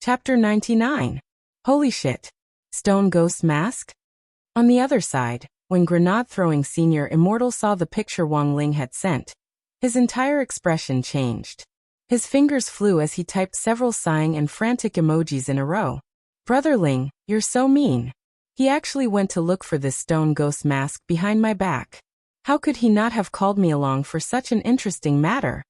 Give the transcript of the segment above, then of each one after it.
Chapter 99. Holy shit. Stone Ghost Mask? On the other side, when grenade-throwing Senior Immortal saw the picture Wang Ling had sent, his entire expression changed. His fingers flew as he typed several sighing and frantic emojis in a row. Brother Ling, you're so mean. He actually went to look for this stone ghost mask behind my back. How could he not have called me along for such an interesting matter?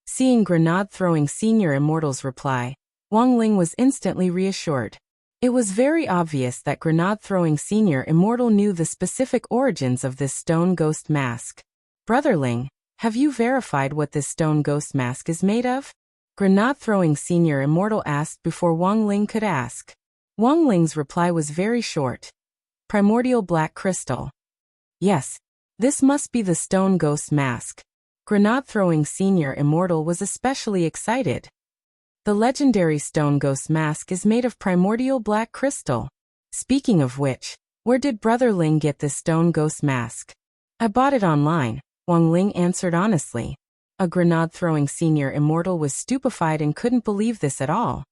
Seeing grenade-throwing Senior Immortal's reply, Wang Ling was instantly reassured. It was very obvious that grenade-throwing Senior Immortal knew the specific origins of this stone ghost mask. Brother Ling, have you verified what this stone ghost mask is made of? Grenade-throwing Senior Immortal asked before Wang Ling could ask. Wang Ling's reply was very short. Primordial black crystal. Yes, this must be the stone ghost mask. Grenade-throwing Senior Immortal was especially excited. The legendary stone ghost mask is made of primordial black crystal. Speaking of which, where did Brother Ling get this stone ghost mask? I bought it online, Wang Ling answered honestly. A grenade-throwing Senior Immortal was stupefied and couldn't believe this at all.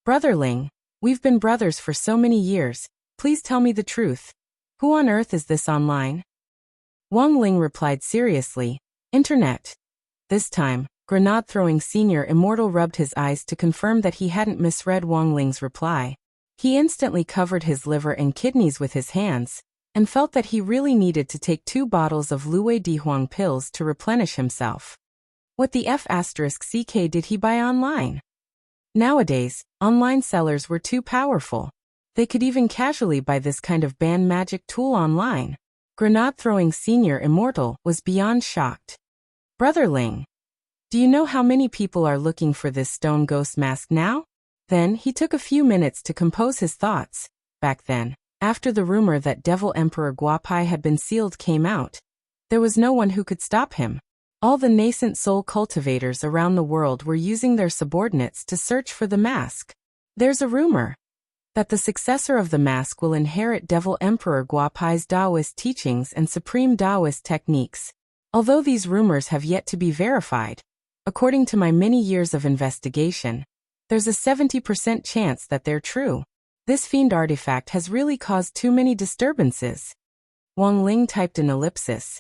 Brother Ling, we've been brothers for so many years, please tell me the truth. Who on earth is this online? Wang Ling replied seriously, Internet. This time, grenade-throwing Senior Immortal rubbed his eyes to confirm that he hadn't misread Wang Ling's reply. He instantly covered his liver and kidneys with his hands, and felt that he really needed to take 2 bottles of Luwei Dihuang pills to replenish himself. What the F***ck did he buy online? Nowadays, online sellers were too powerful. They could even casually buy this kind of banned magic tool online. Grenade-throwing Senior Immortal was beyond shocked. Brother Ling, do you know how many people are looking for this stone ghost mask now? Then he took a few minutes to compose his thoughts. Back then, after the rumor that Devil Emperor Guapai had been sealed came out, there was no one who could stop him. All the nascent soul cultivators around the world were using their subordinates to search for the mask. There's a rumor that the successor of the mask will inherit Devil Emperor Guapai's Taoist teachings and supreme Taoist techniques. Although these rumors have yet to be verified, according to my many years of investigation, there's a 70% chance that they're true. This fiend artifact has really caused too many disturbances. Wang Ling typed an ellipsis.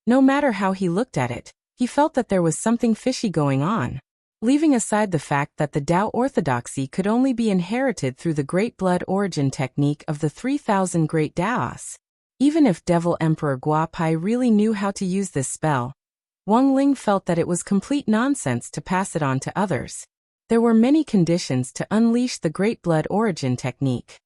No matter how he looked at it, he felt that there was something fishy going on. Leaving aside the fact that the Tao orthodoxy could only be inherited through the Great Blood Origin technique of the 3,000 Great Taos. Even if Devil Emperor Guapai really knew how to use this spell, Wang Ling felt that it was complete nonsense to pass it on to others. There were many conditions to unleash the Great Blood Origin technique.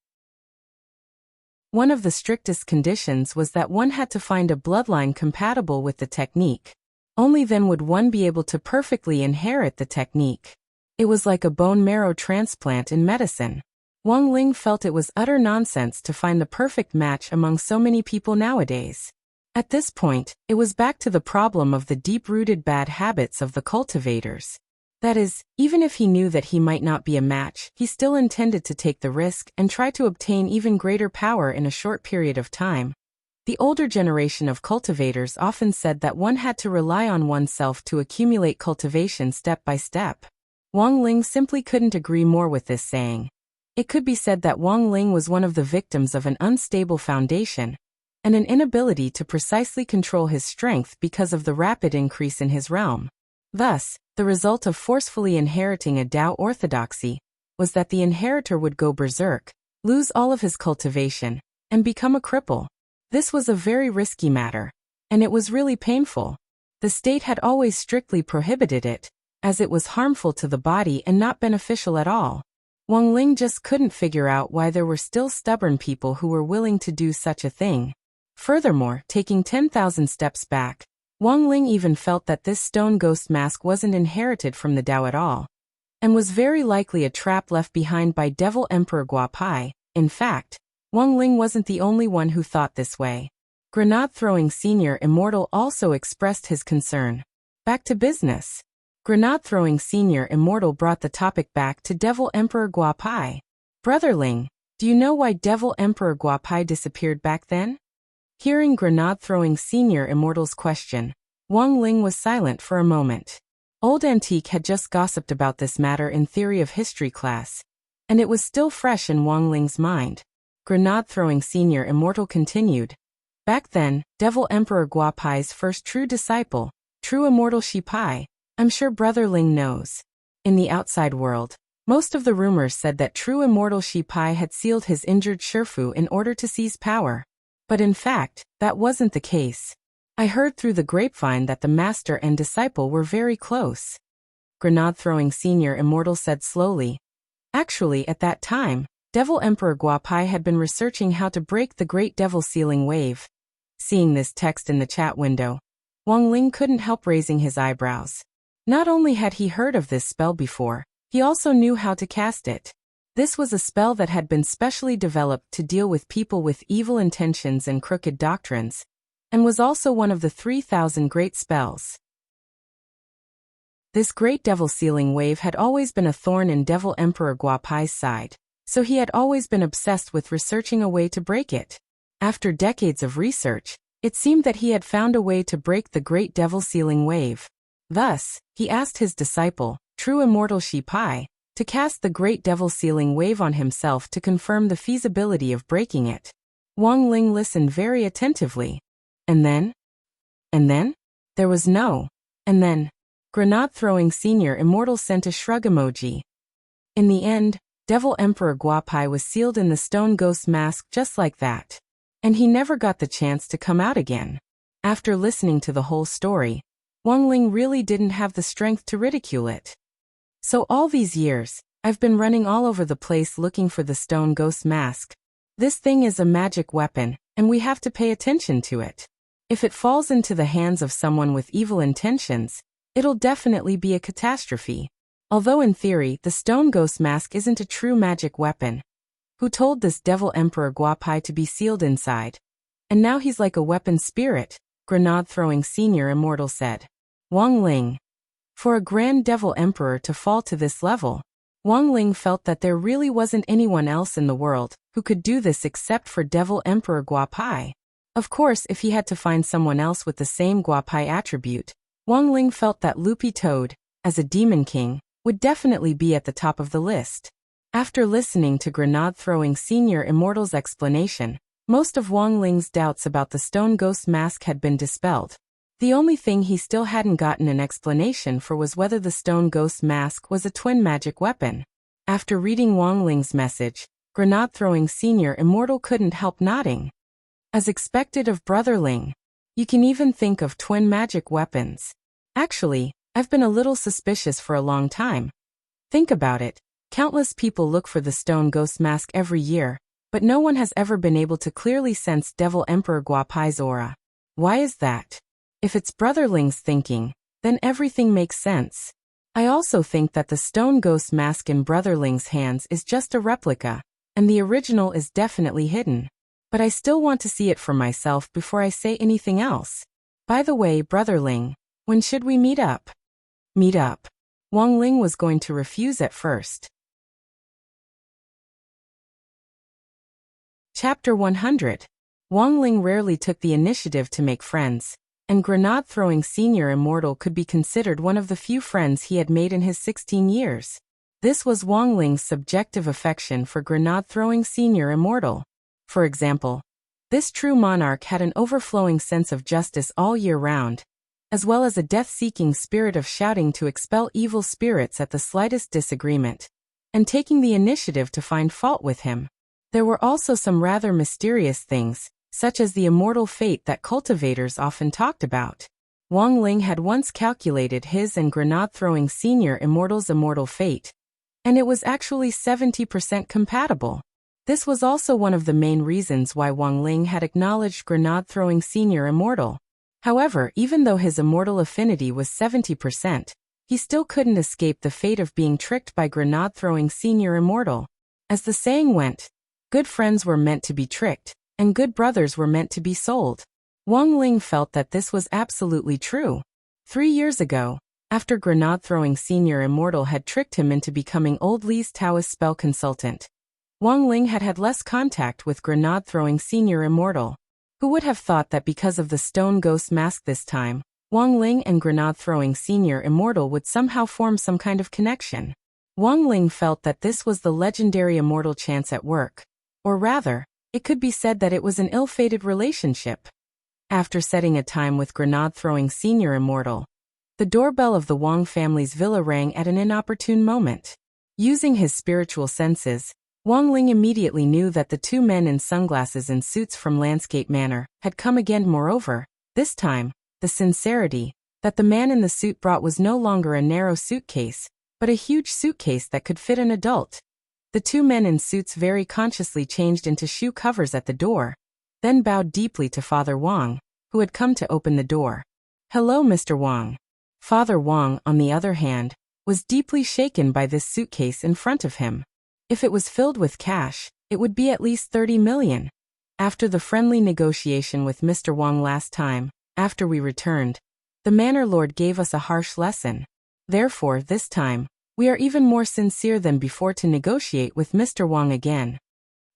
One of the strictest conditions was that one had to find a bloodline compatible with the technique. Only then would one be able to perfectly inherit the technique. It was like a bone marrow transplant in medicine. Wang Ling felt it was utter nonsense to find the perfect match among so many people nowadays. At this point, it was back to the problem of the deep-rooted bad habits of the cultivators. That is, even if he knew that he might not be a match, he still intended to take the risk and try to obtain even greater power in a short period of time. The older generation of cultivators often said that one had to rely on oneself to accumulate cultivation step by step. Wang Ling simply couldn't agree more with this saying. It could be said that Wang Ling was one of the victims of an unstable foundation, and an inability to precisely control his strength because of the rapid increase in his realm. Thus, the result of forcefully inheriting a Tao orthodoxy was that the inheritor would go berserk, lose all of his cultivation, and become a cripple. This was a very risky matter, and it was really painful. The state had always strictly prohibited it, as it was harmful to the body and not beneficial at all. Wang Ling just couldn't figure out why there were still stubborn people who were willing to do such a thing. Furthermore, taking 10,000 steps back, Wang Ling even felt that this stone ghost mask wasn't inherited from the Tao at all, and was very likely a trap left behind by Devil Emperor Guapai. In fact, Wang Ling wasn't the only one who thought this way. Grenade-throwing Senior Immortal also expressed his concern. Back to business. Grenade-throwing Senior Immortal brought the topic back to Devil Emperor Guapai. Brother Ling, do you know why Devil Emperor Guapai disappeared back then? Hearing grenade-throwing Senior Immortal's question, Wang Ling was silent for a moment. Old Antique had just gossiped about this matter in Theory of History class, and it was still fresh in Wang Ling's mind. Grenade-throwing senior immortal continued. Back then, Devil Emperor Guapai's first true disciple, true immortal Shi Pai, I'm sure Brother Ling knows. In the outside world, most of the rumors said that true immortal Shi Pai had sealed his injured Shifu in order to seize power. But in fact, that wasn't the case. I heard through the grapevine that the master and disciple were very close. Grenade-throwing senior immortal said slowly. Actually, at that time, Devil Emperor Guapai had been researching how to break the Great Devil Sealing Wave. Seeing this text in the chat window, Wang Ling couldn't help raising his eyebrows. Not only had he heard of this spell before, he also knew how to cast it. This was a spell that had been specially developed to deal with people with evil intentions and crooked doctrines, and was also one of the 3,000 great spells. This Great Devil Sealing Wave had always been a thorn in Devil Emperor Guapai's side, so he had always been obsessed with researching a way to break it. After decades of research, it seemed that he had found a way to break the Great Devil Sealing Wave. Thus, he asked his disciple, true immortal Shi Pai, to cast the Great Devil Sealing Wave on himself to confirm the feasibility of breaking it. Wang Ling listened very attentively. And then? There was no. And then. Grenade-throwing senior immortal sent a shrug emoji. In the end, Devil Emperor Guapai was sealed in the stone ghost mask just like that. And he never got the chance to come out again. After listening to the whole story, Wang Ling really didn't have the strength to ridicule it. So all these years, I've been running all over the place looking for the stone ghost mask. This thing is a magic weapon, and we have to pay attention to it. If it falls into the hands of someone with evil intentions, it'll definitely be a catastrophe. Although in theory, the stone ghost mask isn't a true magic weapon. Who told this Devil Emperor Guapai to be sealed inside? And now he's like a weapon spirit, Grenade-throwing senior immortal said. Wang Ling. For a Grand Devil Emperor to fall to this level, Wang Ling felt that there really wasn't anyone else in the world who could do this except for Devil Emperor Guapai. Of course, if he had to find someone else with the same Guapai attribute, Wang Ling felt that Loopy Toad, as a Demon King, would definitely be at the top of the list. After listening to Grenade-throwing senior immortal's explanation, most of Wang Ling's doubts about the stone ghost mask had been dispelled. The only thing he still hadn't gotten an explanation for was whether the stone ghost mask was a twin magic weapon. After reading Wang Ling's message, Grenade-throwing senior immortal couldn't help nodding. As expected of Brother Ling, you can even think of twin magic weapons. Actually, I've been a little suspicious for a long time. Think about it. Countless people look for the stone ghost mask every year, but no one has ever been able to clearly sense Devil Emperor Guapai's aura. Why is that? If it's Brother Ling's thinking, then everything makes sense. I also think that the stone ghost mask in Brother Ling's hands is just a replica, and the original is definitely hidden. But I still want to see it for myself before I say anything else. By the way, Brother Ling, when should we meet up? Meet up. Wang Ling was going to refuse at first. Chapter 100. Wang Ling rarely took the initiative to make friends, and Grenade-throwing senior immortal could be considered one of the few friends he had made in his 16 years. This was Wang Ling's subjective affection for Grenade-throwing senior immortal. For example, this true monarch had an overflowing sense of justice all year round, as well as a death-seeking spirit of shouting to expel evil spirits at the slightest disagreement, and taking the initiative to find fault with him. There were also some rather mysterious things, such as the immortal fate that cultivators often talked about. Wang Ling had once calculated his and Grenade-throwing senior immortal's immortal fate, and it was actually 70% compatible. This was also one of the main reasons why Wang Ling had acknowledged Grenade-throwing senior immortal. However, even though his immortal affinity was 70%, he still couldn't escape the fate of being tricked by Grenade-throwing senior immortal. As the saying went, good friends were meant to be tricked, and good brothers were meant to be sold. Wang Ling felt that this was absolutely true. 3 years ago, after Grenade-throwing senior immortal had tricked him into becoming Old Li's Taoist spell consultant, Wang Ling had had less contact with Grenade-throwing senior immortal. Who would have thought that because of the stone ghost mask this time, Wang Ling and Grenade-throwing senior immortal would somehow form some kind of connection? Wang Ling felt that this was the legendary immortal chance at work. Or rather, it could be said that it was an ill-fated relationship. After setting a time with grenade-throwing senior immortal, the doorbell of the Wang family's villa rang at an inopportune moment. Using his spiritual senses, Wang Ling immediately knew that the two men in sunglasses and suits from Landscape Manor had come again. Moreover, this time, the sincerity that the man in the suit brought was no longer a narrow suitcase, but a huge suitcase that could fit an adult. The two men in suits very consciously changed into shoe covers at the door, then bowed deeply to Father Wang, who had come to open the door. "Hello, Mr. Wang." Father Wang, on the other hand, was deeply shaken by this suitcase in front of him. If it was filled with cash, it would be at least 30 million. After the friendly negotiation with Mr. Wang last time, after we returned, the Manor Lord gave us a harsh lesson. Therefore, this time, we are even more sincere than before to negotiate with Mr. Wang again.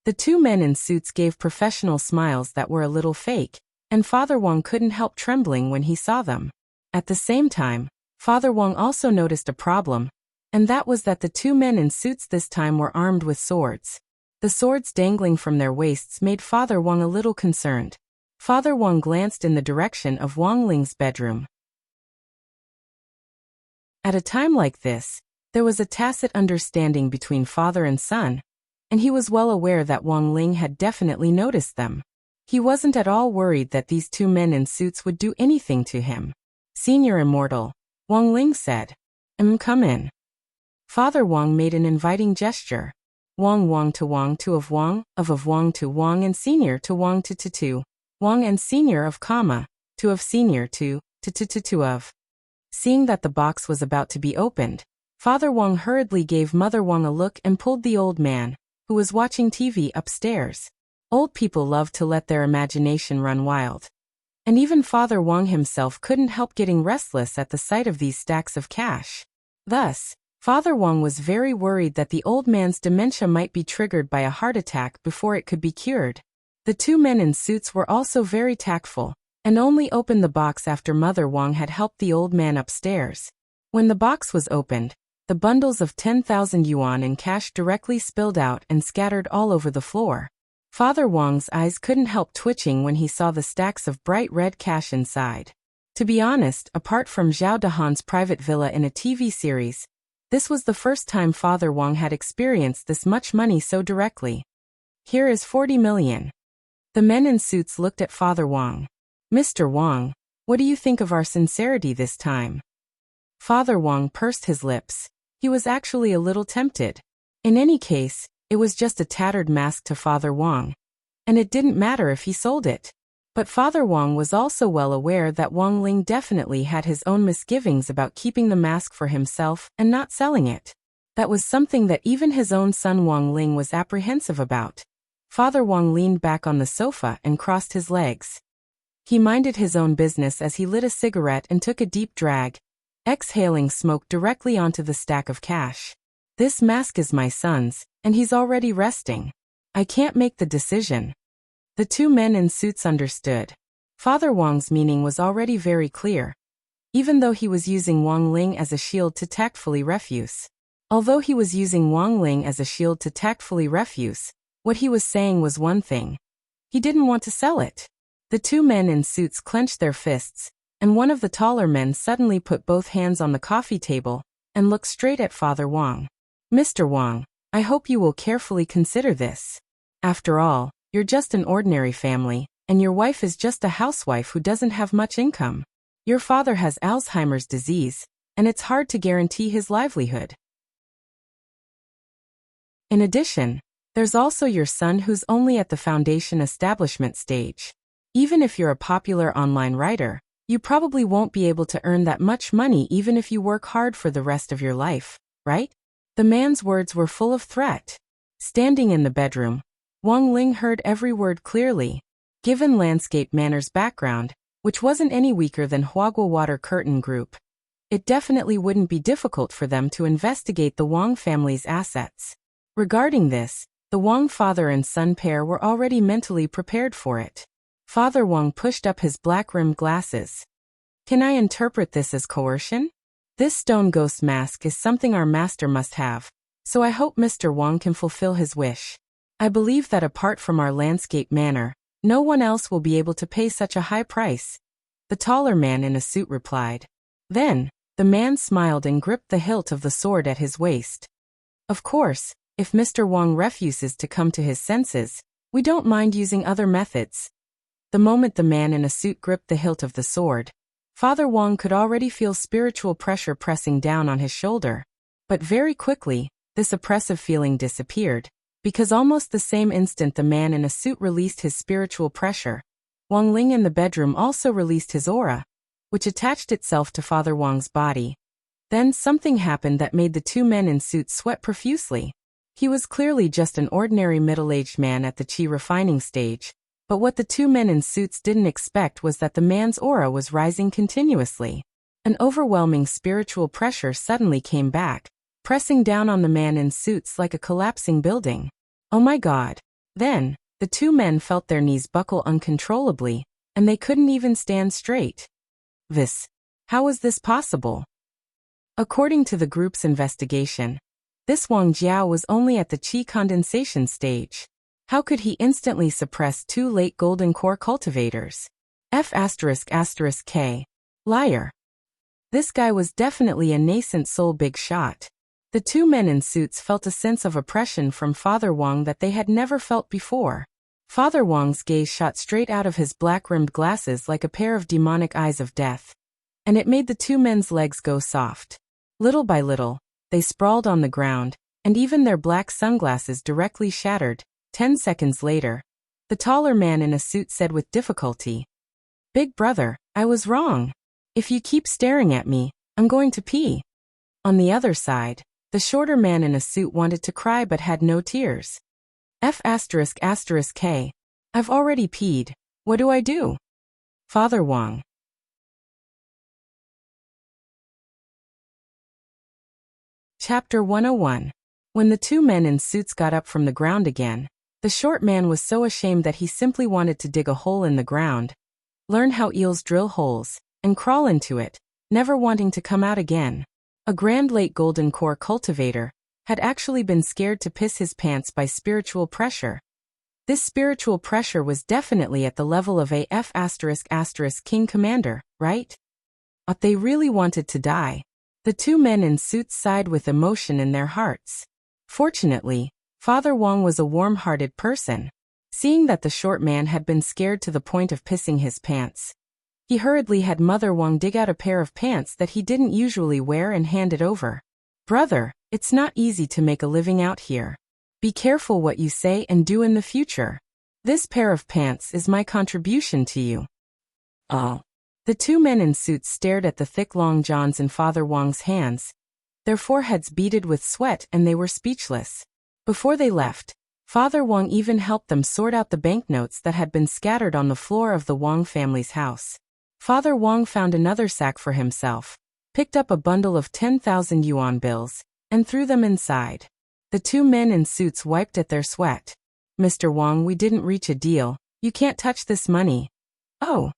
The two men in suits gave professional smiles that were a little fake, and Father Wang couldn't help trembling when he saw them. At the same time, Father Wang also noticed a problem, and that was that the two men in suits this time were armed with swords. The swords dangling from their waists made Father Wang a little concerned. Father Wang glanced in the direction of Wang Ling's bedroom. At a time like this, there was a tacit understanding between father and son, and he was well aware that Wang Ling had definitely noticed them. He wasn't at all worried that these two men in suits would do anything to him. "Senior Immortal," Wang Ling said. Come in." Father Wang made an inviting gesture. Wang to Wang to of Wang to Wang and Senior to Wang to Wang and Senior of comma, to of Senior to of. Seeing that the box was about to be opened, Father Wang hurriedly gave Mother Wang a look and pulled the old man, who was watching TV, upstairs. Old people love to let their imagination run wild. And even Father Wang himself couldn't help getting restless at the sight of these stacks of cash. Thus, Father Wang was very worried that the old man's dementia might be triggered by a heart attack before it could be cured. The two men in suits were also very tactful, and only opened the box after Mother Wang had helped the old man upstairs. When the box was opened, the bundles of 10,000 yuan in cash directly spilled out and scattered all over the floor. Father Wang's eyes couldn't help twitching when he saw the stacks of bright red cash inside. To be honest, apart from Zhao Dahan's private villa in a TV series, this was the first time Father Wang had experienced this much money so directly. "Here is 40 million. The men in suits looked at Father Wang. "Mr. Wang, what do you think of our sincerity this time?" Father Wang pursed his lips. He was actually a little tempted. In any case, it was just a tattered mask to Father Wang, and it didn't matter if he sold it. But Father Wang was also well aware that Wang Ling definitely had his own misgivings about keeping the mask for himself and not selling it. That was something that even his own son Wang Ling was apprehensive about. Father Wang leaned back on the sofa and crossed his legs. He minded his own business as he lit a cigarette and took a deep drag, exhaling smoke directly onto the stack of cash. "This mask is my son's, and he's already resting. I can't make the decision." The two men in suits understood. Father Wang's meaning was already very clear, even though he was using Wang Ling as a shield to tactfully refuse. Although he was using Wang Ling as a shield to tactfully refuse, what he was saying was one thing. He didn't want to sell it. The two men in suits clenched their fists, and one of the taller men suddenly put both hands on the coffee table and looked straight at Father Wang. "Mr. Wang, I hope you will carefully consider this. After all, you're just an ordinary family, and your wife is just a housewife who doesn't have much income. Your father has Alzheimer's disease, and it's hard to guarantee his livelihood. In addition, there's also your son who's only at the foundation establishment stage. Even if you're a popular online writer, you probably won't be able to earn that much money even if you work hard for the rest of your life, right?" The man's words were full of threat. Standing in the bedroom, Wang Ling heard every word clearly. Given Landscape Manor's background, which wasn't any weaker than Huaguo Water Curtain Group, it definitely wouldn't be difficult for them to investigate the Wang family's assets. Regarding this, the Wang father and son pair were already mentally prepared for it. Father Wang pushed up his black-rimmed glasses. "Can I interpret this as coercion?" This stone ghost mask is something our master must have, so I hope Mr. Wang can fulfill his wish. I believe that apart from our landscape manor, no one else will be able to pay such a high price. The taller man in a suit replied. Then, the man smiled and gripped the hilt of the sword at his waist. Of course, if Mr. Wang refuses to come to his senses, we don't mind using other methods. The moment the man in a suit gripped the hilt of the sword, Father Wang could already feel spiritual pressure pressing down on his shoulder. But very quickly, this oppressive feeling disappeared, because almost the same instant the man in a suit released his spiritual pressure, Wang Ling in the bedroom also released his aura, which attached itself to Father Wang's body. Then something happened that made the two men in suits sweat profusely. He was clearly just an ordinary middle-aged man at the chi refining stage, but what the two men in suits didn't expect was that the man's aura was rising continuously. An overwhelming spiritual pressure suddenly came back, pressing down on the man in suits like a collapsing building. Oh my God. Then, the two men felt their knees buckle uncontrollably, and they couldn't even stand straight. How was this possible? According to the group's investigation, this Wang Jiao was only at the chi condensation stage. How could he instantly suppress two late golden core cultivators? F***K. Liar. This guy was definitely a nascent soul big shot. The two men in suits felt a sense of oppression from Father Wang that they had never felt before. Father Wang's gaze shot straight out of his black-rimmed glasses like a pair of demonic eyes of death. And it made the two men's legs go soft. Little by little, they sprawled on the ground, and even their black sunglasses directly shattered. 10 seconds later, the taller man in a suit said with difficulty, "Big brother, I was wrong. If you keep staring at me, I'm going to pee." On the other side, the shorter man in a suit wanted to cry but had no tears. F***K. I've already peed. What do I do? Father Wang. Chapter 101. When the two men in suits got up from the ground again, the short man was so ashamed that he simply wanted to dig a hole in the ground, learn how eels drill holes, and crawl into it, never wanting to come out again. A grand late golden core cultivator had actually been scared to piss his pants by spiritual pressure. This spiritual pressure was definitely at the level of a F*** king commander, right? But they really wanted to die. The two men in suits sighed with emotion in their hearts. Fortunately, Father Wang was a warm-hearted person. Seeing that the short man had been scared to the point of pissing his pants, he hurriedly had Mother Wang dig out a pair of pants that he didn't usually wear and hand it over. "Brother, it's not easy to make a living out here. Be careful what you say and do in the future. This pair of pants is my contribution to you." Oh. The two men in suits stared at the thick long johns in Father Wang's hands. Their foreheads beaded with sweat and they were speechless. Before they left, Father Wang even helped them sort out the banknotes that had been scattered on the floor of the Wang family's house. Father Wang found another sack for himself, picked up a bundle of 10,000 yuan bills, and threw them inside. The two men in suits wiped at their sweat. "Mr. Wang, we didn't reach a deal. You can't touch this money." "Oh."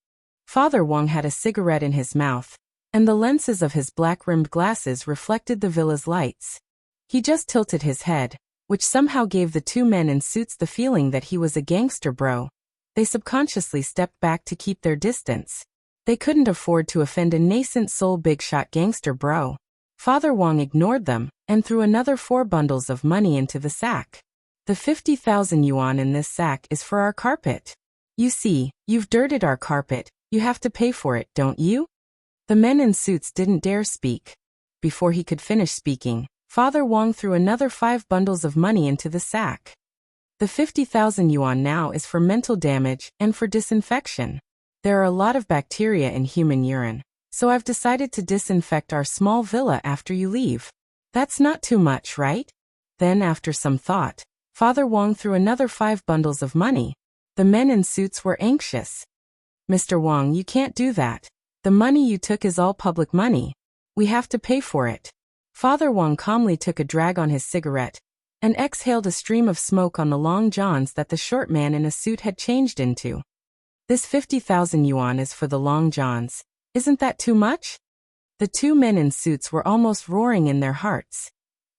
Father Wang had a cigarette in his mouth, and the lenses of his black-rimmed glasses reflected the villa's lights. He just tilted his head, which somehow gave the two men in suits the feeling that he was a gangster bro. They subconsciously stepped back to keep their distance. They couldn't afford to offend a nascent soul big shot gangster bro. Father Wang ignored them and threw another 4 bundles of money into the sack. "The 50,000 yuan in this sack is for our carpet. You see, you've dirted our carpet, you have to pay for it, don't you?" The men in suits didn't dare speak. Before he could finish speaking, Father Wang threw another 5 bundles of money into the sack. "The 50,000 yuan now is for mental damage and for disinfection. There are a lot of bacteria in human urine, so I've decided to disinfect our small villa after you leave. That's not too much, right?" Then after some thought, Father Wang threw another 5 bundles of money. The men in suits were anxious. "Mr. Wang, you can't do that. The money you took is all public money. We have to pay for it." Father Wang calmly took a drag on his cigarette and exhaled a stream of smoke on the long johns that the short man in a suit had changed into. "This 50,000 yuan is for the long johns. Isn't that too much?" The two men in suits were almost roaring in their hearts.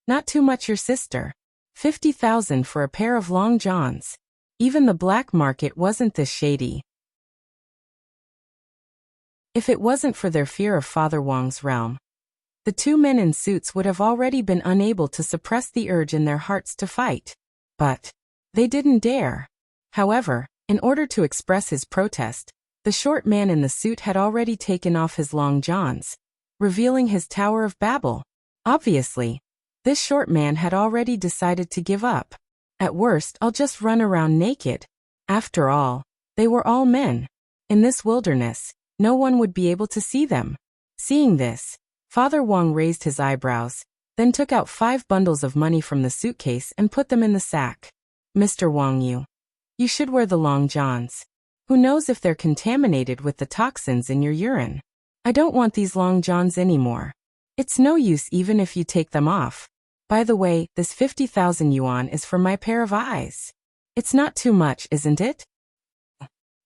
Not too much, your sister. 50,000 for a pair of long johns. Even the black market wasn't this shady. If it wasn't for their fear of Father Wang's realm, the two men in suits would have already been unable to suppress the urge in their hearts to fight. But they didn't dare. However, in order to express his protest, the short man in the suit had already taken off his long johns, revealing his Tower of Babel. Obviously, this short man had already decided to give up. At worst, I'll just run around naked. After all, they were all men. In this wilderness, no one would be able to see them. Seeing this, Father Wang raised his eyebrows, then took out 5 bundles of money from the suitcase and put them in the sack. Mr. Wang, you should wear the long johns. Who knows if they're contaminated with the toxins in your urine? I don't want these long johns anymore. It's no use even if you take them off. By the way, this 50,000 yuan is for my pair of eyes. It's not too much, isn't it?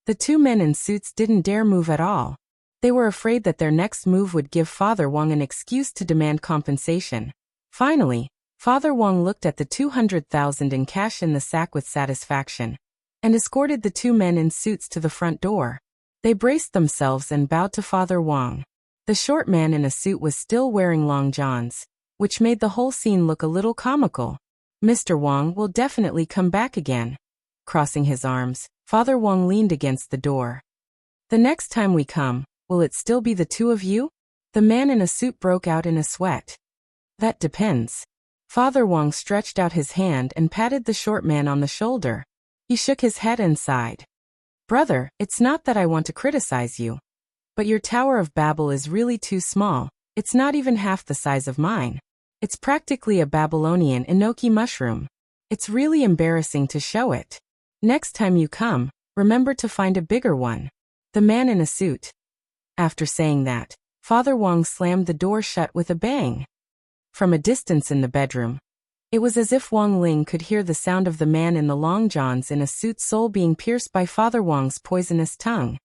The two men in suits didn't dare move at all. They were afraid that their next move would give Father Wang an excuse to demand compensation. Finally, Father Wang looked at the 200,000 in cash in the sack with satisfaction, and escorted the two men in suits to the front door. They braced themselves and bowed to Father Wang. The short man in a suit was still wearing long johns, which made the whole scene look a little comical. Mr. Wang will definitely come back again. Crossing his arms, Father Wang leaned against the door. The next time we come, will it still be the two of you? The man in a suit broke out in a sweat. That depends. Father Wang stretched out his hand and patted the short man on the shoulder. He shook his head and sighed. Brother, it's not that I want to criticize you, but your Tower of Babel is really too small. It's not even half the size of mine. It's practically a Babylonian enoki mushroom. It's really embarrassing to show it. Next time you come, remember to find a bigger one. The man in a suit. After saying that, Father Wang slammed the door shut with a bang. From a distance in the bedroom, it was as if Wang Ling could hear the sound of the man in the long johns in a suit's soul being pierced by Father Wang's poisonous tongue.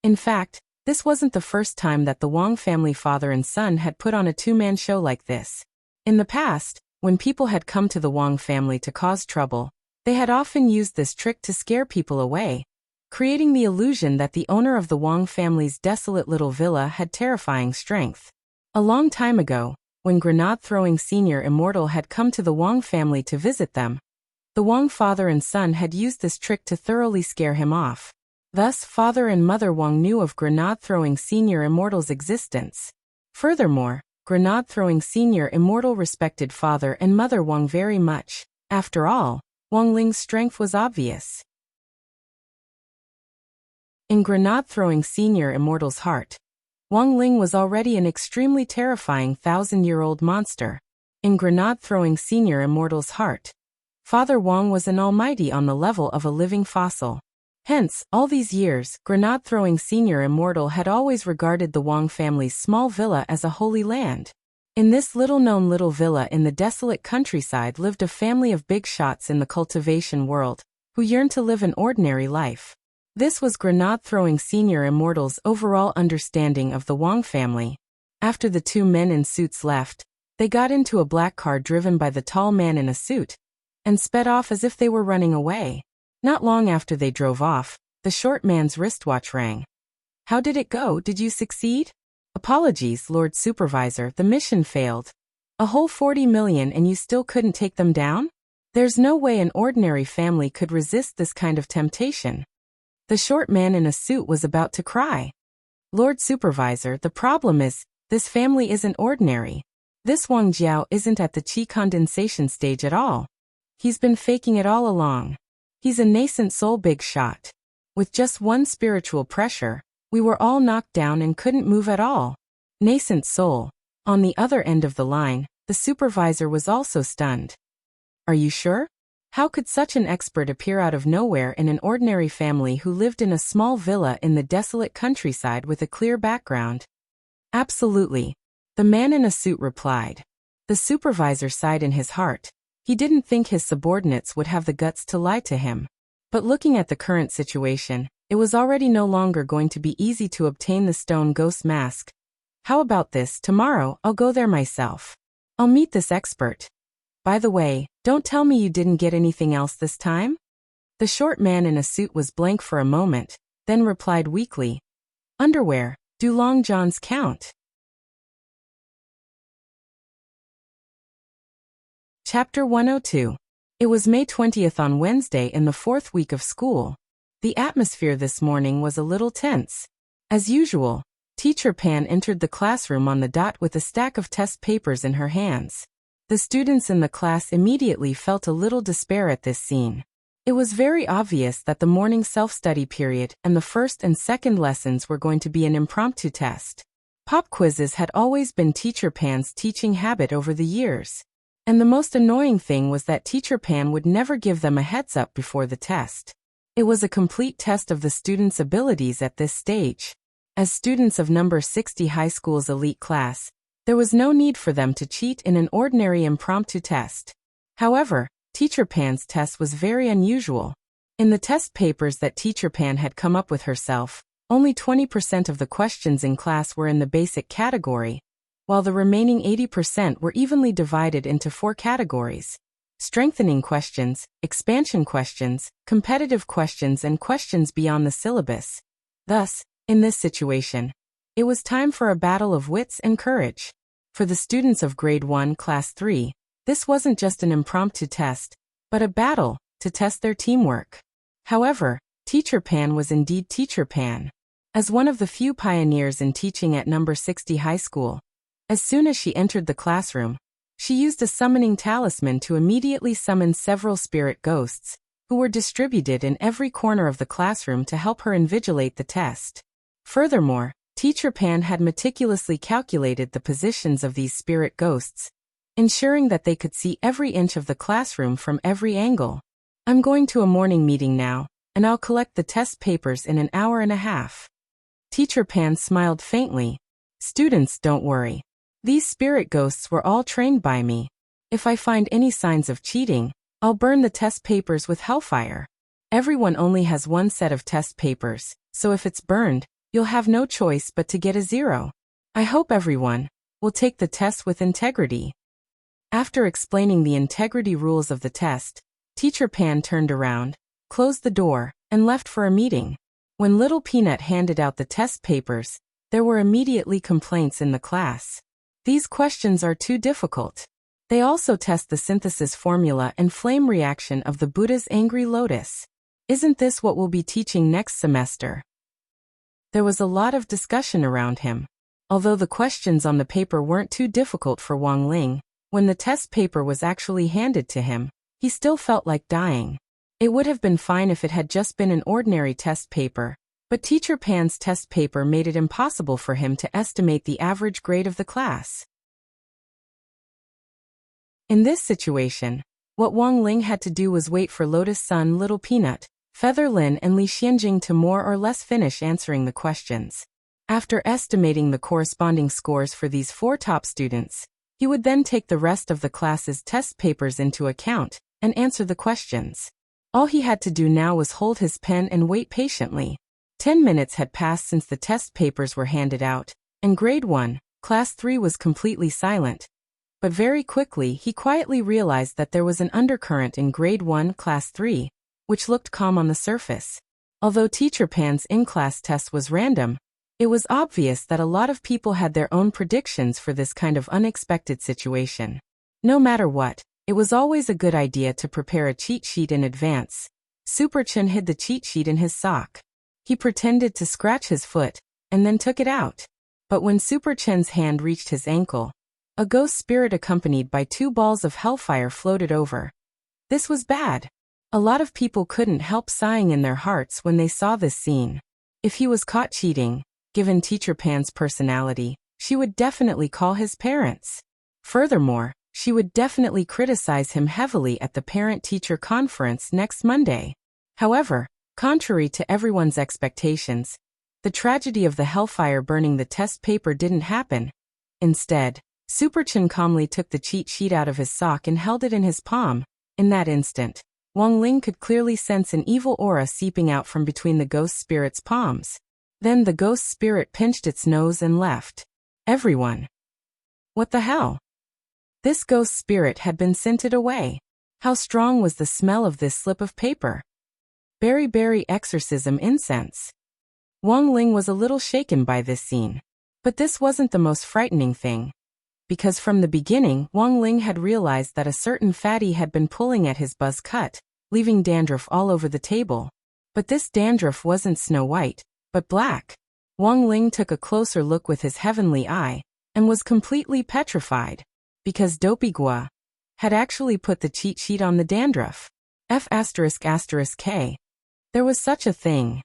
In fact, this wasn't the first time that the Wang family father and son had put on a two-man show like this. In the past, when people had come to the Wang family to cause trouble, they had often used this trick to scare people away, creating the illusion that the owner of the Wang family's desolate little villa had terrifying strength. A long time ago, when grenade-throwing senior immortal had come to the Wang family to visit them, the Wang father and son had used this trick to thoroughly scare him off. Thus, Father and Mother Wang knew of grenade-throwing senior immortal's existence. Furthermore, grenade-throwing senior immortal respected Father and Mother Wang very much. After all, Wang Ling's strength was obvious. In grenade-throwing senior immortal's heart, Wang Ling was already an extremely terrifying 1,000-year-old monster. In grenade-throwing senior immortal's heart, Father Wang was an almighty on the level of a living fossil. Hence, all these years, grenade-throwing senior immortal had always regarded the Wang family's small villa as a holy land. In this little-known little villa in the desolate countryside lived a family of big shots in the cultivation world, who yearned to live an ordinary life. This was grenade-throwing senior immortal's overall understanding of the Wang family. After the two men in suits left, they got into a black car driven by the tall man in a suit, and sped off as if they were running away. Not long after they drove off, the short man's wristwatch rang. How did it go? Did you succeed? Apologies, Lord Supervisor, the mission failed. A whole 40 million and you still couldn't take them down? There's no way an ordinary family could resist this kind of temptation. The short man in a suit was about to cry. Lord Supervisor, the problem is, this family isn't ordinary. This Wang Jiao isn't at the qi condensation stage at all. He's been faking it all along. He's a nascent soul big shot. With just one spiritual pressure, we were all knocked down and couldn't move at all. Nascent soul. On the other end of the line, the supervisor was also stunned. Are you sure? How could such an expert appear out of nowhere in an ordinary family who lived in a small villa in the desolate countryside with a clear background? Absolutely. The man in a suit replied. The supervisor sighed in his heart. He didn't think his subordinates would have the guts to lie to him. But looking at the current situation, it was already no longer going to be easy to obtain the stone ghost mask. How about this? Tomorrow, I'll go there myself. I'll meet this expert. By the way, don't tell me you didn't get anything else this time? The short man in a suit was blank for a moment, then replied weakly. Underwear, do long johns count? Chapter 102. It was May 20th on Wednesday in the fourth week of school. The atmosphere this morning was a little tense. As usual, Teacher Pan entered the classroom on the dot with a stack of test papers in her hands. The students in the class immediately felt a little despair at this scene. It was very obvious that the morning self-study period and the first and second lessons were going to be an impromptu test. Pop quizzes had always been Teacher Pan's teaching habit over the years. And the most annoying thing was that Teacher Pan would never give them a heads up before the test. It was a complete test of the students' abilities at this stage. As students of number 60 high school's elite class, there was no need for them to cheat in an ordinary impromptu test. However, Teacher Pan's test was very unusual. In the test papers that Teacher Pan had come up with herself, only 20% of the questions in class were in the basic category, while the remaining 80% were evenly divided into 4 categories: strengthening questions, expansion questions, competitive questions, and questions beyond the syllabus. Thus, in this situation, it was time for a battle of wits and courage. For the students of Grade 1, Class 3, this wasn't just an impromptu test, but a battle to test their teamwork. However, Teacher Pan was indeed Teacher Pan. As one of the few pioneers in teaching at number 60 high school, as soon as she entered the classroom, she used a summoning talisman to immediately summon several spirit ghosts, who were distributed in every corner of the classroom to help her invigilate the test. Furthermore, Teacher Pan had meticulously calculated the positions of these spirit ghosts, ensuring that they could see every inch of the classroom from every angle. I'm going to a morning meeting now, and I'll collect the test papers in an hour and a half. Teacher Pan smiled faintly. Students, don't worry. These spirit ghosts were all trained by me. If I find any signs of cheating, I'll burn the test papers with hellfire. Everyone only has one set of test papers, so if it's burned, you'll have no choice but to get a 0. I hope everyone will take the test with integrity. After explaining the integrity rules of the test, Teacher Pan turned around, closed the door, and left for a meeting. When Little Peanut handed out the test papers, there were immediately complaints in the class. These questions are too difficult. They also test the synthesis formula and flame reaction of the Buddha's angry lotus. Isn't this what we'll be teaching next semester? There was a lot of discussion around him. Although the questions on the paper weren't too difficult for Wang Ling, when the test paper was actually handed to him, he still felt like dying. It would have been fine if it had just been an ordinary test paper, but Teacher Pan's test paper made it impossible for him to estimate the average grade of the class. In this situation, what Wang Ling had to do was wait for Lotus Sun, Little Peanut, Feather Lin, and Li Xianjing to more or less finish answering the questions. After estimating the corresponding scores for these 4 top students, he would then take the rest of the class's test papers into account and answer the questions. All he had to do now was hold his pen and wait patiently. 10 minutes had passed since the test papers were handed out, and Grade 1, Class 3 was completely silent. But very quickly he quietly realized that there was an undercurrent in Grade 1, Class 3, which looked calm on the surface. Although Teacher Pan's in-class test was random, it was obvious that a lot of people had their own predictions for this kind of unexpected situation. No matter what, it was always a good idea to prepare a cheat sheet in advance. Super Chen hid the cheat sheet in his sock. He pretended to scratch his foot, and then took it out. But when Super Chen's hand reached his ankle, a ghost spirit accompanied by 2 balls of hellfire floated over. This was bad. A lot of people couldn't help sighing in their hearts when they saw this scene. If he was caught cheating, given Teacher Pan's personality, she would definitely call his parents. Furthermore, she would definitely criticize him heavily at the parent-teacher conference next Monday. However, contrary to everyone's expectations, the tragedy of the hellfire burning the test paper didn't happen. Instead, Super Chen calmly took the cheat sheet out of his sock and held it in his palm. In that instant, Wang Ling could clearly sense an evil aura seeping out from between the ghost spirit's palms. Then the ghost spirit pinched its nose and left. Everyone. What the hell? This ghost spirit had been scented away. How strong was the smell of this slip of paper? Berry exorcism incense. Wang Ling was a little shaken by this scene. But this wasn't the most frightening thing. Because from the beginning, Wang Ling had realized that a certain fatty had been pulling at his buzz cut, leaving dandruff all over the table. But this dandruff wasn't snow white, but black. Wang Ling took a closer look with his heavenly eye, and was completely petrified. Because Dopey Gua had actually put the cheat sheet on the dandruff. F***K. There was such a thing.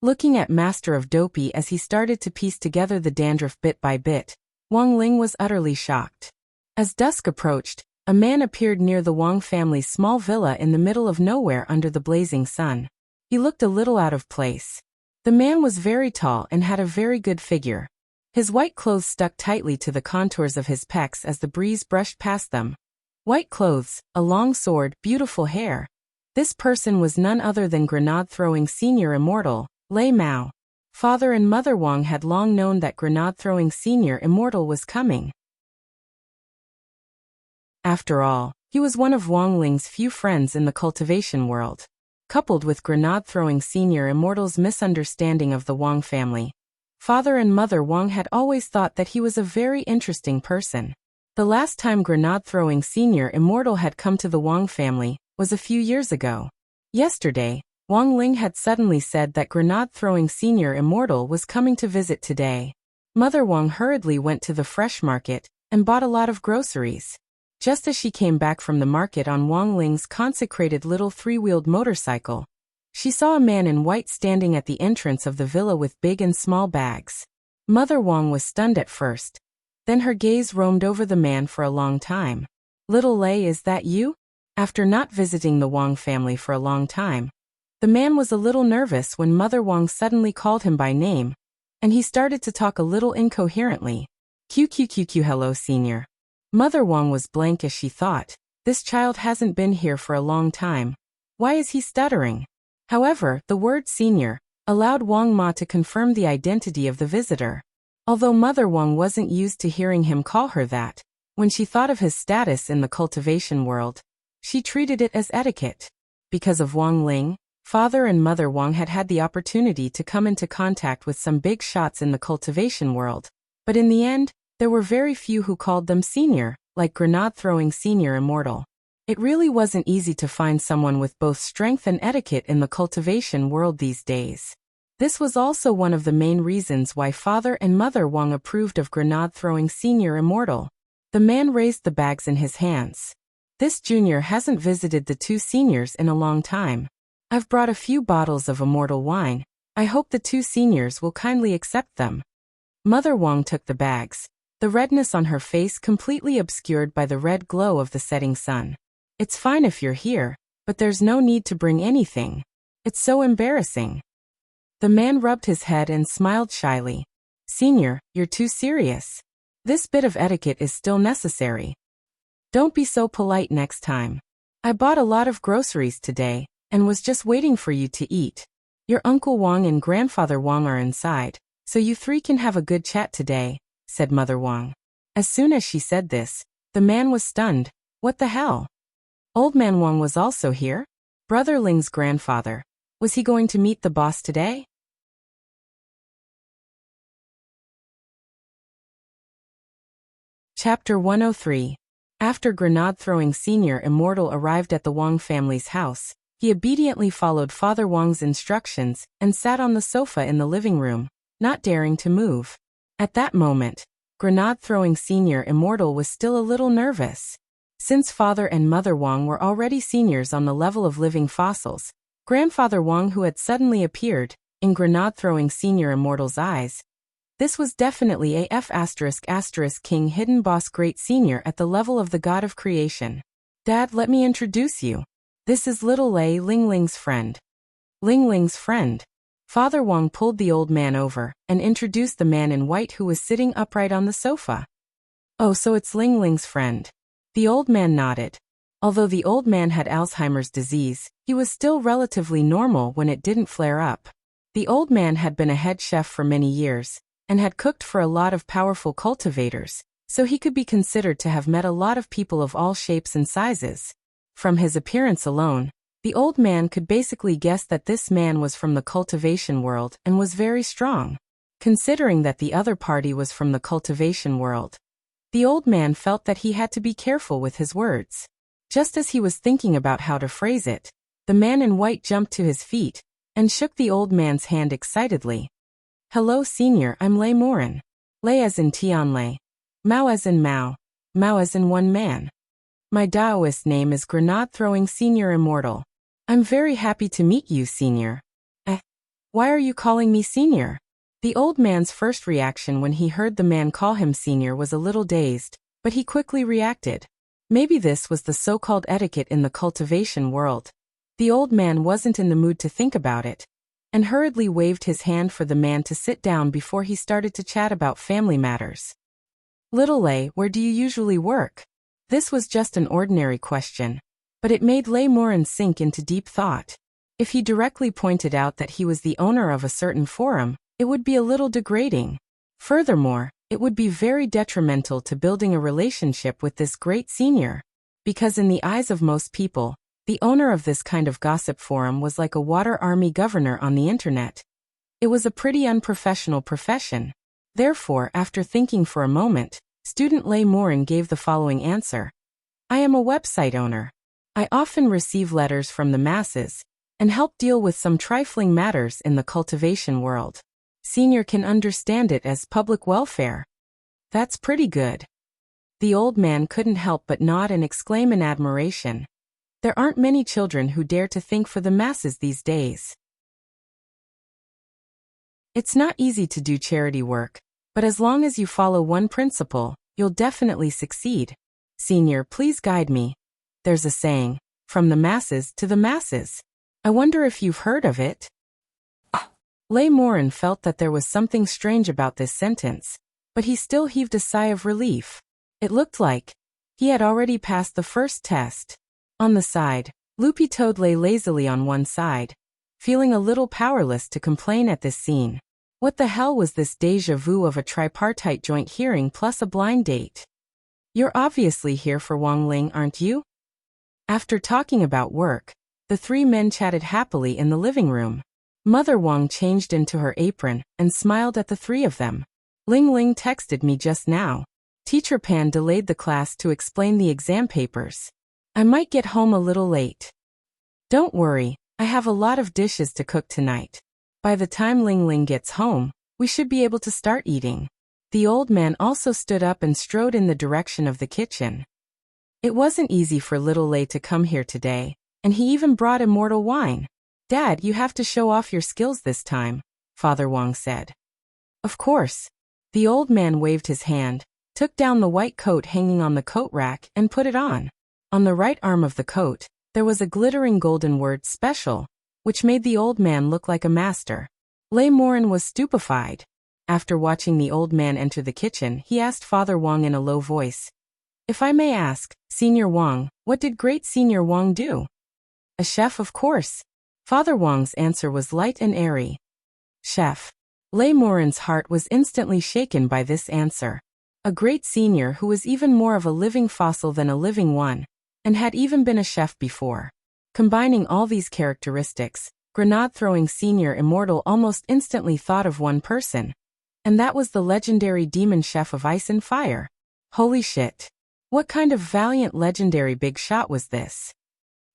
Looking at Master of Dopey as he started to piece together the dandruff bit by bit, Wang Ling was utterly shocked. As dusk approached, a man appeared near the Wang family's small villa in the middle of nowhere under the blazing sun. He looked a little out of place. The man was very tall and had a very good figure. His white clothes stuck tightly to the contours of his pecs as the breeze brushed past them. White clothes, a long sword, beautiful hair. This person was none other than grenade-throwing senior immortal, Lei Mao. Father and Mother Wang had long known that grenade-throwing senior immortal was coming. After all, he was one of Wang Ling's few friends in the cultivation world. Coupled with grenade-throwing senior immortal's misunderstanding of the Wang family, Father and Mother Wang had always thought that he was a very interesting person. The last time grenade-throwing senior immortal had come to the Wang family was a few years ago. Yesterday, Wang Ling had suddenly said that grenade-throwing senior immortal was coming to visit today. Mother Wang hurriedly went to the fresh market and bought a lot of groceries. Just as she came back from the market on Wang Ling's consecrated little three-wheeled motorcycle, she saw a man in white standing at the entrance of the villa with big and small bags. Mother Wang was stunned at first. Then her gaze roamed over the man for a long time. "Little Lei, is that you?" After not visiting the Wang family for a long time, the man was a little nervous when Mother Wang suddenly called him by name, and he started to talk a little incoherently. "QQQQ, hello, senior." Mother Wang was blank as she thought, this child hasn't been here for a long time. Why is he stuttering? However, the word senior allowed Wang Ma to confirm the identity of the visitor. Although Mother Wang wasn't used to hearing him call her that, when she thought of his status in the cultivation world, she treated it as etiquette. Because of Wang Ling, Father and Mother Wang had had the opportunity to come into contact with some big shots in the cultivation world, but in the end, there were very few who called them senior, like grenade-throwing senior immortal. It really wasn't easy to find someone with both strength and etiquette in the cultivation world these days. This was also one of the main reasons why Father and Mother Wang approved of grenade-throwing senior immortal. The man raised the bags in his hands. "This junior hasn't visited the two seniors in a long time. I've brought a few bottles of immortal wine. I hope the two seniors will kindly accept them." Mother Wang took the bags, the redness on her face completely obscured by the red glow of the setting sun. "It's fine if you're here, but there's no need to bring anything. It's so embarrassing." The man rubbed his head and smiled shyly. "Senior, you're too serious. This bit of etiquette is still necessary. Don't be so polite next time. I bought a lot of groceries today, and was just waiting for you to eat. Your Uncle Wang and Grandfather Wang are inside, so you three can have a good chat today," said Mother Wang. As soon as she said this, the man was stunned. What the hell? Old Man Wang was also here? Brother Ling's grandfather. Was he going to meet the boss today? Chapter 103. After grenade-throwing senior immortal arrived at the Wang family's house, he obediently followed Father Wang's instructions and sat on the sofa in the living room, not daring to move. At that moment, grenade-throwing senior immortal was still a little nervous. Since Father and Mother Wang were already seniors on the level of living fossils, Grandfather Wang, who had suddenly appeared, in grenade-throwing senior immortal's eyes, this was definitely a F*** king hidden boss great senior at the level of the god of creation. "Dad, let me introduce you. This is little Lei, Ling Ling's friend." Ling Ling's friend. Father Wang pulled the old man over and introduced the man in white who was sitting upright on the sofa. "Oh, so it's Ling Ling's friend." The old man nodded. Although the old man had Alzheimer's disease, he was still relatively normal when it didn't flare up. The old man had been a head chef for many years, and had cooked for a lot of powerful cultivators, so he could be considered to have met a lot of people of all shapes and sizes. From his appearance alone, the old man could basically guess that this man was from the cultivation world and was very strong. Considering that the other party was from the cultivation world, the old man felt that he had to be careful with his words. Just as he was thinking about how to phrase it, the man in white jumped to his feet and shook the old man's hand excitedly. "Hello, Senior, I'm Lei Morin. Lei as in Tianlei. Mao as in Mao. Mao as in one man. My Taoist name is Grenade-Throwing Senior Immortal. I'm very happy to meet you, Senior." Why are you calling me Senior?" The old man's first reaction when he heard the man call him Senior was a little dazed, but he quickly reacted. Maybe this was the so-called etiquette in the cultivation world. The old man wasn't in the mood to think about it, and hurriedly waved his hand for the man to sit down before he started to chat about family matters. "Little Lei, where do you usually work?" This was just an ordinary question, but it made Lei Morin sink into deep thought. If he directly pointed out that he was the owner of a certain forum, it would be a little degrading. Furthermore, it would be very detrimental to building a relationship with this great senior, because in the eyes of most people, the owner of this kind of gossip forum was like a water army governor on the internet. It was a pretty unprofessional profession. Therefore, after thinking for a moment, student Lei Morin gave the following answer. "I am a website owner. I often receive letters from the masses and help deal with some trifling matters in the cultivation world. Senior can understand it as public welfare." "That's pretty good." The old man couldn't help but nod and exclaim in admiration. There aren't many children who dare to think for the masses these days. It's not easy to do charity work, but as long as you follow one principle, you'll definitely succeed. Senior, please guide me. There's a saying, from the masses to the masses. I wonder if you've heard of it? Lei Morin felt that there was something strange about this sentence, but he still heaved a sigh of relief. It looked like he had already passed the first test. On the side, Loopy Toad lay lazily on one side, feeling a little powerless to complain at this scene. What the hell was this déjà vu of a tripartite joint hearing plus a blind date? You're obviously here for Wang Ling, aren't you? After talking about work, the three men chatted happily in the living room. Mother Wang changed into her apron and smiled at the three of them. Ling Ling texted me just now. Teacher Pan delayed the class to explain the exam papers. I might get home a little late. Don't worry, I have a lot of dishes to cook tonight. By the time Ling Ling gets home, we should be able to start eating. The old man also stood up and strode in the direction of the kitchen. It wasn't easy for little Lei to come here today, and he even brought immortal wine. Dad, you have to show off your skills this time, Father Wang said. Of course. The old man waved his hand, took down the white coat hanging on the coat rack and put it on. On the right arm of the coat, there was a glittering golden word special, which made the old man look like a master. Lei Morin was stupefied. After watching the old man enter the kitchen, he asked Father Wang in a low voice. If I may ask, Senior Wang, what did great Senior Wang do? A chef, of course. Father Wang's answer was light and airy. Chef. Lei Morin's heart was instantly shaken by this answer. A great senior who was even more of a living fossil than a living one, and had even been a chef before. Combining all these characteristics, Grenade-Throwing Senior Immortal almost instantly thought of one person. And that was the legendary demon chef of ice and fire. Holy shit. What kind of valiant legendary big shot was this?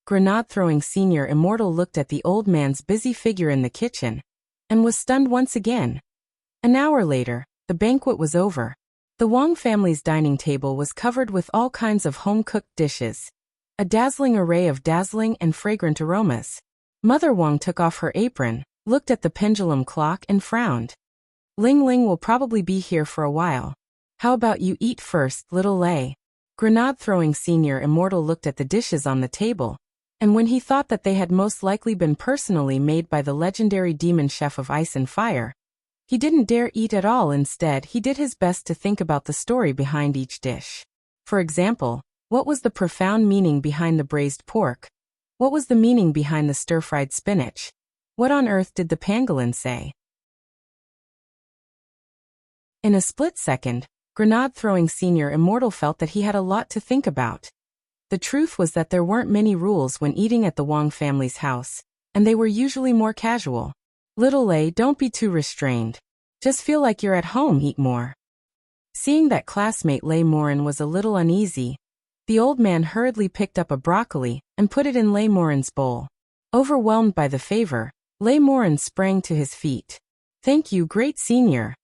Grenade-Throwing Senior Immortal looked at the old man's busy figure in the kitchen, and was stunned once again. An hour later, the banquet was over. The Wang family's dining table was covered with all kinds of home-cooked dishes. A dazzling array of dazzling and fragrant aromas. Mother Wang took off her apron, looked at the pendulum clock and frowned. Ling Ling will probably be here for a while. How about you eat first, little Lei? Grenade-Throwing Senior Immortal looked at the dishes on the table, and when he thought that they had most likely been personally made by the legendary demon chef of ice and fire, he didn't dare eat at all. Instead, he did his best to think about the story behind each dish. For example, what was the profound meaning behind the braised pork? What was the meaning behind the stir-fried spinach? What on earth did the pangolin say? In a split second, Grenade-throwing Senior Immortal felt that he had a lot to think about. The truth was that there weren't many rules when eating at the Wang family's house, and they were usually more casual. Little Lei, don't be too restrained. Just feel like you're at home, eat more. Seeing that classmate Lei Morin was a little uneasy, the old man hurriedly picked up a broccoli and put it in Lei Morin's bowl. Overwhelmed by the favor, Lei Morin sprang to his feet. Thank you, great senior.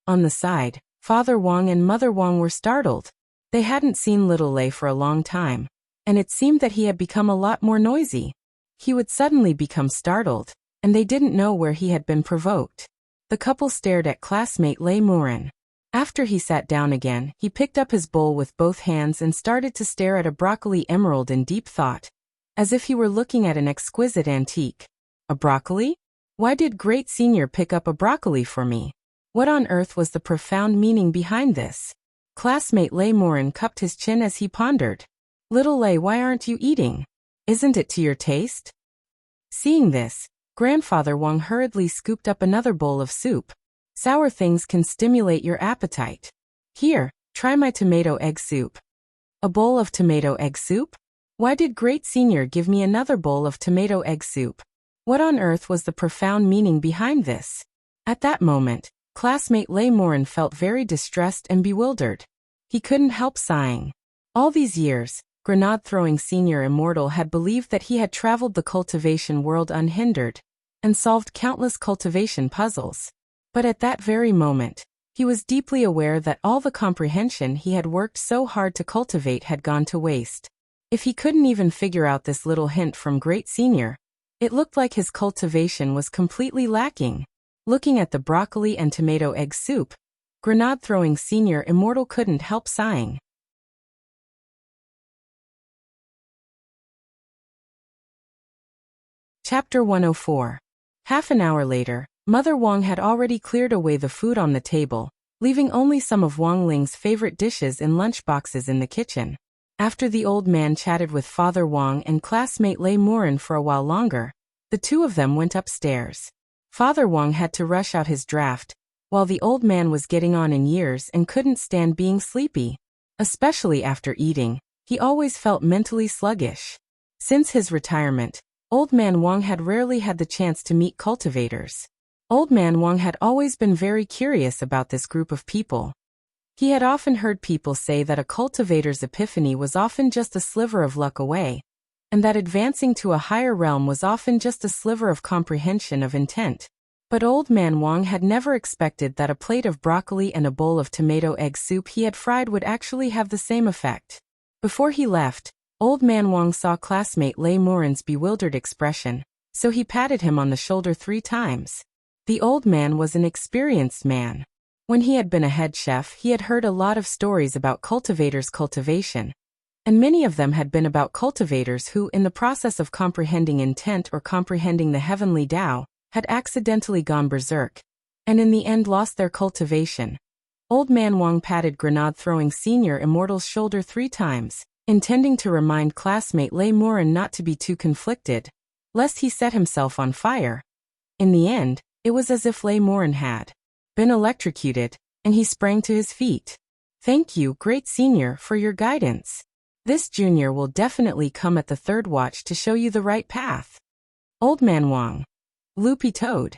On the side, Father Wang and Mother Wang were startled. They hadn't seen little Lei for a long time, and it seemed that he had become a lot more noisy. He would suddenly become startled, and they didn't know where he had been provoked. The couple stared at classmate Lei Morin. After he sat down again, he picked up his bowl with both hands and started to stare at a broccoli emerald in deep thought, as if he were looking at an exquisite antique. A broccoli? Why did great senior pick up a broccoli for me? What on earth was the profound meaning behind this? Classmate Lei Morin cupped his chin as he pondered. Little Lei, why aren't you eating? Isn't it to your taste? Seeing this, Grandfather Wang hurriedly scooped up another bowl of soup. Sour things can stimulate your appetite. Here, try my tomato egg soup. A bowl of tomato egg soup? Why did great senior give me another bowl of tomato egg soup? What on earth was the profound meaning behind this? At that moment, classmate Lei Morin felt very distressed and bewildered. He couldn't help sighing. All these years, Grenade-throwing Senior Immortal had believed that he had traveled the cultivation world unhindered and solved countless cultivation puzzles. But at that very moment, he was deeply aware that all the comprehension he had worked so hard to cultivate had gone to waste. If he couldn't even figure out this little hint from Great Senior, it looked like his cultivation was completely lacking. Looking at the broccoli and tomato egg soup, Grenade-throwing Senior Immortal couldn't help sighing. Chapter 104. Half an hour later, Mother Wang had already cleared away the food on the table, leaving only some of Wang Ling's favorite dishes in lunchboxes in the kitchen. After the old man chatted with Father Wang and classmate Lei Morin for a while longer, the two of them went upstairs. Father Wang had to rush out his draft, while the old man was getting on in years and couldn't stand being sleepy. Especially after eating, he always felt mentally sluggish. Since his retirement, Old Man Wang had rarely had the chance to meet cultivators. Old Man Wang had always been very curious about this group of people. He had often heard people say that a cultivator's epiphany was often just a sliver of luck away, and that advancing to a higher realm was often just a sliver of comprehension of intent. But Old Man Wang had never expected that a plate of broccoli and a bowl of tomato egg soup he had fried would actually have the same effect. Before he left, Old Man Wang saw classmate Lei Morin's bewildered expression, so he patted him on the shoulder 3 times. The old man was an experienced man. When he had been a head chef, he had heard a lot of stories about cultivators' cultivation, and many of them had been about cultivators who, in the process of comprehending intent or comprehending the heavenly Tao, had accidentally gone berserk, and in the end lost their cultivation. Old Man Wang patted Grenade-throwing Senior Immortal's shoulder 3 times, intending to remind classmate Lei Morin not to be too conflicted, lest he set himself on fire. In the end, it was as if Lei Morin had been electrocuted, and he sprang to his feet. Thank you, great senior, for your guidance. This junior will definitely come at the 3rd watch to show you the right path. Old Man Wang. Loopy Toad.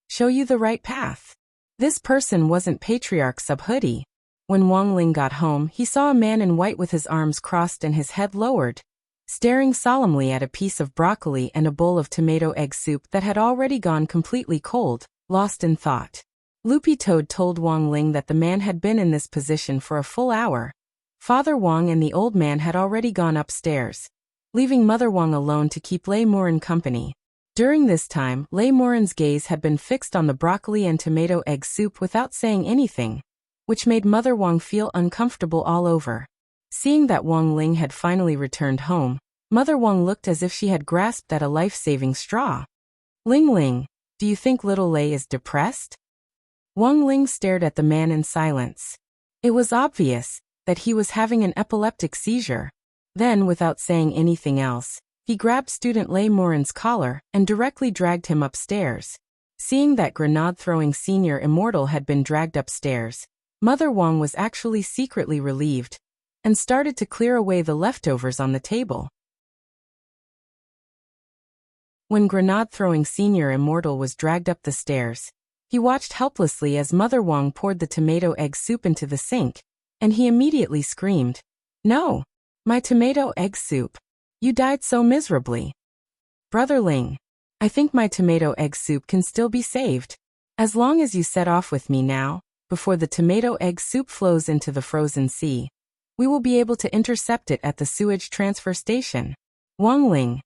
Show you the right path. This person wasn't Patriarch Subhoodie. When Wang Ling got home, he saw a man in white with his arms crossed and his head lowered, staring solemnly at a piece of broccoli and a bowl of tomato egg soup that had already gone completely cold, lost in thought. Loopy Toad told Wang Ling that the man had been in this position for a full hour. Father Wang and the old man had already gone upstairs, leaving Mother Wang alone to keep Lei Morin company. During this time, Lei Morin's gaze had been fixed on the broccoli and tomato egg soup without saying anything, which made Mother Wang feel uncomfortable all over. Seeing that Wang Ling had finally returned home, Mother Wang looked as if she had grasped at a life-saving straw. Ling Ling, do you think little Lei is depressed? Wang Ling stared at the man in silence. It was obvious that he was having an epileptic seizure. Then, without saying anything else, he grabbed student Lei Morin's collar and directly dragged him upstairs. Seeing that grenade-throwing senior immortal had been dragged upstairs, Mother Wang was actually secretly relieved and started to clear away the leftovers on the table. When grenade-throwing senior immortal was dragged up the stairs, he watched helplessly as Mother Wang poured the tomato egg soup into the sink, and he immediately screamed, "No! My tomato egg soup! You died so miserably! Brother Ling, I think my tomato egg soup can still be saved. As long as you set off with me now, before the tomato egg soup flows into the frozen sea, we will be able to intercept it at the sewage transfer station." Wang Ling.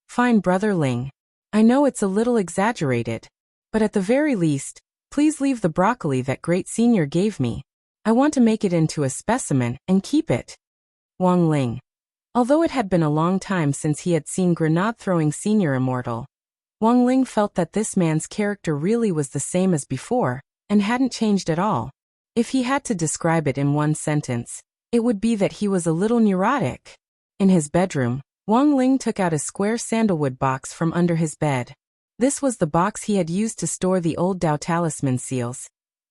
Fine, Brother Ling. I know it's a little exaggerated, but at the very least, please leave the broccoli that great senior gave me. I want to make it into a specimen and keep it. Wang Ling. Although it had been a long time since he had seen grenade-throwing senior immortal, Wang Ling felt that this man's character really was the same as before, and hadn't changed at all. If he had to describe it in one sentence, it would be that he was a little neurotic. In his bedroom, Wang Ling took out a square sandalwood box from under his bed. This was the box he had used to store the old Dao talisman seals,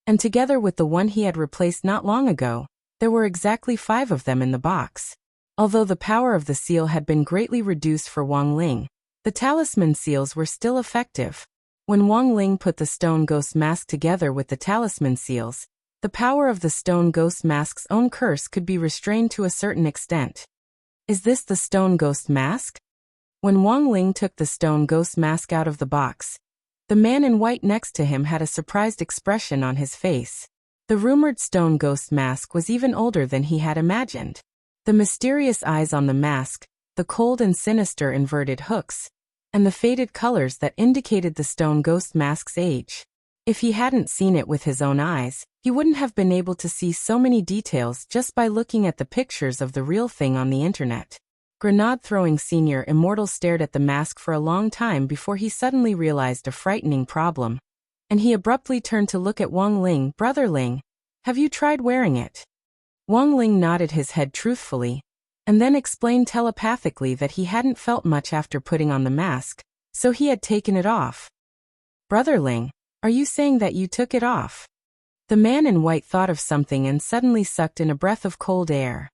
and together with the one he had replaced not long ago, there were exactly 5 of them in the box. Although the power of the seal had been greatly reduced for Wang Ling, the talisman seals were still effective. When Wang Ling put the stone ghost mask together with the talisman seals, the power of the stone ghost mask's own curse could be restrained to a certain extent. Is this the stone ghost mask? When Wang Ling took the stone ghost mask out of the box, the man in white next to him had a surprised expression on his face. The rumored stone ghost mask was even older than he had imagined. The mysterious eyes on the mask, the cold and sinister inverted hooks, and the faded colors that indicated the stone ghost mask's age. If he hadn't seen it with his own eyes, he wouldn't have been able to see so many details just by looking at the pictures of the real thing on the internet. Grenade-throwing senior immortal stared at the mask for a long time before he suddenly realized a frightening problem, and he abruptly turned to look at Wang Ling. Brother Ling, have you tried wearing it? Wang Ling nodded his head truthfully, and then explained telepathically that he hadn't felt much after putting on the mask, so he had taken it off. Brother Ling, are you saying that you took it off? The man in white thought of something and suddenly sucked in a breath of cold air.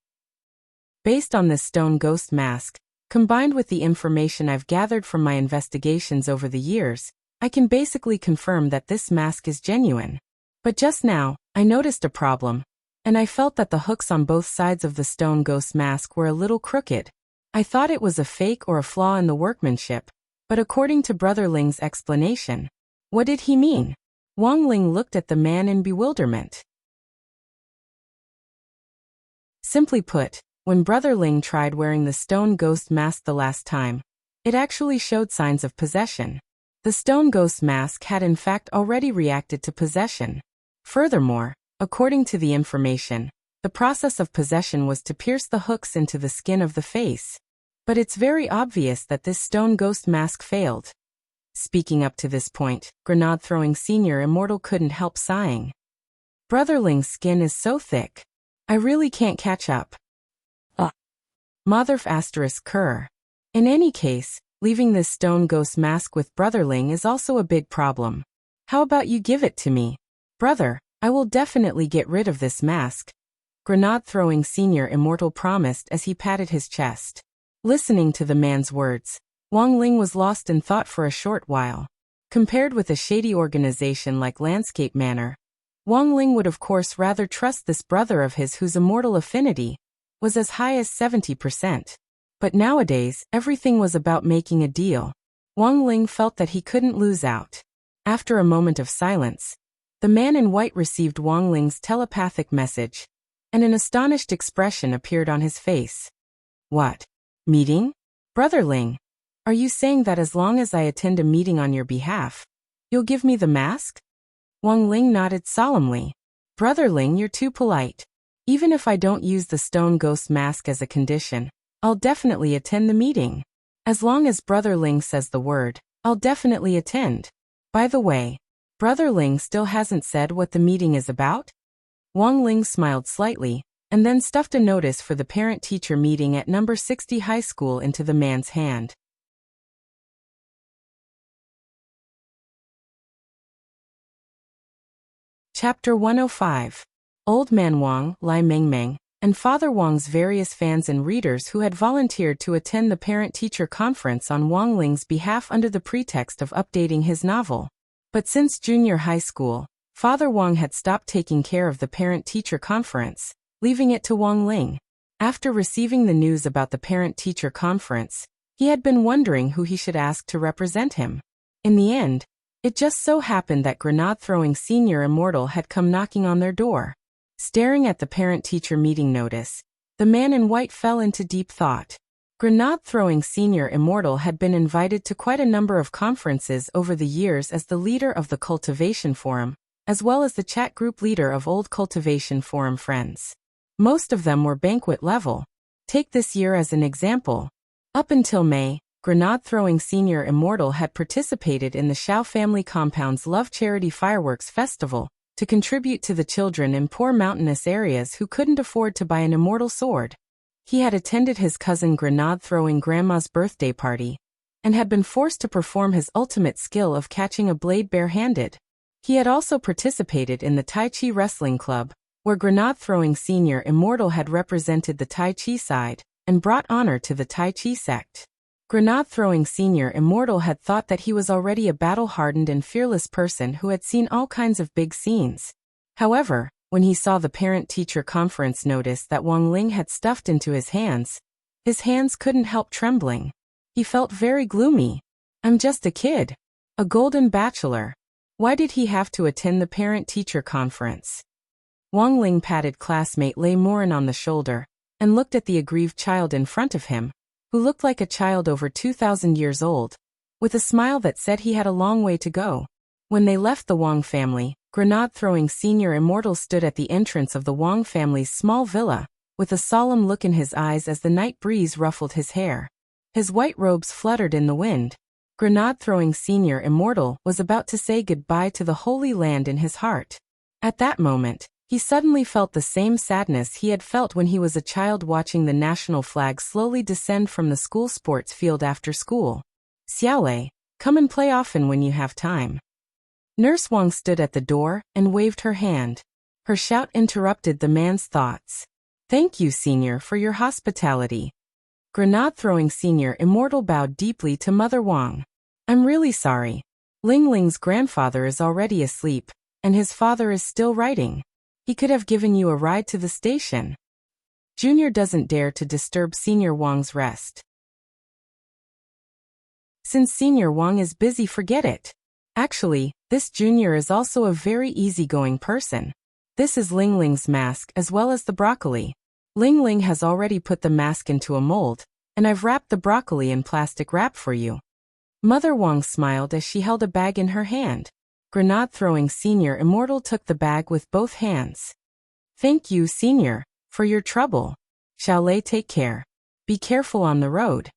Based on this stone ghost mask, combined with the information I've gathered from my investigations over the years, I can basically confirm that this mask is genuine. But just now, I noticed a problem, and I felt that the hooks on both sides of the stone ghost mask were a little crooked. I thought it was a fake or a flaw in the workmanship, but according to Brother Ling's explanation, what did he mean? Wang Ling looked at the man in bewilderment. Simply put, when Brother Ling tried wearing the stone ghost mask the last time, it actually showed signs of possession. The stone ghost mask had in fact already reacted to possession. Furthermore, according to the information, the process of possession was to pierce the hooks into the skin of the face. But it's very obvious that this stone ghost mask failed. Speaking up to this point, grenade-throwing senior immortal couldn't help sighing. Brother Ling's skin is so thick. I really can't catch up. Motherf asterisk cur. In any case, leaving this stone ghost mask with Brother Ling is also a big problem. How about you give it to me? Brother, I will definitely get rid of this mask. Grenade-throwing senior immortal promised as he patted his chest. Listening to the man's words, Wang Ling was lost in thought for a short while. Compared with a shady organization like Landscape Manor, Wang Ling would of course rather trust this brother of his whose immortal affinity was as high as 70%. But nowadays, everything was about making a deal. Wang Ling felt that he couldn't lose out. After a moment of silence, the man in white received Wang Ling's telepathic message, and an astonished expression appeared on his face. What? Meeting? Brother Ling, are you saying that as long as I attend a meeting on your behalf, you'll give me the mask? Wang Ling nodded solemnly. Brother Ling, you're too polite. Even if I don't use the stone ghost mask as a condition, I'll definitely attend the meeting. As long as Brother Ling says the word, I'll definitely attend. By the way, Brother Ling still hasn't said what the meeting is about? Wang Ling smiled slightly, and then stuffed a notice for the parent-teacher meeting at number 60 high school into the man's hand. Chapter 105. Old Man Wang, Lai Mengmeng, and Father Wang's various fans and readers who had volunteered to attend the parent-teacher conference on Wang Ling's behalf under the pretext of updating his novel. But since junior high school, Father Wang had stopped taking care of the parent-teacher conference, leaving it to Wang Ling. After receiving the news about the parent-teacher conference, he had been wondering who he should ask to represent him. In the end, it just so happened that grenade-throwing senior immortal had come knocking on their door. Staring at the parent-teacher meeting notice, the man in white fell into deep thought. Grenade-throwing senior immortal had been invited to quite a number of conferences over the years as the leader of the Cultivation Forum, as well as the chat group leader of old Cultivation Forum friends. Most of them were banquet level. Take this year as an example. Up until May, grenade-throwing senior immortal had participated in the Shao family compound's Love Charity Fireworks Festival to contribute to the children in poor mountainous areas who couldn't afford to buy an immortal sword. He had attended his cousin grenade-throwing grandma's birthday party and had been forced to perform his ultimate skill of catching a blade bare-handed. He had also participated in the Tai Chi Wrestling Club, where grenade-throwing senior immortal had represented the Tai Chi side and brought honor to the Tai Chi sect. Grenade-throwing senior immortal had thought that he was already a battle-hardened and fearless person who had seen all kinds of big scenes. However, when he saw the parent-teacher conference notice that Wang Ling had stuffed into his hands couldn't help trembling. He felt very gloomy. I'm just a kid. A golden bachelor. Why did he have to attend the parent-teacher conference? Wang Ling patted classmate Lei Morin on the shoulder and looked at the aggrieved child in front of him, who looked like a child over 2,000 years old, with a smile that said he had a long way to go. When they left the Wang family, grenade-throwing senior immortal stood at the entrance of the Wang family's small villa, with a solemn look in his eyes as the night breeze ruffled his hair. His white robes fluttered in the wind. Grenade-throwing senior immortal was about to say goodbye to the Holy Land in his heart. At that moment, he suddenly felt the same sadness he had felt when he was a child watching the national flag slowly descend from the school sports field after school. Xiaolei, come and play often when you have time. Nurse Wang stood at the door and waved her hand. Her shout interrupted the man's thoughts. Thank you, senior, for your hospitality. Grenade-throwing senior immortal bowed deeply to Mother Wang. I'm really sorry. Ling Ling's grandfather is already asleep, and his father is still writing. He could have given you a ride to the station. Junior doesn't dare to disturb Senior Wang's rest. Since Senior Wang is busy, forget it. Actually, this Junior is also a very easygoing person. This is Ling Ling's mask as well as the broccoli. Ling Ling has already put the mask into a mold, and I've wrapped the broccoli in plastic wrap for you. Mother Wang smiled as she held a bag in her hand. Grenade-throwing senior immortal took the bag with both hands. Thank you, senior, for your trouble. Xiaolei, take care. Be careful on the road.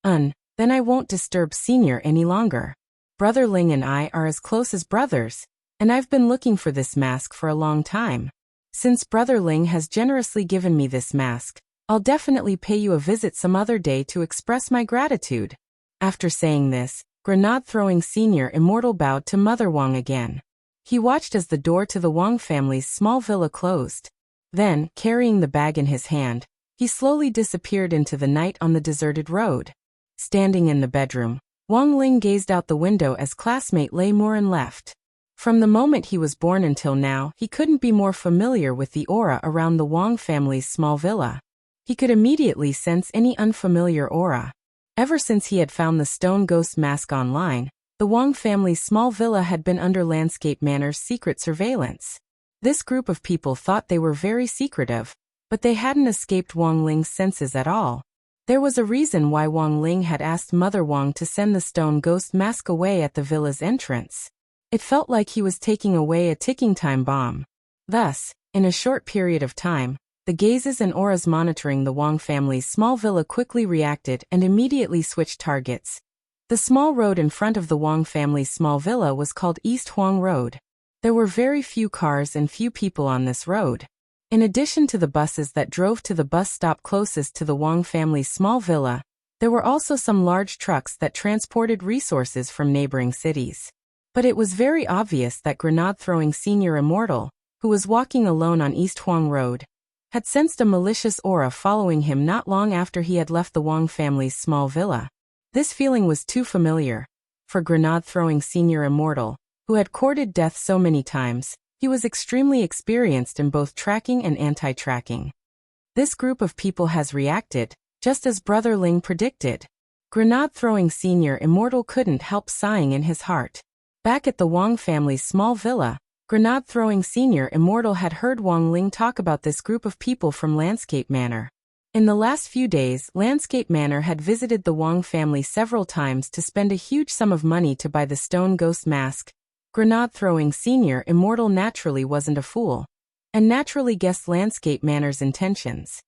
Then I won't disturb senior any longer. Brother Ling and I are as close as brothers, and I've been looking for this mask for a long time. Since Brother Ling has generously given me this mask, I'll definitely pay you a visit some other day to express my gratitude. After saying this, grenade-throwing senior immortal bowed to Mother Wang again. He watched as the door to the Wang family's small villa closed. Then, carrying the bag in his hand, he slowly disappeared into the night on the deserted road. Standing in the bedroom, Wang Ling gazed out the window as classmate Lei Morin left. From the moment he was born until now, he couldn't be more familiar with the aura around the Wang family's small villa. He could immediately sense any unfamiliar aura. Ever since he had found the stone ghost mask online, the Wang family's small villa had been under Landscape Manor's secret surveillance. This group of people thought they were very secretive, but they hadn't escaped Wang Ling's senses at all. There was a reason why Wang Ling had asked Mother Wang to send the stone ghost mask away at the villa's entrance. It felt like he was taking away a ticking time bomb. Thus, in a short period of time, the gazes and auras monitoring the Wang family's small villa quickly reacted and immediately switched targets. The small road in front of the Wang family's small villa was called East Huang Road. There were very few cars and few people on this road. In addition to the buses that drove to the bus stop closest to the Wang family's small villa, there were also some large trucks that transported resources from neighboring cities. But it was very obvious that grenade-throwing senior immortal, who was walking alone on East Huang Road, had sensed a malicious aura following him not long after he had left the Wang family's small villa. This feeling was too familiar. For grenade-throwing senior immortal, who had courted death so many times, he was extremely experienced in both tracking and anti-tracking. This group of people has reacted, just as Brother Ling predicted. Grenade-throwing senior immortal couldn't help sighing in his heart. Back at the Wang family's small villa, grenade-throwing senior immortal had heard Wang Ling talk about this group of people from Landscape Manor. In the last few days, Landscape Manor had visited the Wang family several times to spend a huge sum of money to buy the stone ghost mask. Grenade-throwing senior immortal naturally wasn't a fool, and naturally guessed Landscape Manor's intentions.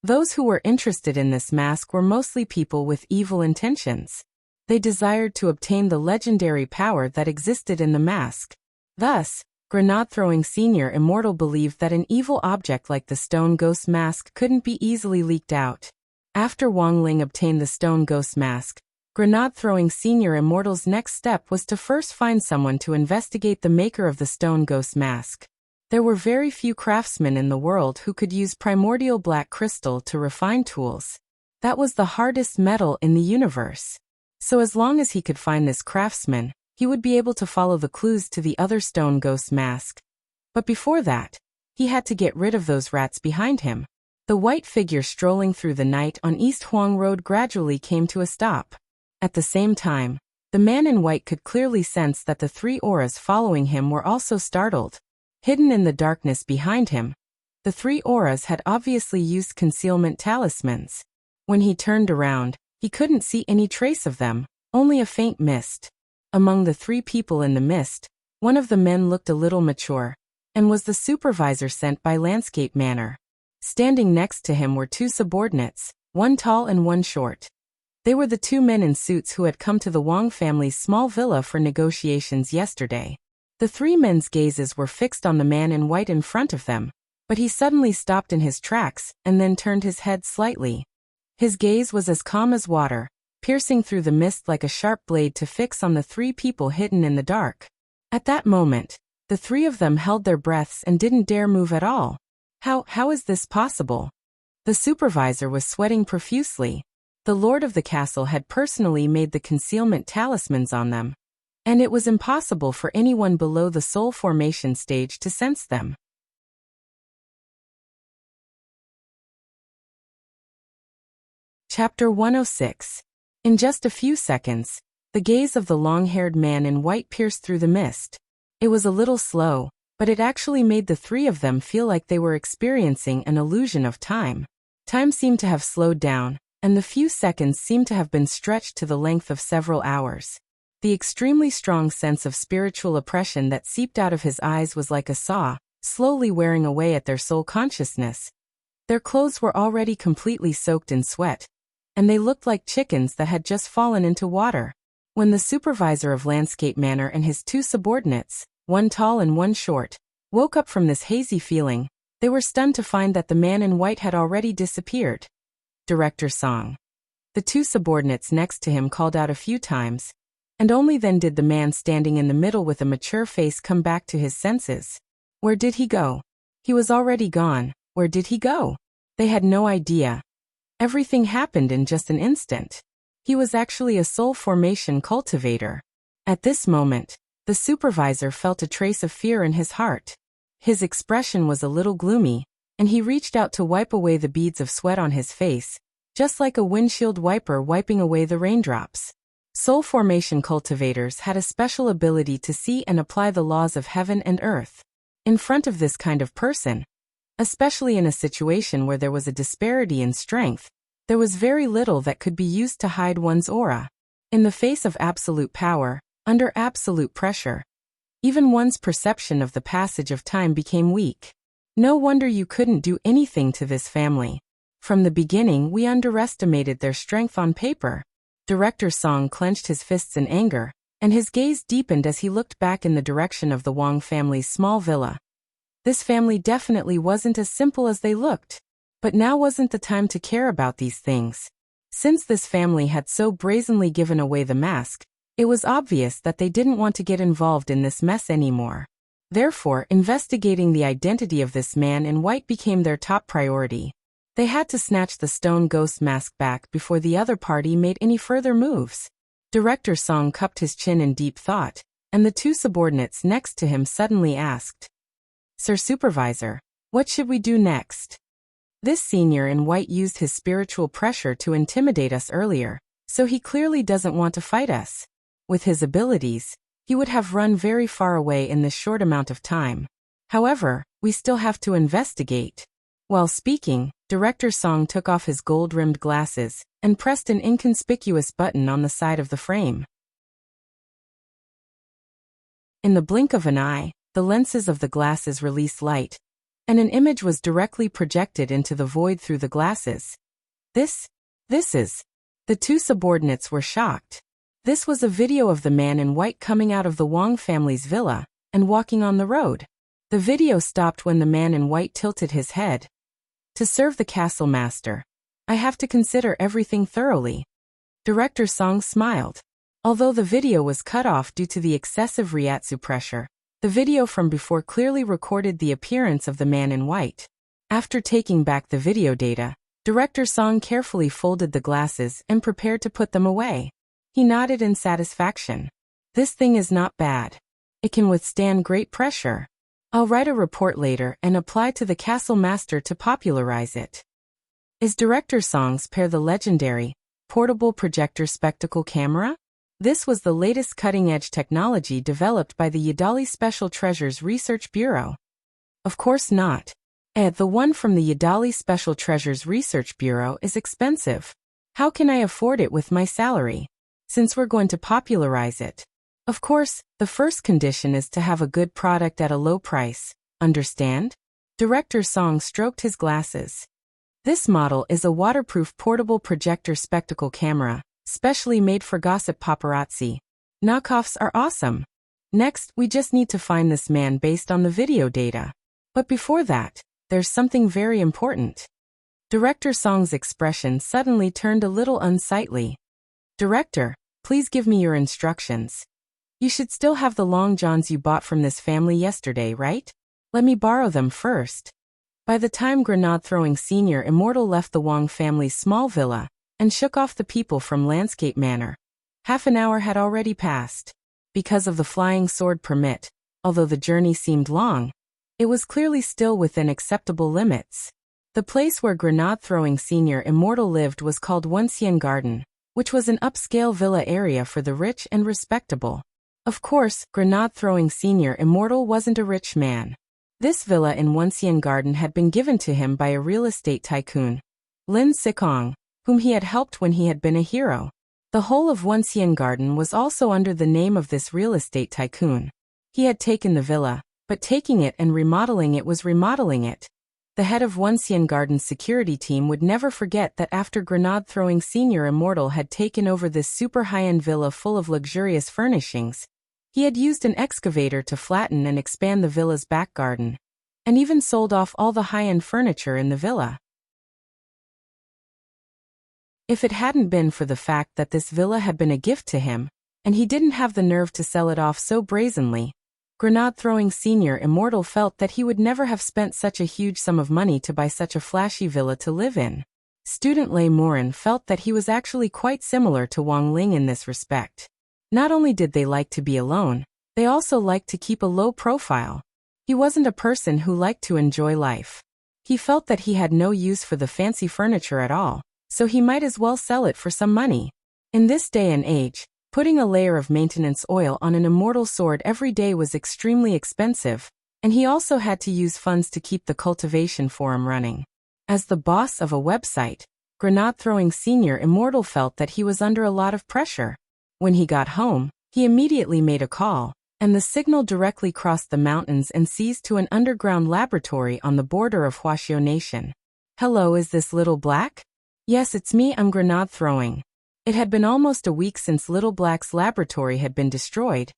Those who were interested in this mask were mostly people with evil intentions. They desired to obtain the legendary power that existed in the mask. Thus, grenade-throwing senior immortal believed that an evil object like the stone ghost mask couldn't be easily leaked out. After Wang Ling obtained the stone ghost mask, grenade-throwing senior immortal's next step was to first find someone to investigate the maker of the stone ghost mask. There were very few craftsmen in the world who could use primordial black crystal to refine tools. That was the hardest metal in the universe. So as long as he could find this craftsman, he would be able to follow the clues to the other stone ghost mask. But before that, he had to get rid of those rats behind him. The white figure strolling through the night on East Huang Road gradually came to a stop. At the same time, the man in white could clearly sense that the three auras following him were also startled. Hidden in the darkness behind him, the three auras had obviously used concealment talismans. When he turned around, he couldn't see any trace of them, only a faint mist. Among the three people in the mist, one of the men looked a little mature, and was the supervisor sent by Landscape Manor. Standing next to him were two subordinates, one tall and one short. They were the two men in suits who had come to the Wang family's small villa for negotiations yesterday. The three men's gazes were fixed on the man in white in front of them, but he suddenly stopped in his tracks and then turned his head slightly. His gaze was as calm as water, piercing through the mist like a sharp blade to fix on the three people hidden in the dark. At that moment, the three of them held their breaths and didn't dare move at all. How is this possible? The supervisor was sweating profusely. The lord of the castle had personally made the concealment talismans on them, and it was impossible for anyone below the soul formation stage to sense them. Chapter 106. In just a few seconds, the gaze of the long-haired man in white pierced through the mist. It was a little slow, but it actually made the three of them feel like they were experiencing an illusion of time. Time seemed to have slowed down, and the few seconds seemed to have been stretched to the length of several hours. The extremely strong sense of spiritual oppression that seeped out of his eyes was like a saw, slowly wearing away at their soul consciousness. Their clothes were already completely soaked in sweat, and they looked like chickens that had just fallen into water. When the supervisor of Landscape Manor and his two subordinates, one tall and one short, woke up from this hazy feeling, they were stunned to find that the man in white had already disappeared. Director Song. The two subordinates next to him called out a few times, and only then did the man standing in the middle with a mature face come back to his senses. Where did he go? He was already gone. Where did he go? They had no idea. Everything happened in just an instant. He was actually a soul formation cultivator. At this moment, the supervisor felt a trace of fear in his heart. His expression was a little gloomy, and he reached out to wipe away the beads of sweat on his face, just like a windshield wiper wiping away the raindrops. Soul formation cultivators had a special ability to see and apply the laws of heaven and earth. In front of this kind of person, especially in a situation where there was a disparity in strength, there was very little that could be used to hide one's aura. In the face of absolute power, under absolute pressure, even one's perception of the passage of time became weak. No wonder you couldn't do anything to this family. From the beginning we underestimated their strength on paper. Director Song clenched his fists in anger, and his gaze deepened as he looked back in the direction of the Wang family's small villa. This family definitely wasn't as simple as they looked. But now wasn't the time to care about these things. Since this family had so brazenly given away the mask, It was obvious that they didn't want to get involved in this mess anymore. Therefore, investigating the identity of this man in white became their top priority. They had to snatch the stone ghost mask back before the other party made any further moves. Director Song cupped his chin in deep thought, and the two subordinates next to him suddenly asked, "Sir Supervisor, what should we do next?" This senior in white used his spiritual pressure to intimidate us earlier, so he clearly doesn't want to fight us. With his abilities, he would have run very far away in this short amount of time. However, we still have to investigate. While speaking, Director Song took off his gold-rimmed glasses and pressed an inconspicuous button on the side of the frame. In the blink of an eye, the lenses of the glasses released light, and an image was directly projected into the void through the glasses. This is... The two subordinates were shocked. This was a video of the man in white coming out of the Wang family's villa and walking on the road. The video stopped when the man in white tilted his head. "To serve the castle master, I have to consider everything thoroughly." Director Song smiled. Although the video was cut off due to the excessive Ryatsu pressure, the video from before clearly recorded the appearance of the man in white. After taking back the video data, Director Song carefully folded the glasses and prepared to put them away. He nodded in satisfaction. "This thing is not bad. It can withstand great pressure. I'll write a report later and apply to the castle master to popularize it." Is Director Song's pair the legendary, portable projector spectacle camera? This was the latest cutting-edge technology developed by the Yadali Special Treasures Research Bureau. Of course not. The one from the Yadali Special Treasures Research Bureau is expensive. How can I afford it with my salary? Since we're going to popularize it. Of course, the first condition is to have a good product at a low price, understand? Director Song stroked his glasses. This model is a waterproof portable projector spectacle camera, specially made for gossip paparazzi. Knockoffs are awesome. Next, we just need to find this man based on the video data. But before that, there's something very important. Director Song's expression suddenly turned a little unsightly. "Director, please give me your instructions. You should still have the long johns you bought from this family yesterday, right? Let me borrow them first." By the time Grenade-throwing Senior Immortal left the Wang family's small villa and shook off the people from Landscape Manor, half an hour had already passed. Because of the flying sword permit, although the journey seemed long, it was clearly still within acceptable limits. The place where Grenade-throwing Senior Immortal lived was called Wuxia Garden, which was an upscale villa area for the rich and respectable. Of course, Grenade-throwing Senior Immortal wasn't a rich man. This villa in Wuxia Garden had been given to him by a real estate tycoon, Lin Sikong, whom he had helped when he had been a hero. The whole of Wuxia Garden was also under the name of this real estate tycoon. He had taken the villa, but taking it and remodeling it was remodeling it. The head of Wuxia Garden's security team would never forget that after Grenade-throwing Senior Immortal had taken over this super high-end villa full of luxurious furnishings, he had used an excavator to flatten and expand the villa's back garden, and even sold off all the high-end furniture in the villa. If it hadn't been for the fact that this villa had been a gift to him, and he didn't have the nerve to sell it off so brazenly, Grenade-throwing Senior Immortal felt that he would never have spent such a huge sum of money to buy such a flashy villa to live in. Student Lei Morin felt that he was actually quite similar to Wang Ling in this respect. Not only did they like to be alone, they also liked to keep a low profile. He wasn't a person who liked to enjoy life. He felt that he had no use for the fancy furniture at all, so he might as well sell it for some money. In this day and age, putting a layer of maintenance oil on an immortal sword every day was extremely expensive, and he also had to use funds to keep the cultivation forum running. As the boss of a website, Grenade-throwing Senior Immortal felt that he was under a lot of pressure. When he got home, he immediately made a call, and the signal directly crossed the mountains and seized to an underground laboratory on the border of Huaxiao Nation. "Hello, is this Little Black?" "Yes, it's me, I'm Grenade-throwing." It had been almost a week since Little Black's laboratory had been destroyed,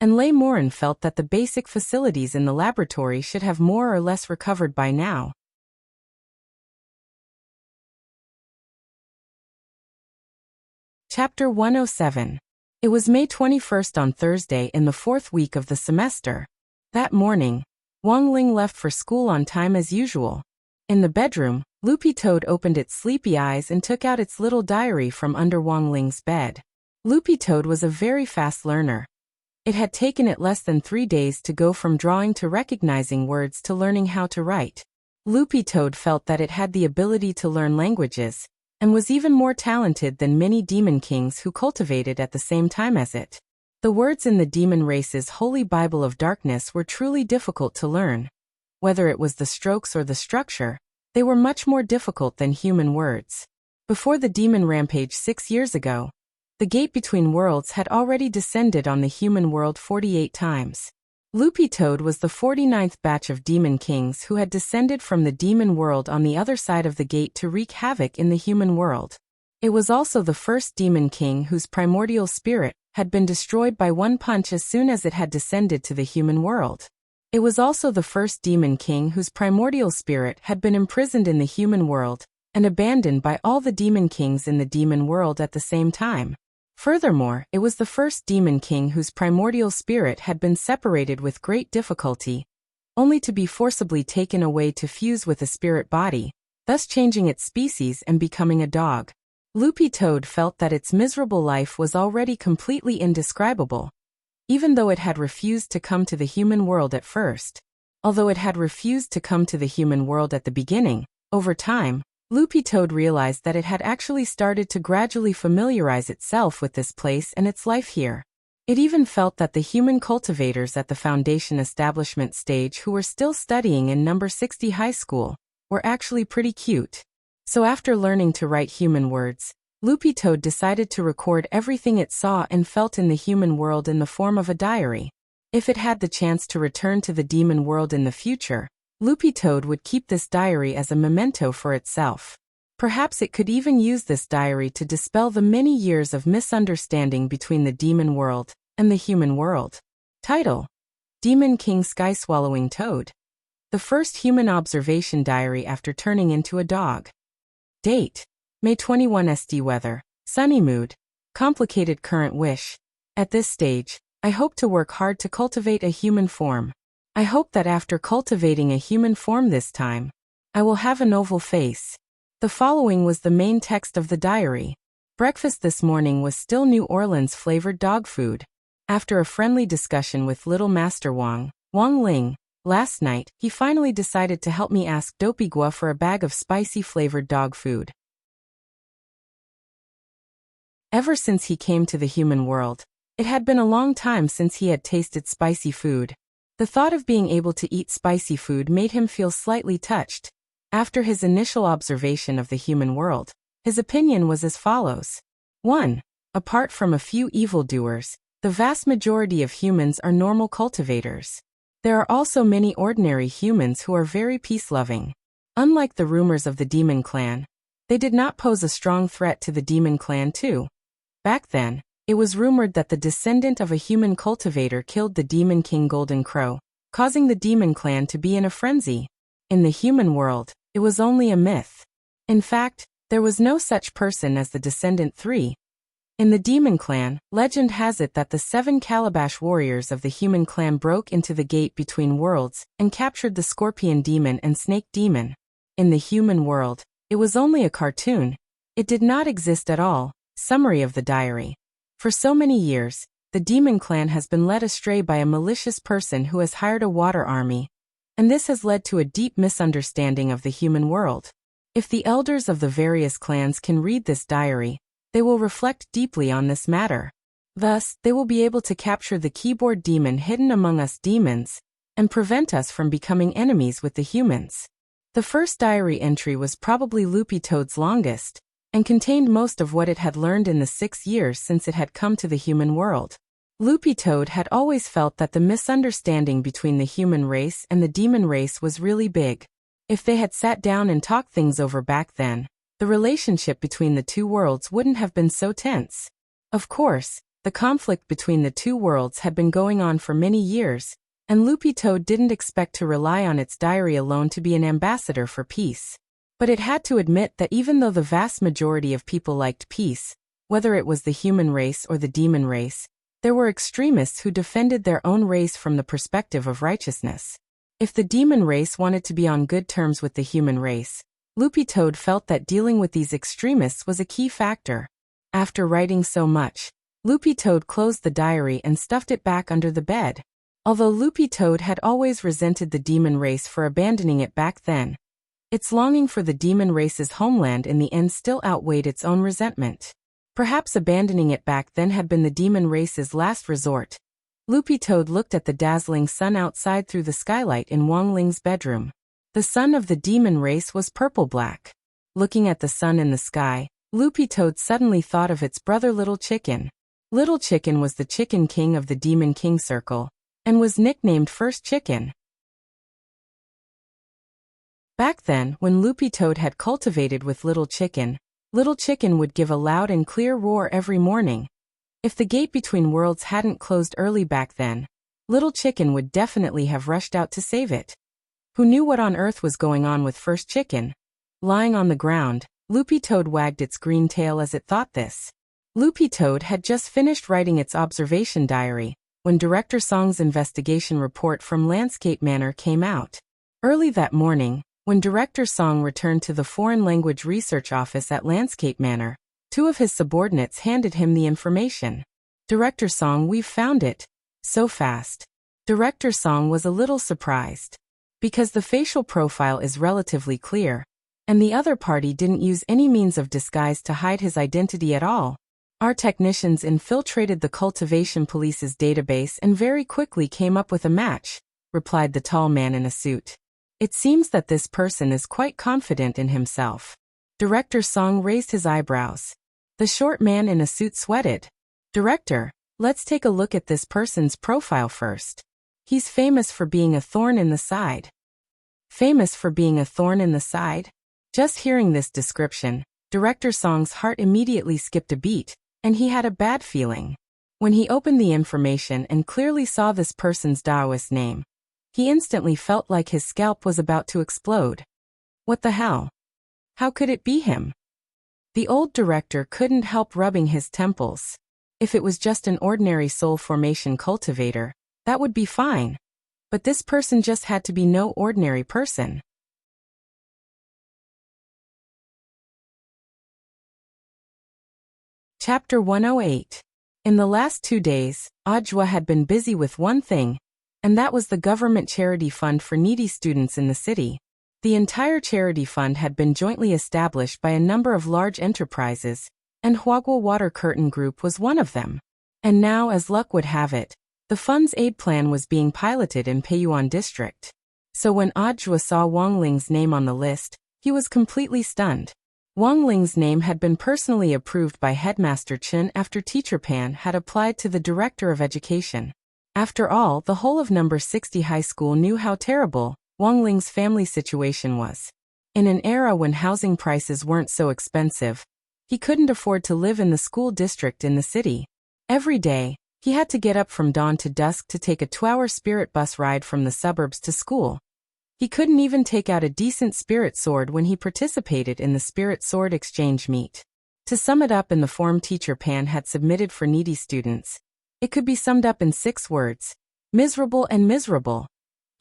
and Lei Morin felt that the basic facilities in the laboratory should have more or less recovered by now. Chapter 107. It was May 21st on Thursday in the fourth week of the semester. That morning, Wang Ling left for school on time as usual. In the bedroom, Loopy Toad opened its sleepy eyes and took out its little diary from under Wang Ling's bed. Loopy Toad was a very fast learner. It had taken it less than 3 days to go from drawing to recognizing words to learning how to write. Loopy Toad felt that it had the ability to learn languages, and was even more talented than many demon kings who cultivated at the same time as it. The words in the demon race's holy Bible of darkness were truly difficult to learn. Whether it was the strokes or the structure, they were much more difficult than human words. Before the demon rampage 6 years ago, the gate between worlds had already descended on the human world 48 times. Loopy Toad was the 49th batch of demon kings who had descended from the demon world on the other side of the gate to wreak havoc in the human world. It was also the first demon king whose primordial spirit had been destroyed by one punch as soon as it had descended to the human world. It was also the first demon king whose primordial spirit had been imprisoned in the human world and abandoned by all the demon kings in the demon world at the same time. Furthermore, it was the first demon king whose primordial spirit had been separated with great difficulty, only to be forcibly taken away to fuse with a spirit body, thus changing its species and becoming a dog. Loopy Toad felt that its miserable life was already completely indescribable, even though it had refused to come to the human world at first. Although it had refused to come to the human world at the beginning, over time, Loopy Toad realized that it had actually started to gradually familiarize itself with this place and its life here. It even felt that the human cultivators at the Foundation establishment stage who were still studying in number 60 high school were actually pretty cute. So after learning to write human words, Loopy Toad decided to record everything it saw and felt in the human world in the form of a diary. If it had the chance to return to the demon world in the future, Loopy Toad would keep this diary as a memento for itself. Perhaps it could even use this diary to dispel the many years of misunderstanding between the demon world and the human world. Title: Demon King Sky Swallowing Toad. The first human observation diary after turning into a dog. Date: May 21 SD. Weather: sunny mood. Complicated current wish. At this stage, I hope to work hard to cultivate a human form. I hope that after cultivating a human form this time, I will have an oval face. The following was the main text of the diary. Breakfast this morning was still New Orleans flavored dog food. After a friendly discussion with Little Master Wang Ling, last night, he finally decided to help me ask Dopigua for a bag of spicy flavored dog food. Ever since he came to the human world, it had been a long time since he had tasted spicy food. The thought of being able to eat spicy food made him feel slightly touched. After his initial observation of the human world, his opinion was as follows. 1. Apart from a few evildoers, the vast majority of humans are normal cultivators. There are also many ordinary humans who are very peace-loving. Unlike the rumors of the Demon Clan, they did not pose a strong threat to the Demon Clan too. Back then, it was rumored that the descendant of a human cultivator killed the Demon King Golden Crow, causing the Demon Clan to be in a frenzy. In the human world, it was only a myth. In fact, there was no such person as the Descendant 3. In the Demon Clan, legend has it that the 7 Calabash warriors of the human clan broke into the gate between worlds and captured the Scorpion Demon and Snake Demon. In the human world, it was only a cartoon. It did not exist at all. Summary of the diary. For so many years, the Demon Clan has been led astray by a malicious person who has hired a water army, and this has led to a deep misunderstanding of the human world. If the elders of the various clans can read this diary, they will reflect deeply on this matter. Thus, they will be able to capture the keyboard demon hidden among us demons, and prevent us from becoming enemies with the humans. The first diary entry was probably Loopy Toad's longest, and contained most of what it had learned in the 6 years since it had come to the human world. Loopy Toad had always felt that the misunderstanding between the human race and the demon race was really big. If they had sat down and talked things over back then, the relationship between the two worlds wouldn't have been so tense. Of course, the conflict between the two worlds had been going on for many years, and Loopy Toad didn't expect to rely on its diary alone to be an ambassador for peace. But it had to admit that even though the vast majority of people liked peace, Whether it was the human race or the demon race, there were extremists who defended their own race from the perspective of righteousness. If the demon race wanted to be on good terms with the human race, Loopy Toad felt that dealing with these extremists was a key factor. After writing so much, Loopy Toad closed the diary and stuffed it back under the bed. Although Loopy Toad had always resented the demon race for abandoning it back then, its longing for the demon race's homeland in the end still outweighed its own resentment. Perhaps abandoning it back then had been the demon race's last resort. Loopy Toad looked at the dazzling sun outside through the skylight in Wang Ling's bedroom. The sun of the demon race was purple-black. Looking at the sun in the sky, Loopy Toad suddenly thought of its brother Little Chicken. Little Chicken was the Chicken King of the Demon King Circle, and was nicknamed First Chicken. Back then, when Loopy Toad had cultivated with Little Chicken would give a loud and clear roar every morning. If the gate between worlds hadn't closed early back then, Little Chicken would definitely have rushed out to save it. Who knew what on earth was going on with First Chicken? Lying on the ground, Loopy Toad wagged its green tail as it thought this. Loopy Toad had just finished writing its observation diary when Director Song's investigation report from Landscape Manor came out. Early that morning, when Director Song returned to the Foreign Language Research Office at Landscape Manor, two of his subordinates handed him the information. Director Song, we've found it. So fast. Director Song was a little surprised. Because the facial profile is relatively clear, and the other party didn't use any means of disguise to hide his identity at all. Our technicians infiltrated the cultivation police's database and very quickly came up with a match, replied the tall man in a suit. It seems that this person is quite confident in himself. Director Song raised his eyebrows. The short man in a suit sweated. Director, let's take a look at this person's profile first. He's famous for being a thorn in the side. Famous for being a thorn in the side? Just hearing this description, Director Song's heart immediately skipped a beat, and he had a bad feeling. When he opened the information and clearly saw this person's Taoist name, he instantly felt like his scalp was about to explode. What the hell? How could it be him? The old director couldn't help rubbing his temples. If it was just an ordinary soul formation cultivator, that would be fine. But this person just had to be no ordinary person. Chapter 108. In the last 2 days, Audiobook had been busy with one thing, and that was the government charity fund for needy students in the city. The entire charity fund had been jointly established by a number of large enterprises, and Huagua Water Curtain Group was one of them. And now, as luck would have it, the fund's aid plan was being piloted in Peiyuan District. So when Audiobook saw Wang Ling's name on the list, he was completely stunned. Wang Ling's name had been personally approved by Headmaster Chen after Teacher Pan had applied to the Director of Education. After all, the whole of number 60 high school knew how terrible Wang Ling's family situation was. In an era when housing prices weren't so expensive, he couldn't afford to live in the school district in the city. Every day, he had to get up from dawn to dusk to take a 2-hour spirit bus ride from the suburbs to school. He couldn't even take out a decent spirit sword when he participated in the spirit sword exchange meet. To sum it up in the form Teacher Pan had submitted for needy students, it could be summed up in 6 words: miserable and miserable.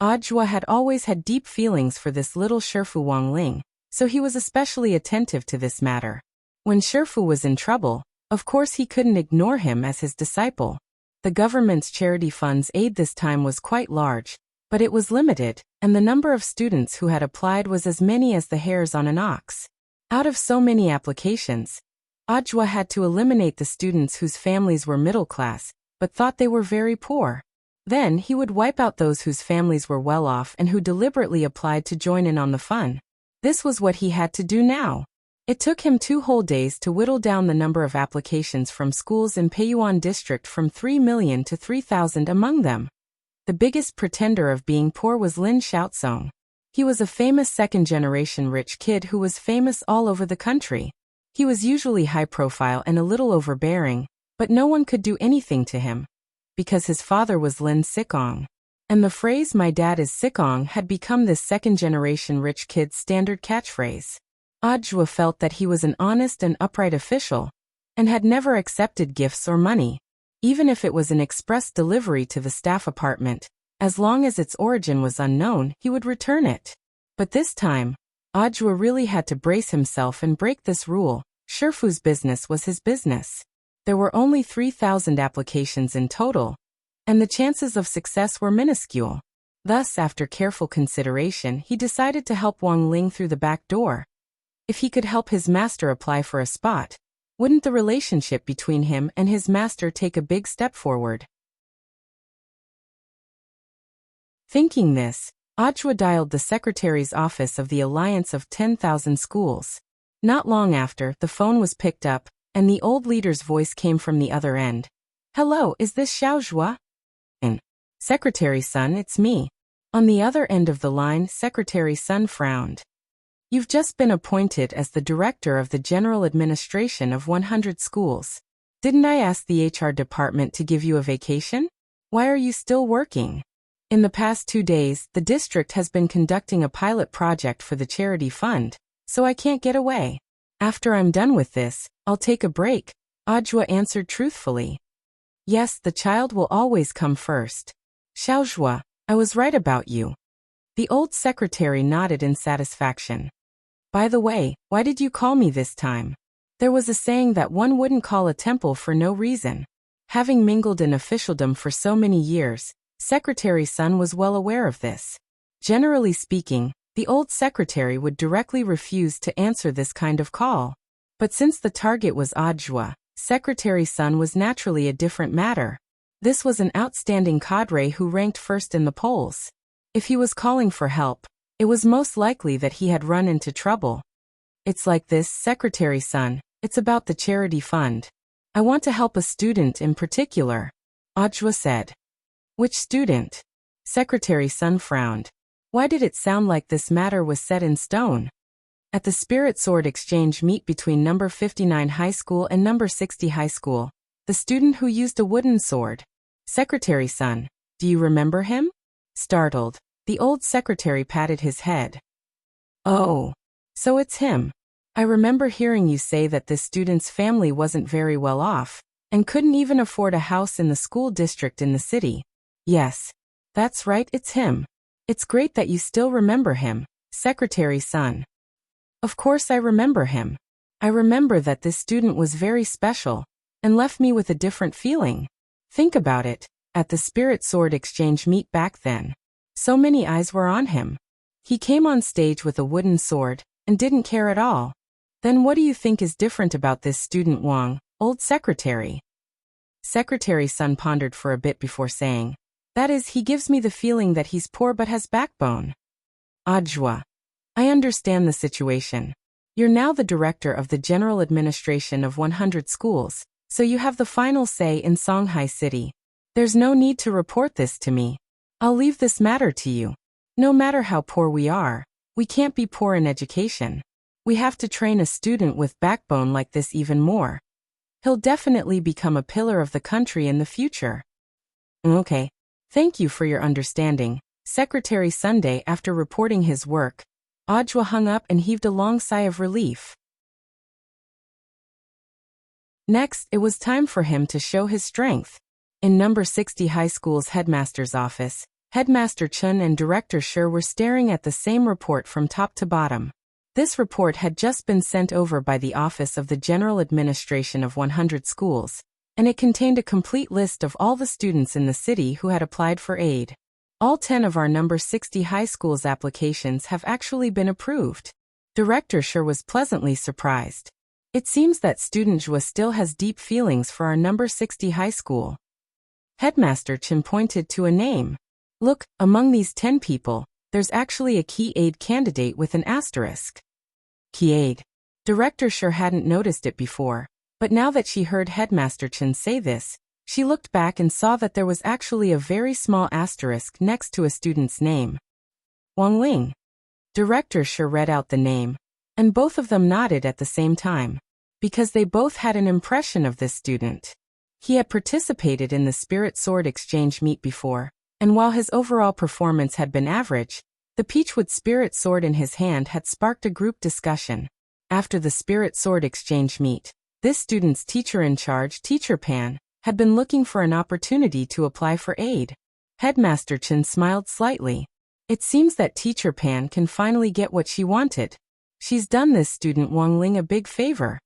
Audiobook had always had deep feelings for this little Shifu Wang Ling, so he was especially attentive to this matter. When Shifu was in trouble, of course he couldn't ignore him as his disciple. The government's charity fund's aid this time was quite large, but it was limited, and the number of students who had applied was as many as the hairs on an ox. Out of so many applications, Audiobook had to eliminate the students whose families were middle class, but thought they were very poor. Then he would wipe out those whose families were well off and who deliberately applied to join in on the fun. This was what he had to do now. It took him 2 whole days to whittle down the number of applications from schools in Peiyuan District from 3 million to 3,000 among them. The biggest pretender of being poor was Lin Xiaozong. He was a famous second-generation rich kid who was famous all over the country. He was usually high-profile and a little overbearing, but no one could do anything to him, because his father was Lin Sikong. And the phrase "my dad is Sikong" had become this second-generation rich kid's standard catchphrase. Audiobook felt that he was an honest and upright official, and had never accepted gifts or money. Even if it was an express delivery to the staff apartment, as long as its origin was unknown, he would return it. But this time, Audiobook really had to brace himself and break this rule. Shifu's business was his business. There were only 3,000 applications in total, and the chances of success were minuscule. Thus, after careful consideration, he decided to help Wang Ling through the back door. If he could help his master apply for a spot, wouldn't the relationship between him and his master take a big step forward? Thinking this, Audiobook dialed the secretary's office of the Alliance of 10,000 Schools. Not long after, the phone was picked up, and the old leader's voice came from the other end. "Hello, is this Xiaozhua?" "Secretary Sun, it's me." On the other end of the line, Secretary Sun frowned. "You've just been appointed as the director of the general administration of 100 schools. Didn't I ask the HR department to give you a vacation? Why are you still working?" "In the past 2 days, the district has been conducting a pilot project for the charity fund, so I can't get away. After I'm done with this, I'll take a break," Audiobook answered truthfully. "Yes, the child will always come first. Xiaozhua, I was right about you." The old secretary nodded in satisfaction. "By the way, why did you call me this time?" There was a saying that one wouldn't call a temple for no reason. Having mingled in officialdom for so many years, Secretary Sun was well aware of this. Generally speaking, the old secretary would directly refuse to answer this kind of call. But since the target was Audiobook, Secretary Sun was naturally a different matter. This was an outstanding cadre who ranked first in the polls. If he was calling for help, it was most likely that he had run into trouble. "It's like this, Secretary Sun, it's about the charity fund. I want to help a student in particular," Audiobook said. "Which student?" Secretary Sun frowned. Why did it sound like this matter was set in stone? At the Spirit Sword exchange meet between number 59 High School and number 60 High School, the student who used a wooden sword. "Secretary Sun, do you remember him?" Startled, the old secretary patted his head. "Oh, so it's him. I remember hearing you say that this student's family wasn't very well off, and couldn't even afford a house in the school district in the city." "Yes, that's right, it's him. It's great that you still remember him, Secretary Sun." "Of course I remember him. I remember that this student was very special, and left me with a different feeling. Think about it, at the Spirit Sword exchange meet back then, so many eyes were on him. He came on stage with a wooden sword, and didn't care at all. Then what do you think is different about this student Wang, old secretary?" Secretary Sun pondered for a bit before saying, "That is, he gives me the feeling that he's poor but has backbone." "Audiobook, I understand the situation. You're now the director of the general administration of 100 schools, so you have the final say in Songhai City. There's no need to report this to me. I'll leave this matter to you. No matter how poor we are, we can't be poor in education. We have to train a student with backbone like this even more. He'll definitely become a pillar of the country in the future." "Okay. Thank you for your understanding, Secretary Sunday." After reporting his work, Audiobook hung up and heaved a long sigh of relief. Next, it was time for him to show his strength. In number 60 High School's headmaster's office, Headmaster Chun and Director Shi were staring at the same report from top to bottom. This report had just been sent over by the Office of the General Administration of 100 Schools, and it contained a complete list of all the students in the city who had applied for aid. All 10 of our number 60 high school's applications have actually been approved. Director Shi was pleasantly surprised. It seems that student Zhua still has deep feelings for our number 60 high school. Headmaster Chen pointed to a name. "Look, among these 10 people, there's actually a key aid candidate with an asterisk." Key aid. Director Shi hadn't noticed it before, but now that she heard Headmaster Chen say this, she looked back and saw that there was actually a very small asterisk next to a student's name. Wang Ling. Director Shi read out the name, and both of them nodded at the same time, because they both had an impression of this student. He had participated in the Spirit Sword exchange meet before, and while his overall performance had been average, the Peachwood Spirit Sword in his hand had sparked a group discussion. After the Spirit Sword exchange meet, This student's teacher in charge, Teacher Pan, had been looking for an opportunity to apply for aid. Headmaster Chen smiled slightly. It seems that Teacher Pan can finally get what she wanted. She's done this student Wang Ling a big favor.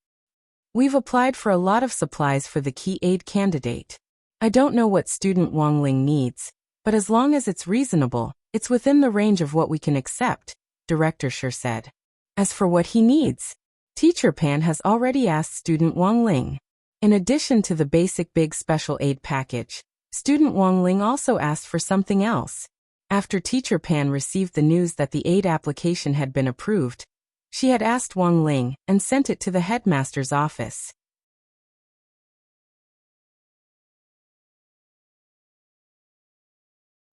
We've applied for a lot of supplies for the key aid candidate. I don't know what student Wang Ling needs, but as long as it's reasonable, it's within the range of what we can accept, Director Shi said. As for what he needs, Teacher Pan has already asked student Wang Ling. In addition to the basic big special aid package, student Wang Ling also asked for something else. After Teacher Pan received the news that the aid application had been approved, she had asked Wang Ling and sent it to the headmaster's office.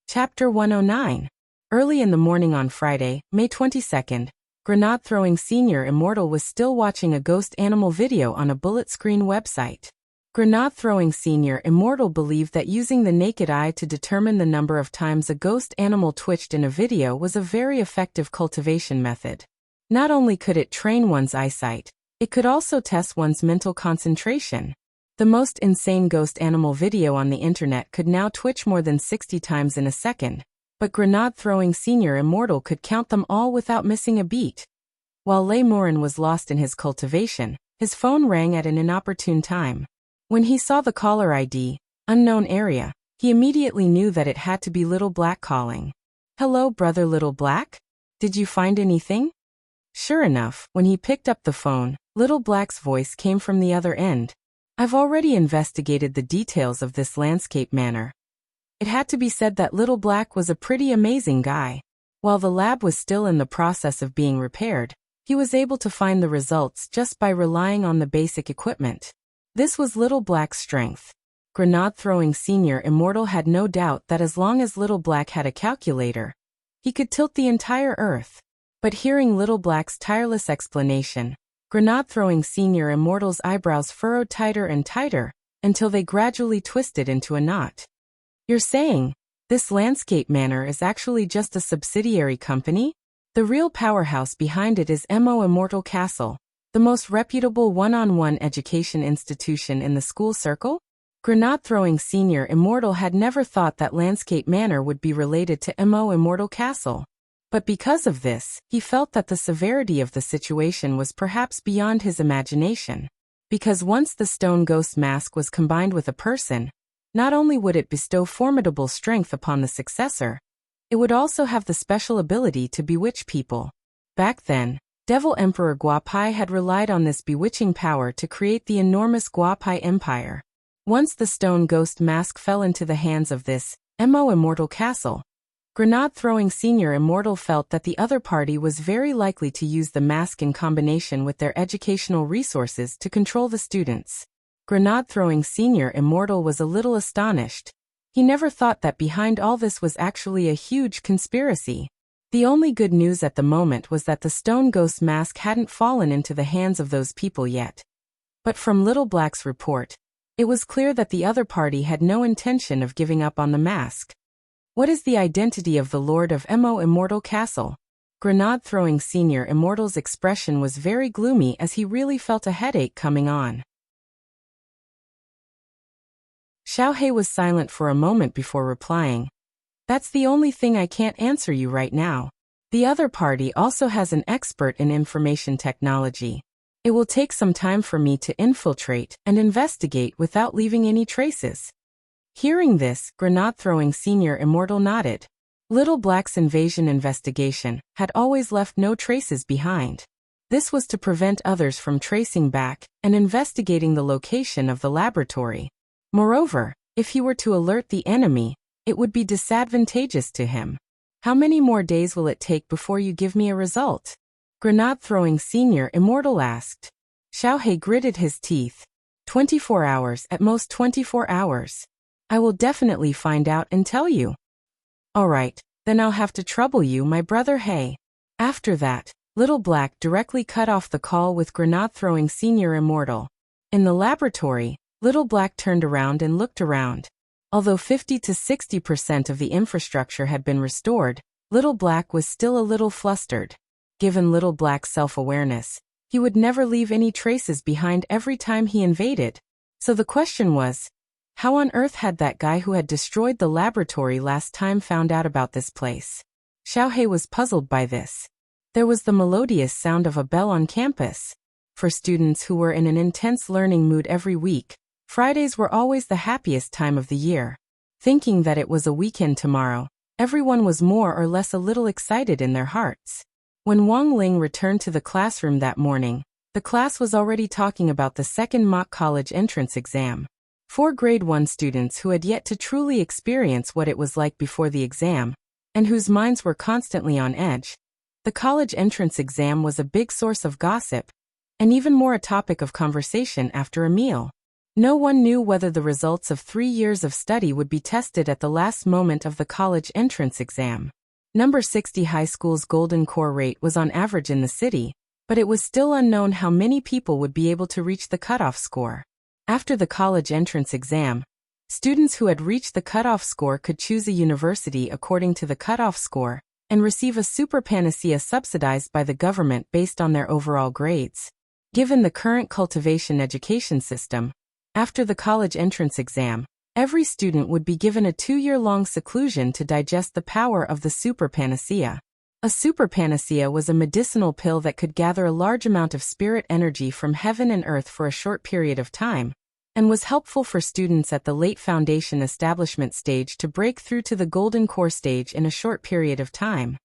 Chapter 109. Early in the morning on Friday, May 22nd, Grenade-throwing Senior Immortal was still watching a ghost animal video on a bullet screen website. Grenade-throwing Senior Immortal believed that using the naked eye to determine the number of times a ghost animal twitched in a video was a very effective cultivation method. Not only could it train one's eyesight, it could also test one's mental concentration. The most insane ghost animal video on the internet could now twitch more than 60 times in a second, but Grenade-throwing Senior Immortal could count them all without missing a beat. While Lei Morin was lost in his cultivation, his phone rang at an inopportune time. When he saw the caller ID, unknown area, he immediately knew that it had to be Little Black calling. "Hello, brother Little Black? Did you find anything?" Sure enough, when he picked up the phone, Little Black's voice came from the other end. "I've already investigated the details of this landscape manor." It had to be said that Little Black was a pretty amazing guy. While the lab was still in the process of being repaired, he was able to find the results just by relying on the basic equipment. This was Little Black's strength. Grenade-throwing Senior Immortal had no doubt that as long as Little Black had a calculator, he could tilt the entire Earth. But hearing Little Black's tireless explanation, Grenade-throwing Senior Immortal's eyebrows furrowed tighter and tighter, until they gradually twisted into a knot. "You're saying, this landscape manor is actually just a subsidiary company? The real powerhouse behind it is Mo Immortal Castle, the most reputable one-on-one education institution in the school circle?" Grenade-throwing Senior Immortal had never thought that Landscape Manor would be related to Mo Immortal Castle. But because of this, he felt that the severity of the situation was perhaps beyond his imagination. Because once the stone ghost mask was combined with a person, not only would it bestow formidable strength upon the successor, it would also have the special ability to bewitch people. Back then, Devil Emperor Guapai had relied on this bewitching power to create the enormous Guapai Empire. Once the stone ghost mask fell into the hands of this Mo Immortal Castle, Grenade-throwing Senior Immortal felt that the other party was very likely to use the mask in combination with their educational resources to control the students. Grenade-throwing Senior Immortal was a little astonished. He never thought that behind all this was actually a huge conspiracy. The only good news at the moment was that the stone ghost mask hadn't fallen into the hands of those people yet. But from Little Black's report, it was clear that the other party had no intention of giving up on the mask. "What is the identity of the Lord of Mo Immortal Castle?" Grenade-throwing Senior Immortal's expression was very gloomy as he really felt a headache coming on. Xiaohei was silent for a moment before replying. "That's the only thing I can't answer you right now. The other party also has an expert in information technology. It will take some time for me to infiltrate and investigate without leaving any traces." Hearing this, Grenade-throwing Senior Immortal nodded. Little Black's invasion investigation had always left no traces behind. This was to prevent others from tracing back and investigating the location of the laboratory. Moreover, if he were to alert the enemy, it would be disadvantageous to him. "How many more days will it take before you give me a result?" Grenade-throwing Senior Immortal asked. Xiaohei gritted his teeth. 24 hours, at most 24 hours. "I will definitely find out and tell you." "All right, then I'll have to trouble you, my brother Hei." After that, Little Black directly cut off the call with Grenade-throwing Senior Immortal. In the laboratory, Little Black turned around and looked around. Although 50 to 60% of the infrastructure had been restored, Little Black was still a little flustered. Given Little Black's self-awareness, he He would never leave any traces behind every time he invaded. So the question was, how on earth had that guy who had destroyed the laboratory last time found out about this place? Xiaohei was puzzled by this. There was the melodious sound of a bell on campus. For students who were in an intense learning mood every week, Fridays were always the happiest time of the year. Thinking that it was a weekend tomorrow, everyone was more or less a little excited in their hearts. When Wang Ling returned to the classroom that morning, the class was already talking about the second mock college entrance exam. 4 grade 1 students who had yet to truly experience what it was like before the exam, and whose minds were constantly on edge. The college entrance exam was a big source of gossip, and even more a topic of conversation after a meal. No one knew whether the results of 3 years of study would be tested at the last moment of the college entrance exam. Number 60 high school's golden core rate was on average in the city, but it was still unknown how many people would be able to reach the cutoff score. After the college entrance exam, students who had reached the cutoff score could choose a university according to the cutoff score and receive a super panacea subsidized by the government based on their overall grades. Given the current cultivation education system, after the college entrance exam, every student would be given a 2-year-long seclusion to digest the power of the super panacea. A super panacea was a medicinal pill that could gather a large amount of spirit energy from heaven and earth for a short period of time, and was helpful for students at the late foundation establishment stage to break through to the golden core stage in a short period of time.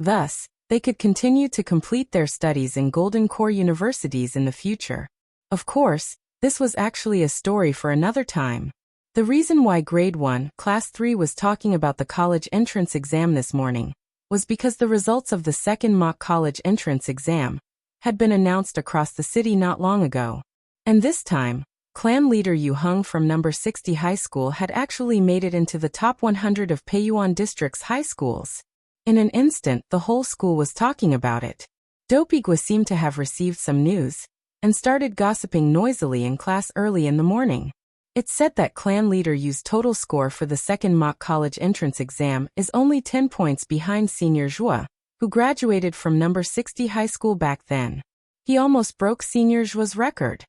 Thus, they could continue to complete their studies in golden core universities in the future. Of course, this was actually a story for another time. The reason why Grade 1, Class 3 was talking about the college entrance exam this morning was because the results of the second mock college entrance exam had been announced across the city not long ago. And this time, clan leader Yu Heng from number 60 high school had actually made it into the top 100 of Peiyuan district's high schools. In an instant, the whole school was talking about it. Dopigua seemed to have received some news and started gossiping noisily in class early in the morning. It's said that clan leader Yu's total score for the second mock college entrance exam is only 10 points behind senior Zhua, who graduated from number 60 high school back then. He almost broke senior Zhua's record.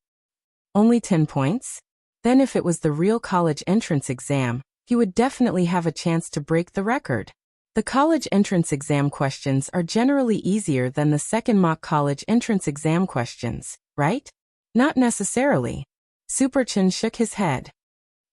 Only 10 points? Then if it was the real college entrance exam, he would definitely have a chance to break the record. The college entrance exam questions are generally easier than the second mock college entrance exam questions, right? Not necessarily. Superchin shook his head.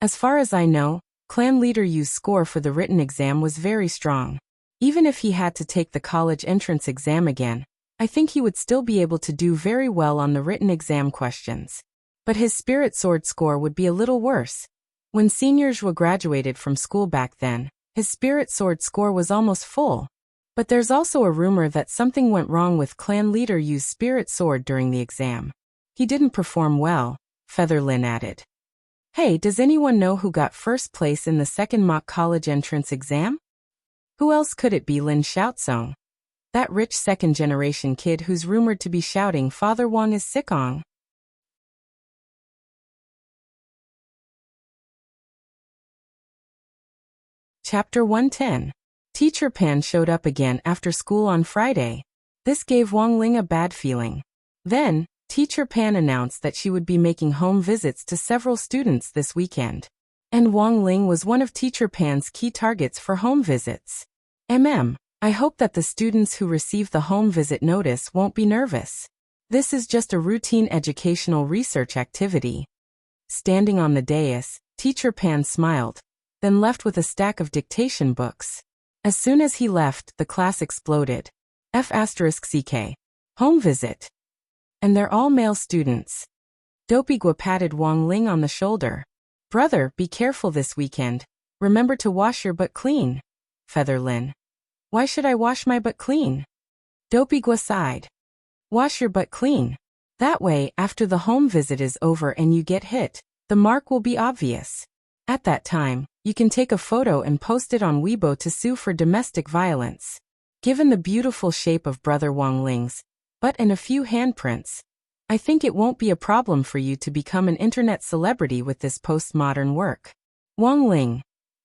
As far as I know, clan leader Yu's score for the written exam was very strong. Even if he had to take the college entrance exam again, I think he would still be able to do very well on the written exam questions. But his spirit sword score would be a little worse. When senior Zhua graduated from school back then, his spirit sword score was almost full. But there's also a rumor that something went wrong with clan leader Yu's spirit sword during the exam. He didn't perform well, Featherlin added. Hey, does anyone know who got first place in the second mock college entrance exam? Who else could it be? Lin Xiaozong. That rich second-generation kid who's rumored to be shouting Father Wang is Sikong. Chapter 110. Teacher Pan showed up again after school on Friday. This gave Wang Ling a bad feeling. Then, Teacher Pan announced that she would be making home visits to several students this weekend. And Wang Ling was one of Teacher Pan's key targets for home visits. I hope that the students who receive the home visit notice won't be nervous. This is just a routine educational research activity. Standing on the dais, Teacher Pan smiled, then left with a stack of dictation books. As soon as he left, the class exploded. F***CK. Home visit. And they're all male students. Dopigua patted Wang Ling on the shoulder. Brother, be careful this weekend. Remember to wash your butt clean. Featherlin. Why should I wash my butt clean? Dopigua sighed. Wash your butt clean. That way, after the home visit is over and you get hit, the mark will be obvious. At that time, you can take a photo and post it on Weibo to sue for domestic violence. Given the beautiful shape of Brother Wang Ling's butt and a few handprints, I think it won't be a problem for you to become an internet celebrity with this postmodern work. Wang Ling.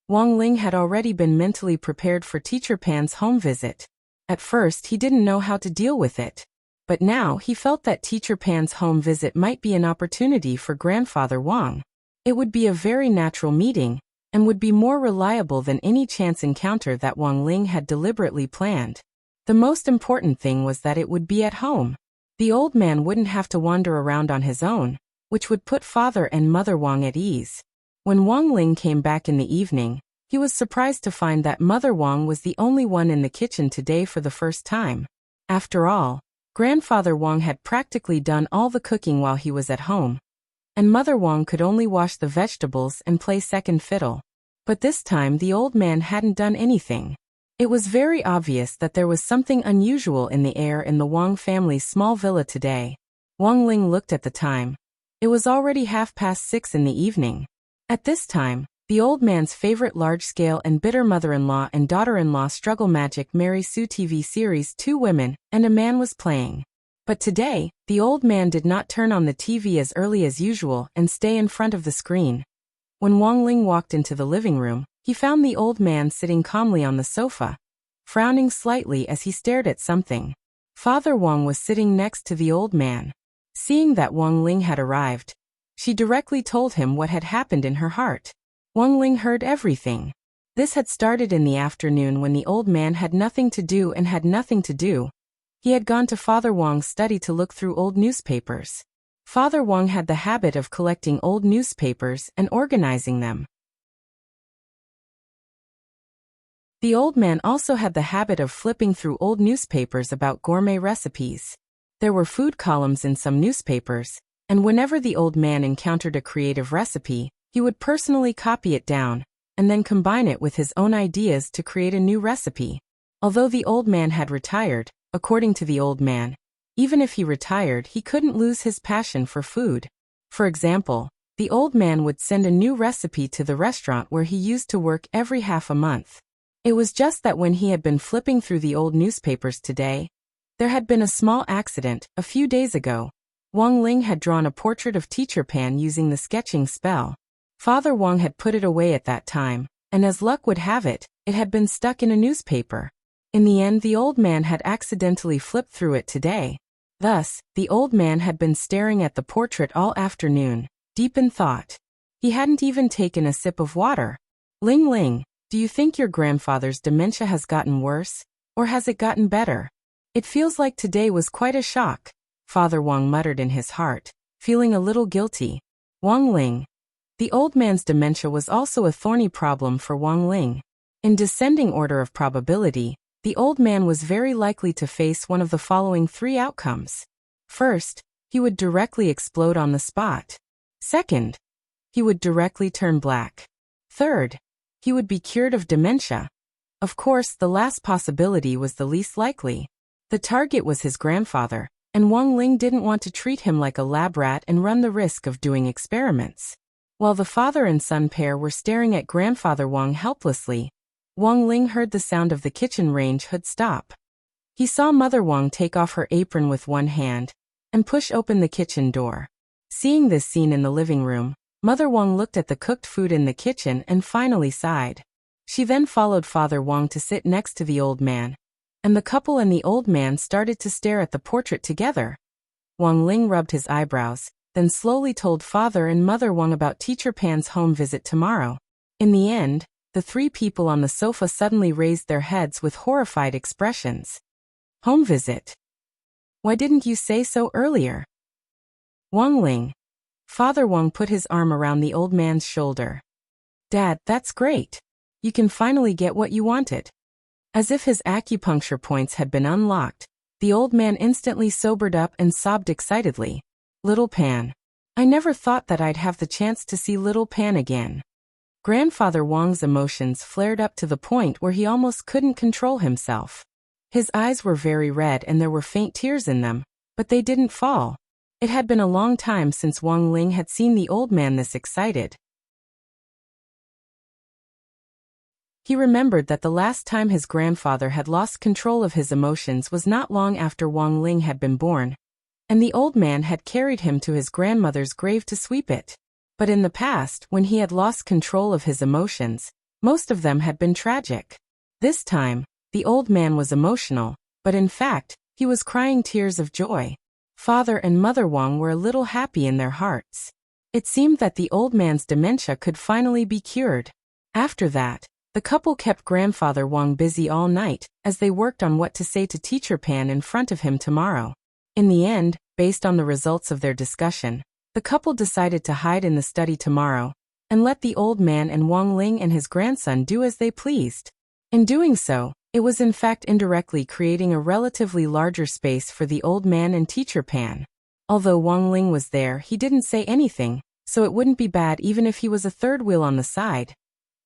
Wang Ling had already been mentally prepared for Teacher Pan's home visit. At first he didn't know how to deal with it. But now he felt that Teacher Pan's home visit might be an opportunity for Grandfather Wang. It would be a very natural meeting, and would be more reliable than any chance encounter that Wang Ling had deliberately planned. The most important thing was that it would be at home. The old man wouldn't have to wander around on his own, which would put Father and Mother Wang at ease. When Wang Ling came back in the evening, he was surprised to find that Mother Wang was the only one in the kitchen today for the first time. After all, Grandfather Wang had practically done all the cooking while he was at home, and Mother Wang could only wash the vegetables and play second fiddle. But this time the old man hadn't done anything. It was very obvious that there was something unusual in the air in the Wang family's small villa today. Wang Ling looked at the time. It was already 6:30 in the evening. At this time, the old man's favorite large-scale and bitter mother-in-law and daughter-in-law struggle magic Mary Sue TV series Two Women and a Man was playing. But today, the old man did not turn on the TV as early as usual and stay in front of the screen. When Wang Ling walked into the living room, he found the old man sitting calmly on the sofa, frowning slightly as he stared at something. Father Wang was sitting next to the old man. Seeing that Wang Ling had arrived, she directly told him what had happened in her heart. Wang Ling heard everything. This had started in the afternoon when the old man had nothing to do and had nothing to do. He had gone to Father Wang's study to look through old newspapers. Father Wang had the habit of collecting old newspapers and organizing them. The old man also had the habit of flipping through old newspapers about gourmet recipes. There were food columns in some newspapers, and whenever the old man encountered a creative recipe, he would personally copy it down, and then combine it with his own ideas to create a new recipe. Although the old man had retired, according to the old man, even if he retired, he couldn't lose his passion for food. For example, the old man would send a new recipe to the restaurant where he used to work every half a month. It was just that when he had been flipping through the old newspapers today, there had been a small accident. A few days ago, Wang Ling had drawn a portrait of Teacher Pan using the sketching spell. Father Wang had put it away at that time, and as luck would have it, it had been stuck in a newspaper. In the end, the old man had accidentally flipped through it today. Thus, the old man had been staring at the portrait all afternoon, deep in thought. He hadn't even taken a sip of water. Ling Ling, do you think your grandfather's dementia has gotten worse, or has it gotten better? It feels like today was quite a shock, Father Wang muttered in his heart, feeling a little guilty. Wang Ling. The old man's dementia was also a thorny problem for Wang Ling. In descending order of probability, the old man was very likely to face one of the following three outcomes. First, he would directly explode on the spot. Second, he would directly turn black. Third, he would be cured of dementia. Of course, the last possibility was the least likely. The target was his grandfather, and Wang Ling didn't want to treat him like a lab rat and run the risk of doing experiments. While the father and son pair were staring at Grandfather Wang helplessly, Wang Ling heard the sound of the kitchen range hood stop. He saw Mother Wang take off her apron with one hand and push open the kitchen door. Seeing this scene in the living room, Mother Wang looked at the cooked food in the kitchen and finally sighed. She then followed Father Wang to sit next to the old man, and the couple and the old man started to stare at the portrait together. Wang Ling rubbed his eyebrows, then slowly told Father and Mother Wang about Teacher Pan's home visit tomorrow. In the end, the three people on the sofa suddenly raised their heads with horrified expressions. Home visit? Why didn't you say so earlier? Wang Ling. Father Wang put his arm around the old man's shoulder. Dad, that's great. You can finally get what you wanted. As if his acupuncture points had been unlocked, the old man instantly sobered up and sobbed excitedly. Little Pan. I never thought that I'd have the chance to see Little Pan again. Grandfather Wang's emotions flared up to the point where he almost couldn't control himself. His eyes were very red and there were faint tears in them, but they didn't fall. It had been a long time since Wang Ling had seen the old man this excited. He remembered that the last time his grandfather had lost control of his emotions was not long after Wang Ling had been born, and the old man had carried him to his grandmother's grave to sweep it. But in the past, when he had lost control of his emotions, most of them had been tragic. This time, The old man was emotional, but in fact, he was crying tears of joy. Father and Mother Wang were a little happy in their hearts. It seemed that the old man's dementia could finally be cured. After that, the couple kept Grandfather Wang busy all night as they worked on what to say to Teacher Pan in front of him tomorrow. In the end, based on the results of their discussion, the couple decided to hide in the study tomorrow and let the old man and Wang Ling and his grandson do as they pleased. In doing so, it was in fact indirectly creating a relatively larger space for the old man and Teacher Pan. Although Wang Ling was there, he didn't say anything, so it wouldn't be bad even if he was a third wheel on the side.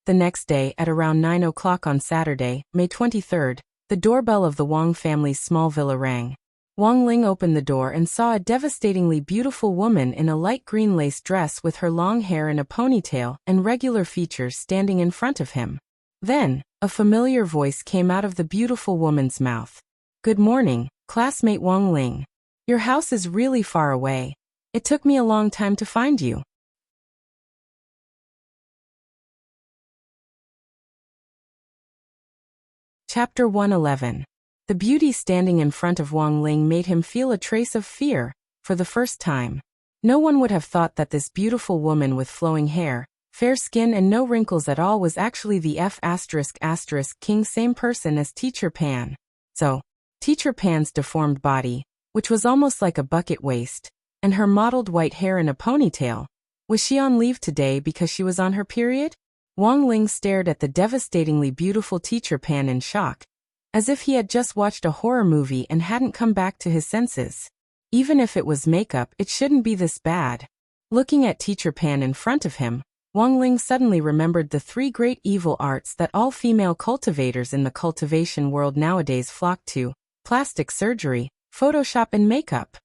The next day, at around 9 o'clock on Saturday, May 23rd, the doorbell of the Wang family's small villa rang. Wang Ling opened the door and saw a devastatingly beautiful woman in a light green lace dress with her long hair in a ponytail and regular features standing in front of him. Then, a familiar voice came out of the beautiful woman's mouth. "Good morning, classmate Wang Ling. Your house is really far away. It took me a long time to find you." Chapter 111. The beauty standing in front of Wang Ling made him feel a trace of fear, for the first time. No one would have thought that this beautiful woman with flowing hair, fair skin and no wrinkles at all was actually the F***king same person as Teacher Pan. So, Teacher Pan's deformed body, which was almost like a bucket waist, and her mottled white hair in a ponytail. Was she on leave today because she was on her period? Wang Ling stared at the devastatingly beautiful Teacher Pan in shock, as if he had just watched a horror movie and hadn't come back to his senses. Even if it was makeup, it shouldn't be this bad. Looking at Teacher Pan in front of him, Wang Ling suddenly remembered the three great evil arts that all female cultivators in the cultivation world nowadays flock to: plastic surgery, Photoshop and makeup.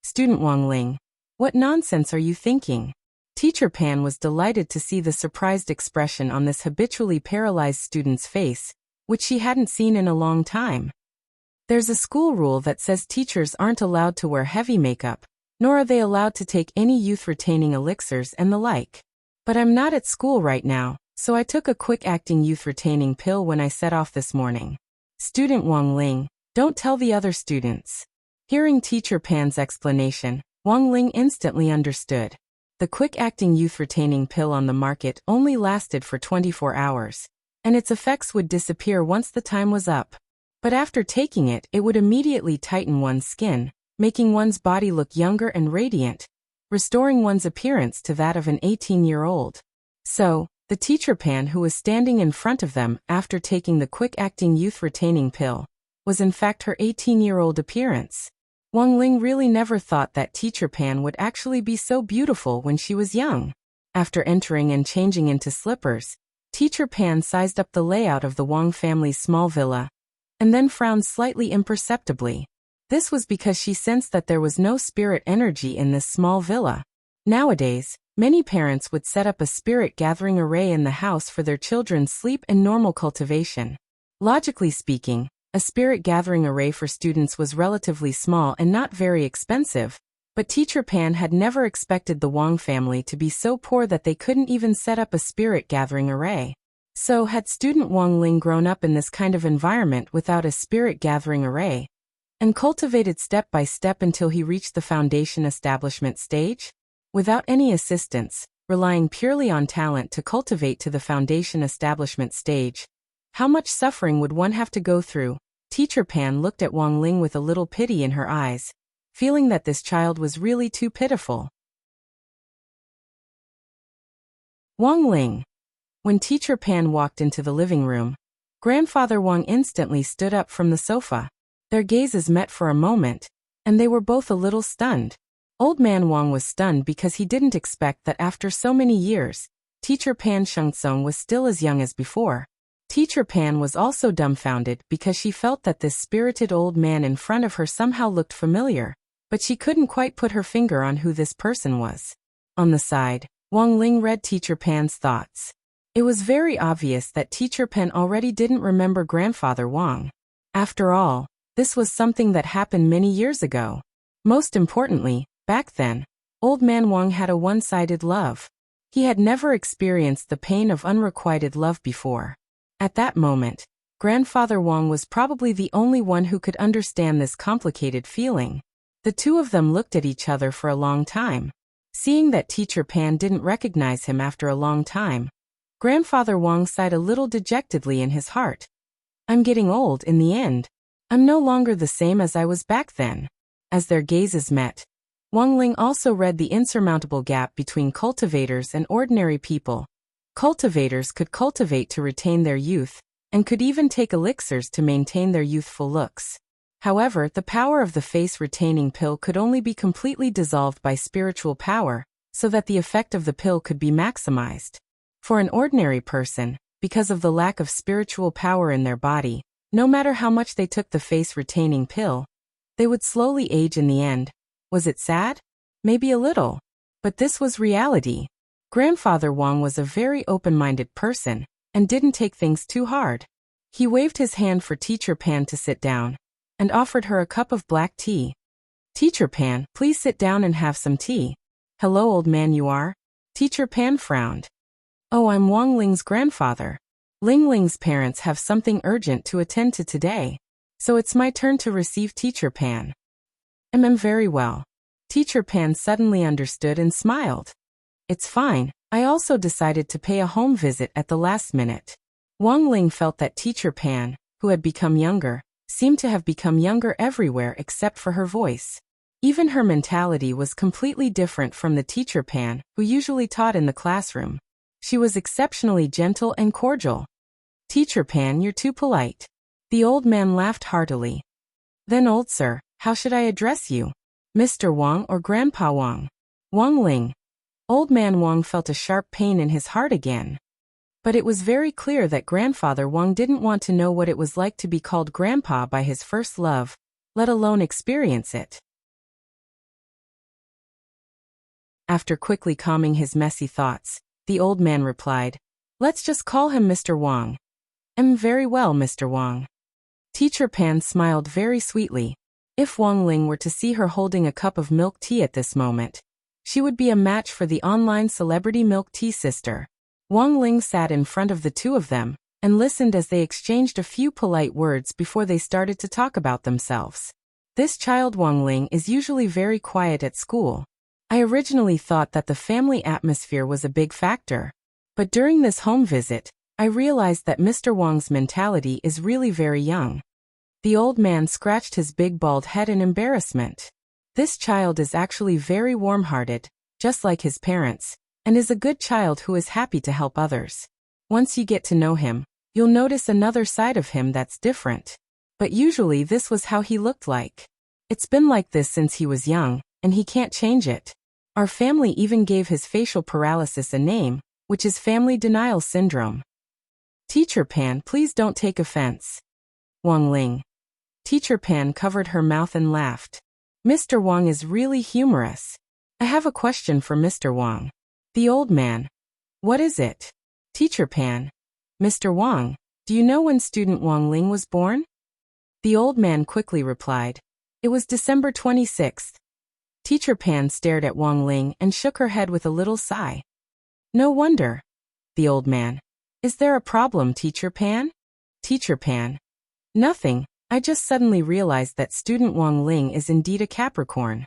Student Wang Ling, what nonsense are you thinking? Teacher Pan was delighted to see the surprised expression on this habitually paralyzed student's face, which she hadn't seen in a long time. There's a school rule that says teachers aren't allowed to wear heavy makeup, nor are they allowed to take any youth-retaining elixirs and the like. But I'm not at school right now, so I took a quick-acting youth-retaining pill when I set off this morning. Student Wang Ling, don't tell the other students. Hearing Teacher Pan's explanation, Wang Ling instantly understood. The quick-acting youth-retaining pill on the market only lasted for 24 hours, and its effects would disappear once the time was up. But after taking it, it would immediately tighten one's skin, making one's body look younger and radiant, restoring one's appearance to that of an 18-year-old. So, the Teacher Pan who was standing in front of them after taking the quick-acting youth-retaining pill was in fact her 18-year-old appearance. Wang Ling really never thought that Teacher Pan would actually be so beautiful when she was young. After entering and changing into slippers, Teacher Pan sized up the layout of the Wang family's small villa, and then frowned slightly imperceptibly. This was because she sensed that there was no spirit energy in this small villa. Nowadays, many parents would set up a spirit gathering array in the house for their children's sleep and normal cultivation. Logically speaking, a spirit gathering array for students was relatively small and not very expensive, but Teacher Pan had never expected the Wang family to be so poor that they couldn't even set up a spirit gathering array. So had student Wang Ling grown up in this kind of environment without a spirit gathering array, and cultivated step by step until he reached the foundation establishment stage? Without any assistance, relying purely on talent to cultivate to the foundation establishment stage, how much suffering would one have to go through? Teacher Pan looked at Wang Ling with a little pity in her eyes, feeling that this child was really too pitiful. Wang Ling. When Teacher Pan walked into the living room, Grandfather Wang instantly stood up from the sofa. Their gazes met for a moment, and they were both a little stunned. Old Man Wang was stunned because he didn't expect that after so many years, Teacher Pan Shengtsong was still as young as before. Teacher Pan was also dumbfounded because she felt that this spirited old man in front of her somehow looked familiar, but she couldn't quite put her finger on who this person was. On the side, Wang Ling read Teacher Pan's thoughts. It was very obvious that Teacher Pan already didn't remember Grandfather Wang. After all, this was something that happened many years ago. Most importantly, back then, Old Man Wang had a one-sided love. He had never experienced the pain of unrequited love before. At that moment, Grandfather Wang was probably the only one who could understand this complicated feeling. The two of them looked at each other for a long time. Seeing that Teacher Pan didn't recognize him after a long time, Grandfather Wang sighed a little dejectedly in his heart. I'm getting old in the end. I'm no longer the same as I was back then. As their gazes met, Wang Ling also read the insurmountable gap between cultivators and ordinary people. Cultivators could cultivate to retain their youth, and could even take elixirs to maintain their youthful looks. However, the power of the face-retaining pill could only be completely dissolved by spiritual power, so that the effect of the pill could be maximized. For an ordinary person, because of the lack of spiritual power in their body, no matter how much they took the face-retaining pill, they would slowly age in the end. Was it sad? Maybe a little. But this was reality. Grandfather Wang was a very open-minded person, and didn't take things too hard. He waved his hand for Teacher Pan to sit down, and offered her a cup of black tea. Teacher Pan, please sit down and have some tea. Hello, old man, you are? Teacher Pan frowned. Oh, I'm Wang Ling's grandfather. Ling Ling's parents have something urgent to attend to today, so it's my turn to receive Teacher Pan. I'm very well. Teacher Pan suddenly understood and smiled. It's fine. I also decided to pay a home visit at the last minute. Wang Ling felt that Teacher Pan, who had become younger, seemed to have become younger everywhere except for her voice. Even her mentality was completely different from the Teacher Pan, who usually taught in the classroom. She was exceptionally gentle and cordial. Teacher Pan, you're too polite. The old man laughed heartily. Then, old sir, how should I address you? Mr. Wang or Grandpa Wang? Wang Ling. Old man Wang felt a sharp pain in his heart again. But it was very clear that Grandfather Wang didn't want to know what it was like to be called Grandpa by his first love, let alone experience it. After quickly calming his messy thoughts, the old man replied, Let's just call him Mr. Wang. Very well, Mr. Wang. Teacher Pan smiled very sweetly. If Wang Ling were to see her holding a cup of milk tea at this moment, she would be a match for the online celebrity milk tea sister. Wang Ling sat in front of the two of them, and listened as they exchanged a few polite words before they started to talk about themselves. This child Wang Ling is usually very quiet at school. I originally thought that the family atmosphere was a big factor. But during this home visit, I realized that Mr. Wang's mentality is really very young. The old man scratched his big bald head in embarrassment. This child is actually very warm-hearted, just like his parents, and is a good child who is happy to help others. Once you get to know him, you'll notice another side of him that's different. But usually this was how he looked like. It's been like this since he was young, and he can't change it. Our family even gave his facial paralysis a name, which is family denial syndrome. Teacher Pan, please don't take offense. Wang Ling. Teacher Pan covered her mouth and laughed. Mr. Wang is really humorous. I have a question for Mr. Wang. The old man. What is it? Teacher Pan. Mr. Wang, do you know when student Wang Ling was born? The old man quickly replied. It was December 26th. Teacher Pan stared at Wang Ling and shook her head with a little sigh. No wonder. The old man. Is there a problem, Teacher Pan? Teacher Pan. Nothing. I just suddenly realized that student Wang Ling is indeed a Capricorn.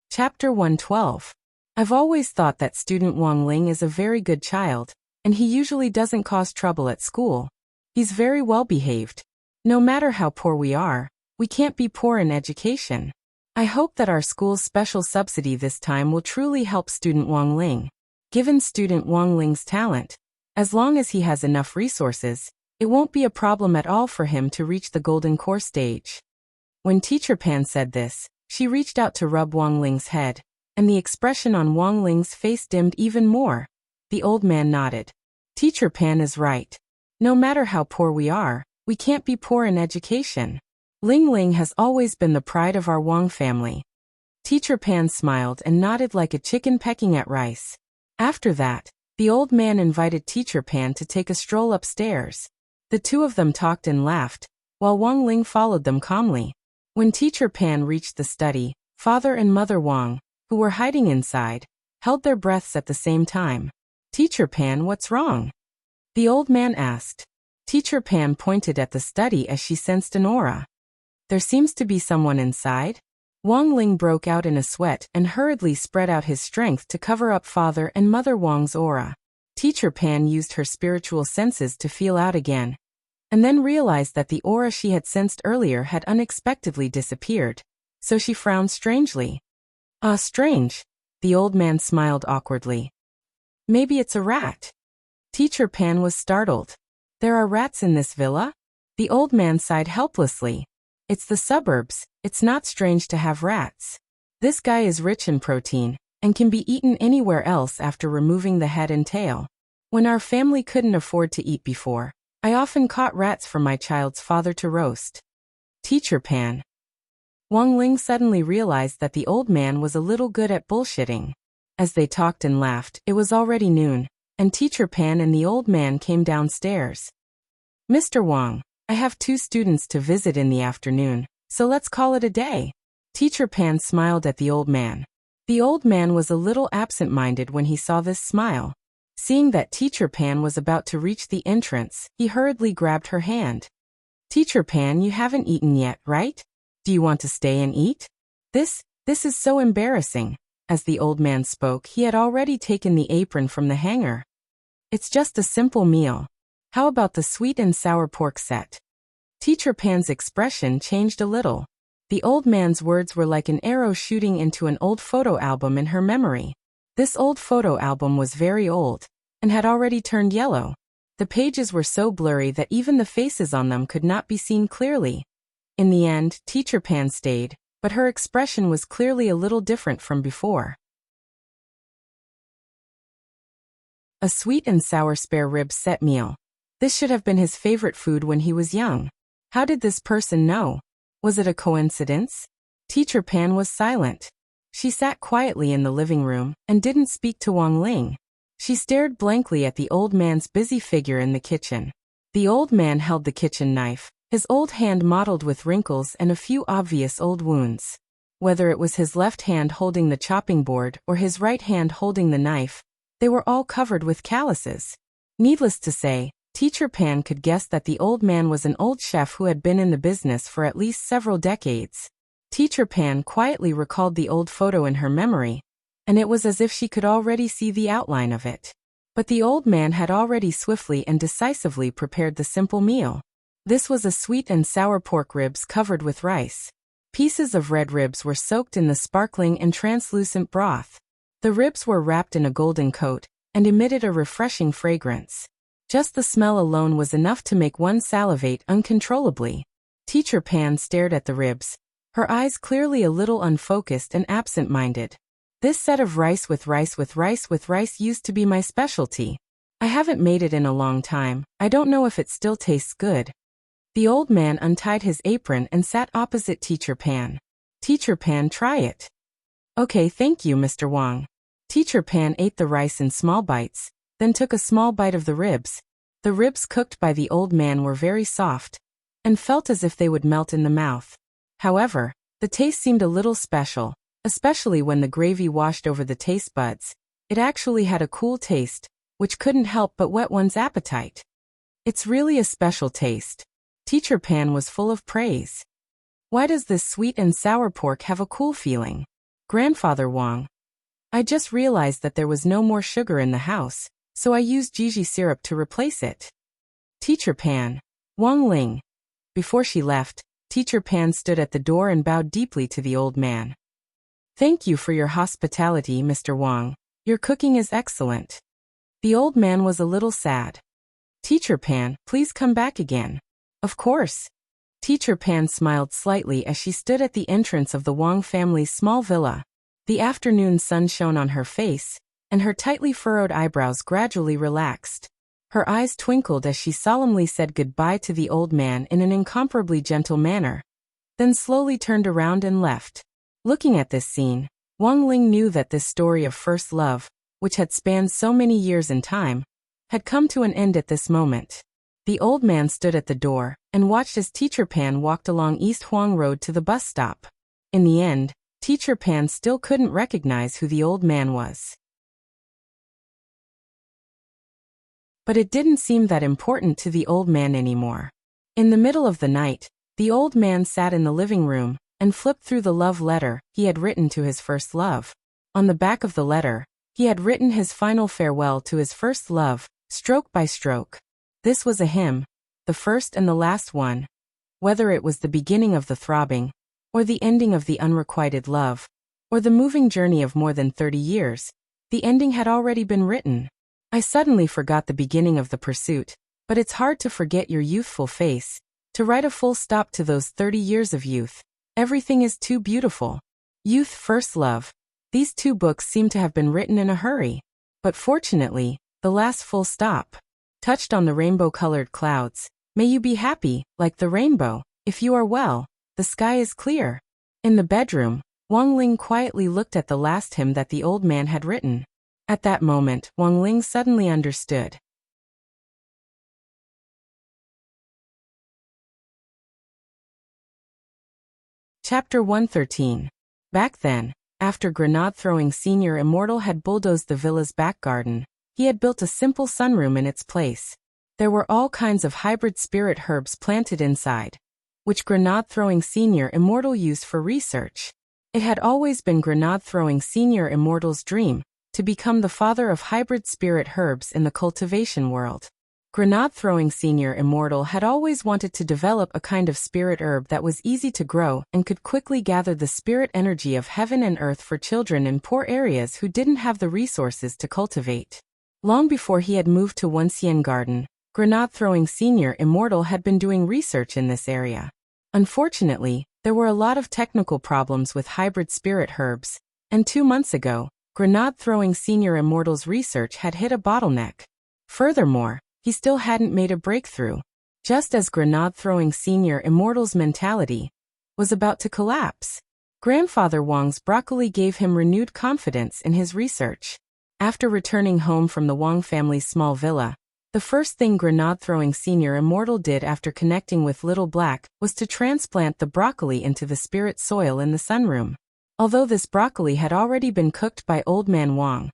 Chapter 112. I've always thought that student Wang Ling is a very good child, and he usually doesn't cause trouble at school. He's very well behaved. No matter how poor we are, we can't be poor in education. I hope that our school's special subsidy this time will truly help student Wang Ling. Given student Wang Ling's talent, as long as he has enough resources, it won't be a problem at all for him to reach the golden core stage. When Teacher Pan said this, she reached out to rub Wang Ling's head, and the expression on Wang Ling's face dimmed even more. The old man nodded. Teacher Pan is right. No matter how poor we are, we can't be poor in education. Ling Ling has always been the pride of our Wang family. Teacher Pan smiled and nodded like a chicken pecking at rice. After that, the old man invited Teacher Pan to take a stroll upstairs. The two of them talked and laughed, while Wang Ling followed them calmly. When Teacher Pan reached the study, Father and Mother Wang, who were hiding inside, held their breaths at the same time. "Teacher Pan, what's wrong?" the old man asked. Teacher Pan pointed at the study as she sensed an aura. "There seems to be someone inside." Wang Ling broke out in a sweat and hurriedly spread out his strength to cover up Father and Mother Wang's aura. Teacher Pan used her spiritual senses to feel out again, and then realized that the aura she had sensed earlier had unexpectedly disappeared, so she frowned strangely. "Ah, strange." The old man smiled awkwardly. "Maybe it's a rat." Teacher Pan was startled. "There are rats in this villa?" The old man sighed helplessly. "It's the suburbs, it's not strange to have rats. This guy is rich in protein, and can be eaten anywhere else after removing the head and tail. When our family couldn't afford to eat before, I often caught rats for my child's father to roast." Teacher Pan. Wang Ling suddenly realized that the old man was a little good at bullshitting. As they talked and laughed, it was already noon, and Teacher Pan and the old man came downstairs. "Mr. Wang, I have 2 students to visit in the afternoon, so let's call it a day." Teacher Pan smiled at the old man. The old man was a little absent-minded when he saw this smile. Seeing that Teacher Pan was about to reach the entrance, he hurriedly grabbed her hand. "Teacher Pan, you haven't eaten yet, right? Do you want to stay and eat?" This is so embarrassing." As the old man spoke, he had already taken the apron from the hanger. "It's just a simple meal. How about the sweet and sour pork set?" Teacher Pan's expression changed a little. The old man's words were like an arrow shooting into an old photo album in her memory. This old photo album was very old, and had already turned yellow. The pages were so blurry that even the faces on them could not be seen clearly. In the end, Teacher Pan stayed, but her expression was clearly a little different from before. A sweet and sour spare rib set meal. This should have been his favorite food when he was young. How did this person know? Was it a coincidence? Teacher Pan was silent. She sat quietly in the living room and didn't speak to Wang Ling. She stared blankly at the old man's busy figure in the kitchen. The old man held the kitchen knife, his old hand mottled with wrinkles and a few obvious old wounds. Whether it was his left hand holding the chopping board or his right hand holding the knife, they were all covered with calluses. Needless to say, Teacher Pan could guess that the old man was an old chef who had been in the business for at least several decades. Teacher Pan quietly recalled the old photo in her memory, and it was as if she could already see the outline of it. But the old man had already swiftly and decisively prepared the simple meal. This was a sweet and sour pork ribs covered with rice. Pieces of red ribs were soaked in the sparkling and translucent broth. The ribs were wrapped in a golden coat, and emitted a refreshing fragrance. Just the smell alone was enough to make one salivate uncontrollably. Teacher Pan stared at the ribs, her eyes clearly a little unfocused and absent-minded. "This set of rice with rice with rice with rice used to be my specialty. I haven't made it in a long time. I don't know if it still tastes good." The old man untied his apron and sat opposite Teacher Pan. "Teacher Pan, try it." "Okay, thank you, Mr. Wang." Teacher Pan ate the rice in small bites, then took a small bite of the ribs. The ribs cooked by the old man were very soft, and felt as if they would melt in the mouth. However, the taste seemed a little special, especially when the gravy washed over the taste buds. It actually had a cool taste, which couldn't help but whet one's appetite. "It's really a special taste." Teacher Pan was full of praise. "Why does this sweet and sour pork have a cool feeling?" "Grandfather Wang, I just realized that there was no more sugar in the house, so I used Gigi syrup to replace it." Teacher Pan. Wang Ling. Before she left, Teacher Pan stood at the door and bowed deeply to the old man. "Thank you for your hospitality, Mr. Wang. Your cooking is excellent." The old man was a little sad. "Teacher Pan, please come back again." "Of course." Teacher Pan smiled slightly as she stood at the entrance of the Wang family's small villa. The afternoon sun shone on her face, and her tightly furrowed eyebrows gradually relaxed. Her eyes twinkled as she solemnly said goodbye to the old man in an incomparably gentle manner, then slowly turned around and left. Looking at this scene, Wang Ling knew that this story of first love, which had spanned so many years in time, had come to an end at this moment. The old man stood at the door and watched as Teacher Pan walked along East Huang Road to the bus stop. In the end, Teacher Pan still couldn't recognize who the old man was. But it didn't seem that important to the old man anymore. In the middle of the night, the old man sat in the living room and flipped through the love letter he had written to his first love. On the back of the letter, he had written his final farewell to his first love, stroke by stroke. This was a hymn, the first and the last one. Whether it was the beginning of the throbbing, or the ending of the unrequited love, or the moving journey of more than 30 years, the ending had already been written. I suddenly forgot the beginning of the pursuit, but it's hard to forget your youthful face, to write a full stop to those 30 years of youth. Everything is too beautiful. Youth, first love. These two books seem to have been written in a hurry. But fortunately, the last full stop touched on the rainbow-colored clouds. May you be happy, like the rainbow. If you are well, the sky is clear. In the bedroom, Wang Ling quietly looked at the last hymn that the old man had written. At that moment, Wang Ling suddenly understood. Chapter 113. Back then, after Grenade-throwing Senior Immortal had bulldozed the villa's back garden, he had built a simple sunroom in its place. There were all kinds of hybrid spirit herbs planted inside, which Grenade-throwing Senior Immortal used for research. It had always been Grenade-throwing Senior Immortal's dream to become the father of hybrid spirit herbs in the cultivation world. Grenade-throwing Senior Immortal had always wanted to develop a kind of spirit herb that was easy to grow and could quickly gather the spirit energy of heaven and earth for children in poor areas who didn't have the resources to cultivate. Long before he had moved to Wuxia Garden, Grenade-throwing Senior Immortal had been doing research in this area. Unfortunately, there were a lot of technical problems with hybrid spirit herbs, and 2 months ago, Grenade-throwing Senior Immortal's research had hit a bottleneck. Furthermore, he still hadn't made a breakthrough. Just as Grenade-throwing Senior Immortal's mentality was about to collapse, Grandfather Wang's broccoli gave him renewed confidence in his research. After returning home from the Wang family's small villa, the first thing Grenade-throwing Senior Immortal did after connecting with Little Black was to transplant the broccoli into the spirit soil in the sunroom. Although this broccoli had already been cooked by Old Man Wang,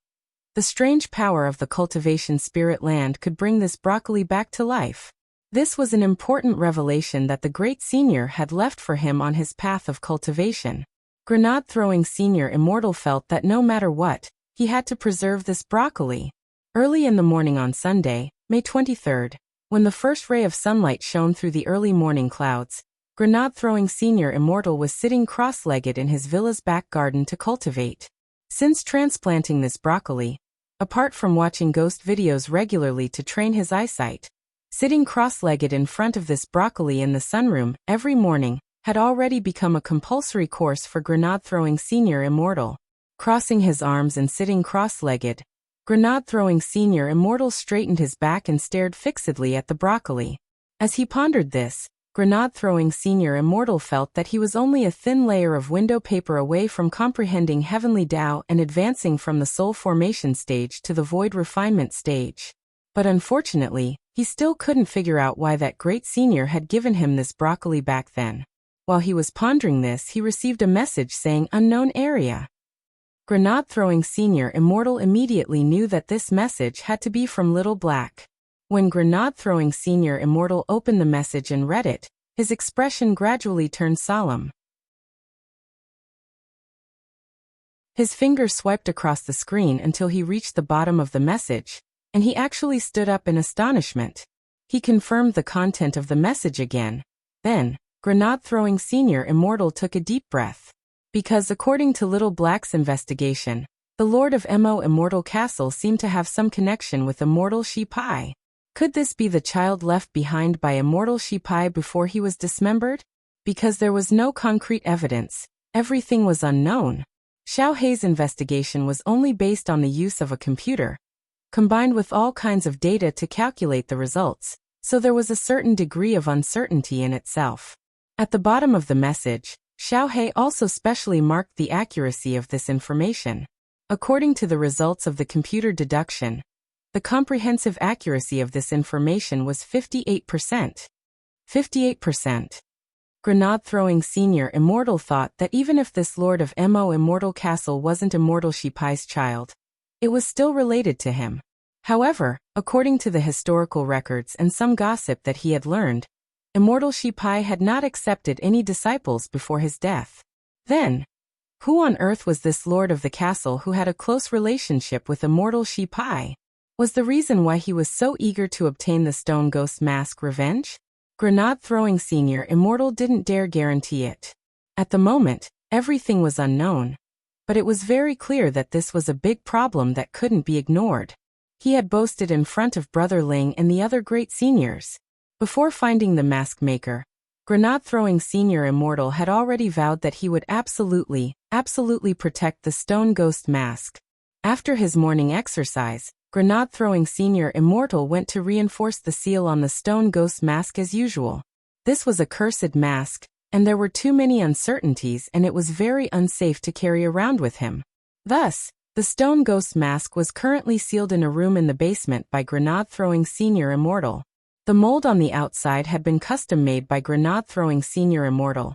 the strange power of the cultivation spirit land could bring this broccoli back to life. This was an important revelation that the great senior had left for him on his path of cultivation. Grenade-throwing Senior Immortal felt that no matter what, he had to preserve this broccoli. Early in the morning on Sunday, May 23rd, when the first ray of sunlight shone through the early morning clouds, Grenade-throwing Senior Immortal was sitting cross-legged in his villa's back garden to cultivate. Since transplanting this broccoli, apart from watching ghost videos regularly to train his eyesight, sitting cross-legged in front of this broccoli in the sunroom every morning had already become a compulsory course for Grenade-throwing Senior Immortal. Crossing his arms and sitting cross-legged, Grenade-throwing Senior Immortal straightened his back and stared fixedly at the broccoli. As he pondered this, Grenade-throwing Senior Immortal felt that he was only a thin layer of window paper away from comprehending heavenly Tao and advancing from the soul formation stage to the void refinement stage. But unfortunately, he still couldn't figure out why that great senior had given him this broccoli back then. While he was pondering this, he received a message saying unknown area. Grenade-throwing Senior Immortal immediately knew that this message had to be from Little Black. When Grenade-throwing Senior Immortal opened the message and read it, his expression gradually turned solemn. His finger swiped across the screen until he reached the bottom of the message, and he actually stood up in astonishment. He confirmed the content of the message again. Then, Grenade-throwing Senior Immortal took a deep breath. Because according to Little Black's investigation, the Lord of Mo Immortal Castle seemed to have some connection with Immortal Shipai. Could this be the child left behind by Immortal Shipai before he was dismembered? Because there was no concrete evidence, everything was unknown. Xiao Hei's investigation was only based on the use of a computer, combined with all kinds of data to calculate the results, so there was a certain degree of uncertainty in itself. At the bottom of the message, Xiao Hei also specially marked the accuracy of this information. According to the results of the computer deduction, the comprehensive accuracy of this information was 58%. 58%. Grenade-throwing Senior Immortal thought that even if this Lord of Mo Immortal Castle wasn't Immortal Shipai's child, it was still related to him. However, according to the historical records and some gossip that he had learned, Immortal Shipai had not accepted any disciples before his death. Then, who on earth was this lord of the castle who had a close relationship with Immortal Shipai? Was the reason why he was so eager to obtain the stone ghost mask revenge? Grenade-throwing Senior Immortal didn't dare guarantee it. At the moment, everything was unknown. But it was very clear that this was a big problem that couldn't be ignored. He had boasted in front of Brother Ling and the other great seniors. Before finding the mask maker, Grenade-throwing Senior Immortal had already vowed that he would absolutely protect the stone ghost mask. After his morning exercise, Grenade-throwing Senior Immortal went to reinforce the seal on the stone ghost mask as usual. This was a cursed mask, and there were too many uncertainties and it was very unsafe to carry around with him. Thus, the stone ghost mask was currently sealed in a room in the basement by Grenade-throwing Senior Immortal. The mold on the outside had been custom-made by Grenade-throwing Senior Immortal,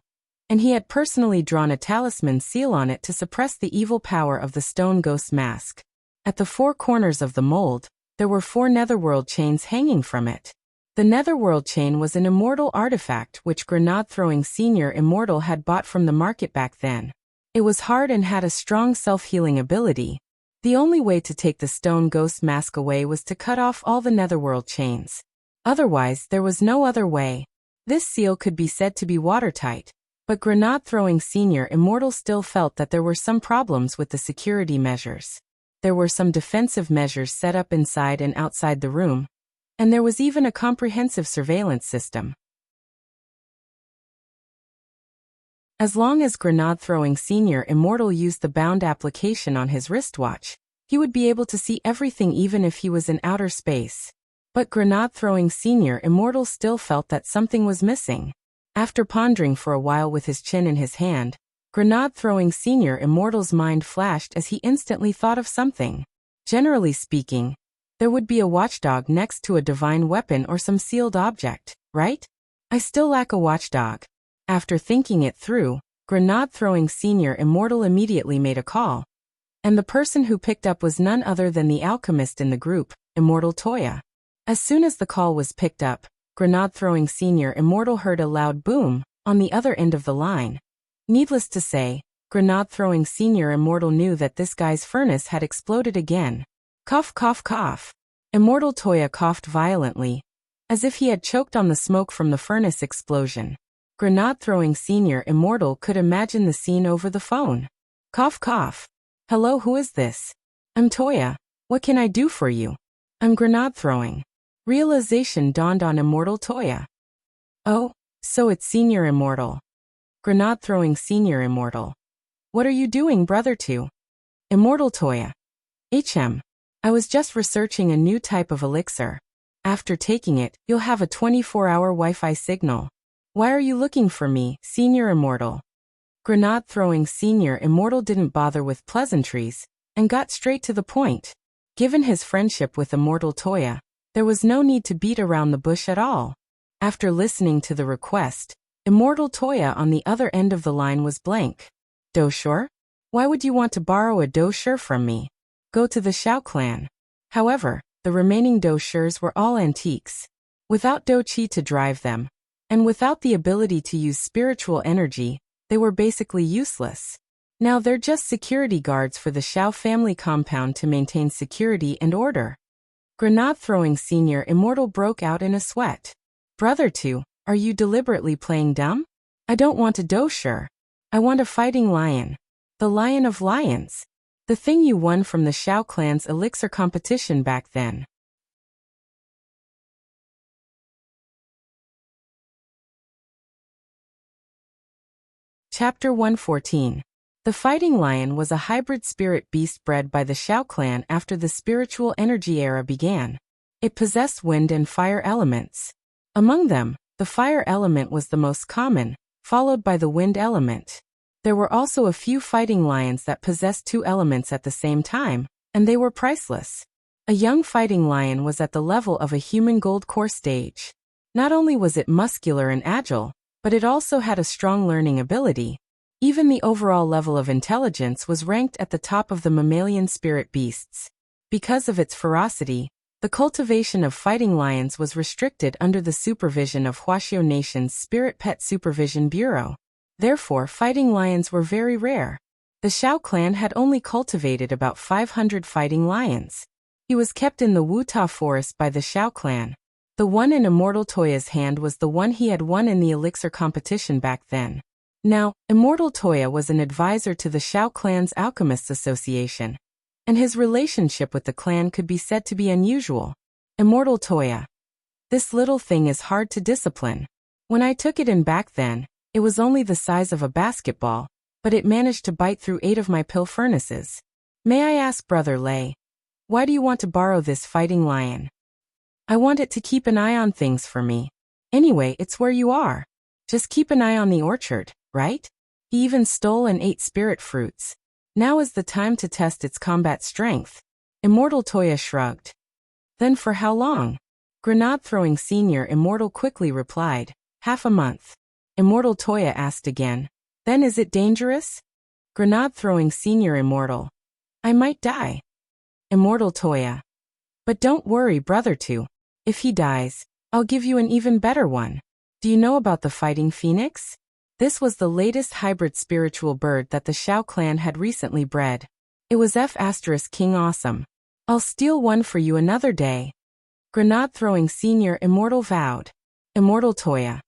and he had personally drawn a talisman seal on it to suppress the evil power of the stone ghost mask. At the four corners of the mold, there were 4 netherworld chains hanging from it. The netherworld chain was an immortal artifact which Grenade-throwing Senior Immortal had bought from the market back then. It was hard and had a strong self-healing ability. The only way to take the stone ghost mask away was to cut off all the netherworld chains. Otherwise, there was no other way. This seal could be said to be watertight, but Grenade-throwing Senior Immortal still felt that there were some problems with the security measures. There were some defensive measures set up inside and outside the room, and there was even a comprehensive surveillance system. As long as Grenade-throwing Senior Immortal used the bound application on his wristwatch, he would be able to see everything even if he was in outer space. But Grenade-throwing Senior Immortal still felt that something was missing. After pondering for a while with his chin in his hand, Grenade-throwing Senior Immortal's mind flashed as he instantly thought of something. Generally speaking, there would be a watchdog next to a divine weapon or some sealed object, right? I still lack a watchdog. After thinking it through, Grenade-throwing Senior Immortal immediately made a call. And the person who picked up was none other than the alchemist in the group, Immortal Toya. As soon as the call was picked up, Grenade-throwing Senior Immortal heard a loud boom on the other end of the line. Needless to say, Grenade-throwing Senior Immortal knew that this guy's furnace had exploded again. Cough, cough, cough. Immortal Toya coughed violently, as if he had choked on the smoke from the furnace explosion. Grenade-throwing Senior Immortal could imagine the scene over the phone. Cough, cough. Hello, who is this? I'm Toya. What can I do for you? I'm Grenade-throwing. Realization dawned on Immortal Toya. Oh, so it's Senior Immortal. Grenade-throwing Senior Immortal. What are you doing, brother two? Immortal Toya. I was just researching a new type of elixir. After taking it, you'll have a 24-hour Wi-Fi signal. Why are you looking for me, Senior Immortal? Grenade-throwing Senior Immortal didn't bother with pleasantries, and got straight to the point. Given his friendship with Immortal Toya, there was no need to beat around the bush at all. After listening to the request, Immortal Toya on the other end of the line was blank. Doucher? Why would you want to borrow a doucher from me? Go to the Xiao clan. However, the remaining douchers were all antiques. Without douqi to drive them, and without the ability to use spiritual energy, they were basically useless. Now they're just security guards for the Xiao family compound to maintain security and order. Grenade-throwing Senior Immortal broke out in a sweat. Brother two, are you deliberately playing dumb? I don't want a doucher. I want a fighting lion. The Lion of Lions. The thing you won from the Xiao clan's elixir competition back then. Chapter 114. The fighting lion was a hybrid spirit beast bred by the Xiao clan after the spiritual energy era began. It possessed wind and fire elements. Among them, the fire element was the most common, followed by the wind element. There were also a few fighting lions that possessed 2 elements at the same time, and they were priceless. A young fighting lion was at the level of a human gold core stage. Not only was it muscular and agile, but it also had a strong learning ability. Even the overall level of intelligence was ranked at the top of the mammalian spirit beasts. Because of its ferocity, The cultivation of fighting lions was restricted under the supervision of Wuxia Nation's Spirit Pet Supervision Bureau. Therefore, fighting lions were very rare. The Xiao clan had only cultivated about 500 fighting lions. He was kept in the Wuta forest by the Xiao clan. The one in Immortal Toya's hand was the one he had won in the elixir competition back then. Now, Immortal Toya was an advisor to the Xiao clan's Alchemists Association, and his relationship with the clan could be said to be unusual. Immortal Toya. This little thing is hard to discipline. When I took it in back then, it was only the size of a basketball, but it managed to bite through 8 of my pill furnaces. May I ask, Brother Lei, why do you want to borrow this fighting lion? I want it to keep an eye on things for me. Anyway, it's where you are. Just keep an eye on the orchard, right? He even stole and ate spirit fruits. Now is the time to test its combat strength. Immortal Toya shrugged. Then for how long? Grenade-throwing Senior Immortal quickly replied, half a month. Immortal Toya asked again, then is it dangerous? Grenade-throwing Senior Immortal. I might die. Immortal Toya. But don't worry, Brother Two. If he dies, I'll give you an even better one. Do you know about the fighting phoenix? This was the latest hybrid spiritual bird that the Xiao clan had recently bred. It was King awesome. I'll steal one for you another day. Grenade-throwing Senior Immortal vowed. Immortal Toya.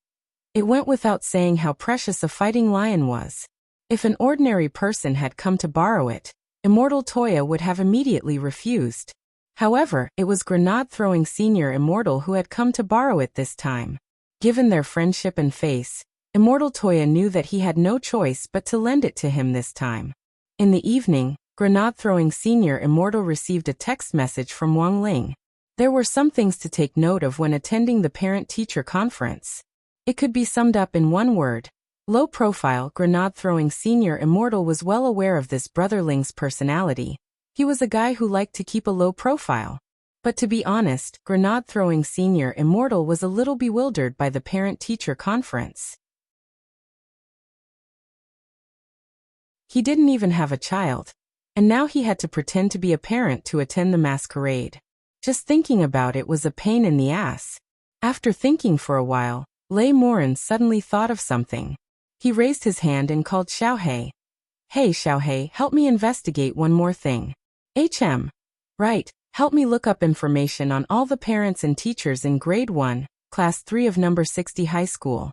It went without saying how precious a fighting lion was. If an ordinary person had come to borrow it, Immortal Toya would have immediately refused. However, it was Grenade-throwing Senior Immortal who had come to borrow it this time. Given their friendship and face, Immortal Toya knew that he had no choice but to lend it to him this time. In the evening, Grenade-throwing Senior Immortal received a text message from Wang Ling. There were some things to take note of when attending the parent-teacher conference. It could be summed up in one word. Low profile. Grenade-throwing Senior Immortal was well aware of this brother Ling's personality. He was a guy who liked to keep a low profile. But to be honest, Grenade-throwing Senior Immortal was a little bewildered by the parent-teacher conference. He didn't even have a child, and now he had to pretend to be a parent to attend the masquerade. Just thinking about it was a pain in the ass. After thinking for a while, Lei Morin suddenly thought of something. He raised his hand and called Xiaohei. Hey Xiaohei, help me investigate one more thing. Right, help me look up information on all the parents and teachers in grade 1, class 3 of number 60 high school.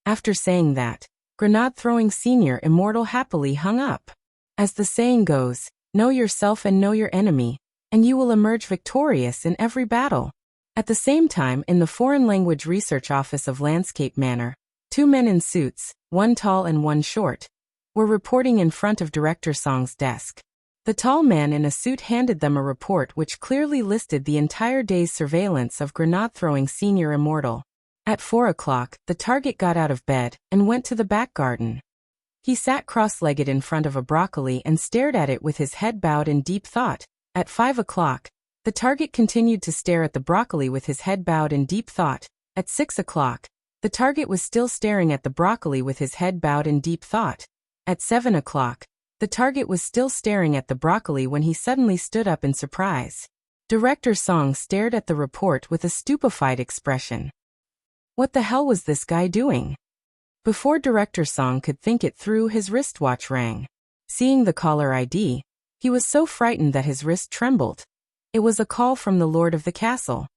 After saying that, Grenade-throwing Senior Immortal happily hung up. As the saying goes, know yourself and know your enemy, and you will emerge victorious in every battle. At the same time, in the Foreign Language Research Office of Landscape Manor, 2 men in suits, one tall and one short, were reporting in front of Director Song's desk. The tall man in a suit handed them a report which clearly listed the entire day's surveillance of Grenade-throwing Senior Immortal. At 4 o'clock, the target got out of bed and went to the back garden. He sat cross-legged in front of a broccoli and stared at it with his head bowed in deep thought. At 5 o'clock, the target continued to stare at the broccoli with his head bowed in deep thought. At 6 o'clock, the target was still staring at the broccoli with his head bowed in deep thought. At 7 o'clock, the target was still staring at the broccoli when he suddenly stood up in surprise. Director Song stared at the report with a stupefied expression. What the hell was this guy doing? Before Director Song could think it through, his wristwatch rang. Seeing the caller ID, he was so frightened that his wrist trembled. It was a call from the Lord of the Castle.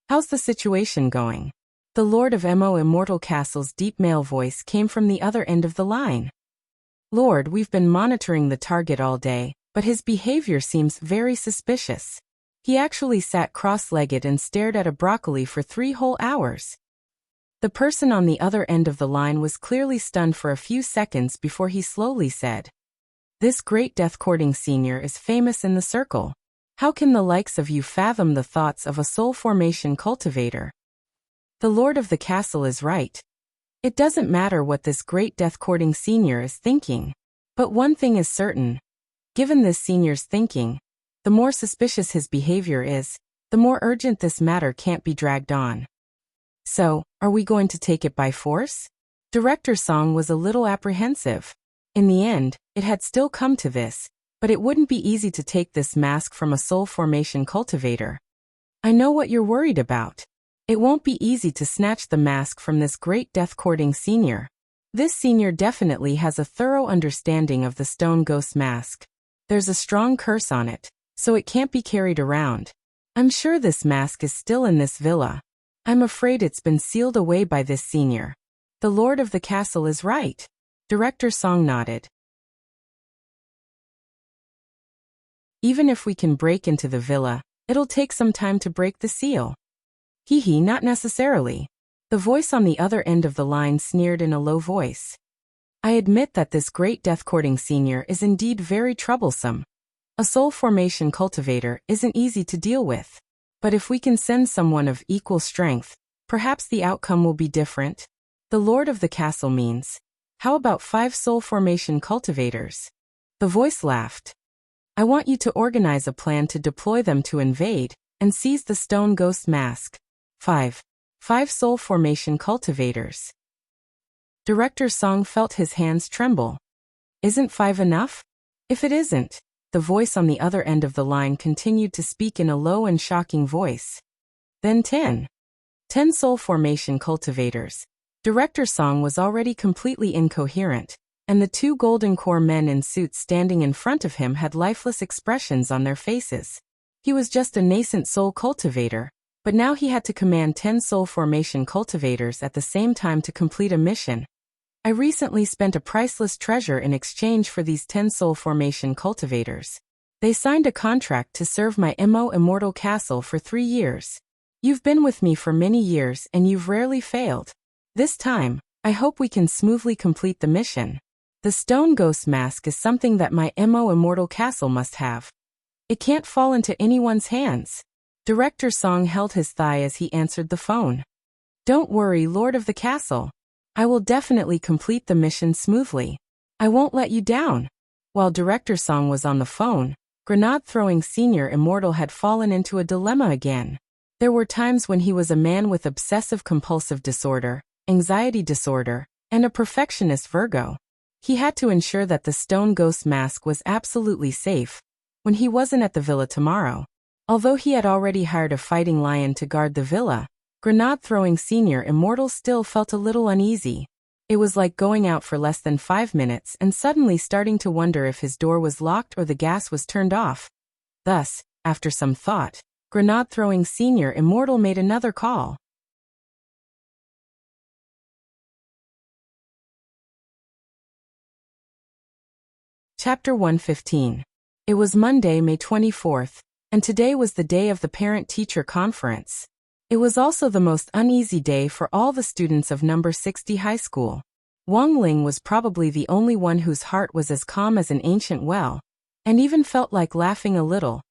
How's the situation going? The Lord of Mo Immortal Castle's deep male voice came from the other end of the line. Lord, we've been monitoring the target all day, but his behavior seems very suspicious. He actually sat cross-legged and stared at a broccoli for 3 whole hours. The person on the other end of the line was clearly stunned for a few seconds before he slowly said, "This great death-courting senior is famous in the circle. How can the likes of you fathom the thoughts of a soul formation cultivator?" The Lord of the Castle is right. It doesn't matter what this great death-courting senior is thinking. But one thing is certain. Given this senior's thinking, the more suspicious his behavior is, the more urgent this matter can't be dragged on. So, are we going to take it by force? Director Song was a little apprehensive. In the end, it had still come to this, but it wouldn't be easy to take this mask from a soul formation cultivator. I know what you're worried about. It won't be easy to snatch the mask from this great death-courting senior. This senior definitely has a thorough understanding of the stone ghost mask. There's a strong curse on it, so it can't be carried around. I'm sure this mask is still in this villa. I'm afraid it's been sealed away by this senior. The lord of the castle is right. Director Song nodded. Even if we can break into the villa, it'll take some time to break the seal. Hee, not necessarily. The voice on the other end of the line sneered in a low voice. I admit that this great death-courting senior is indeed very troublesome. A soul formation cultivator isn't easy to deal with. But if we can send someone of equal strength, perhaps the outcome will be different. The lord of the castle means. How about 5 soul formation cultivators? The voice laughed. I want you to organize a plan to deploy them to invade and seize the stone ghost mask. 5 soul formation cultivators. Director Song felt his hands tremble. Isn't 5 enough? If it isn't, the voice on the other end of the line continued to speak in a low and shocking voice. Then 10 soul formation cultivators. Director Song was already completely incoherent, and the 2 golden core men in suits standing in front of him had lifeless expressions on their faces. He was just a nascent soul cultivator, but now he had to command 10 soul formation cultivators at the same time to complete a mission. I recently spent a priceless treasure in exchange for these 10 soul formation cultivators. They signed a contract to serve my immortal castle for 3 years. You've been with me for many years and you've rarely failed. This time, I hope we can smoothly complete the mission. The stone ghost mask is something that my immortal castle must have. It can't fall into anyone's hands. Director Song held his thigh as he answered the phone. Don't worry, Lord of the Castle. I will definitely complete the mission smoothly. I won't let you down. While Director Song was on the phone, grenade-throwing Senior Immortal had fallen into a dilemma again. There were times when he was a man with obsessive-compulsive disorder, anxiety disorder, and a perfectionist Virgo. He had to ensure that the stone ghost mask was absolutely safe when he wasn't at the villa tomorrow. Although he had already hired a fighting lion to guard the villa, grenade-throwing Senior Immortal still felt a little uneasy. It was like going out for less than 5 minutes and suddenly starting to wonder if his door was locked or the gas was turned off. Thus, after some thought, grenade-throwing Senior Immortal made another call. Chapter 115. It was Monday, May 24th, and today was the day of the parent-teacher conference. It was also the most uneasy day for all the students of number 60 high school. Wang Ling was probably the only one whose heart was as calm as an ancient well, and even felt like laughing a little.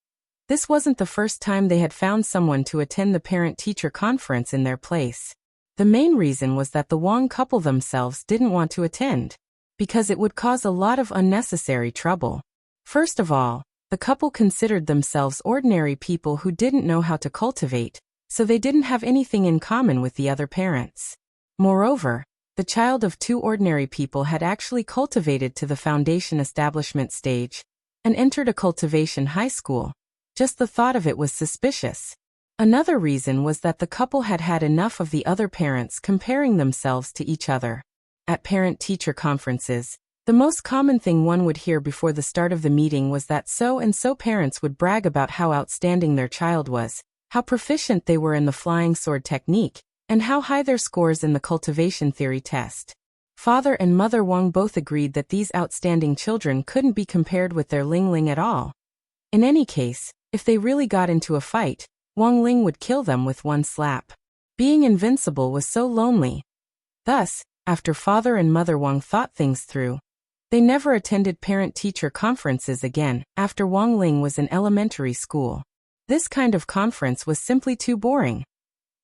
This wasn't the first time they had found someone to attend the parent-teacher conference in their place. The main reason was that the Wang couple themselves didn't want to attend, because it would cause a lot of unnecessary trouble. First of all, the couple considered themselves ordinary people who didn't know how to cultivate, so they didn't have anything in common with the other parents. Moreover, the child of 2 ordinary people had actually cultivated to the foundation establishment stage and entered a cultivation high school. Just the thought of it was suspicious. Another reason was that the couple had had enough of the other parents comparing themselves to each other. At parent-teacher conferences, the most common thing one would hear before the start of the meeting was that so-and-so parents would brag about how outstanding their child was, how proficient they were in the flying sword technique, and how high their scores in the cultivation theory test. Father and Mother Wang both agreed that these outstanding children couldn't be compared with their Ling Ling at all. In any case, if they really got into a fight, Wang Ling would kill them with one slap. Being invincible was so lonely. Thus, after Father and Mother Wang thought things through, they never attended parent-teacher conferences again after Wang Ling was in elementary school. This kind of conference was simply too boring.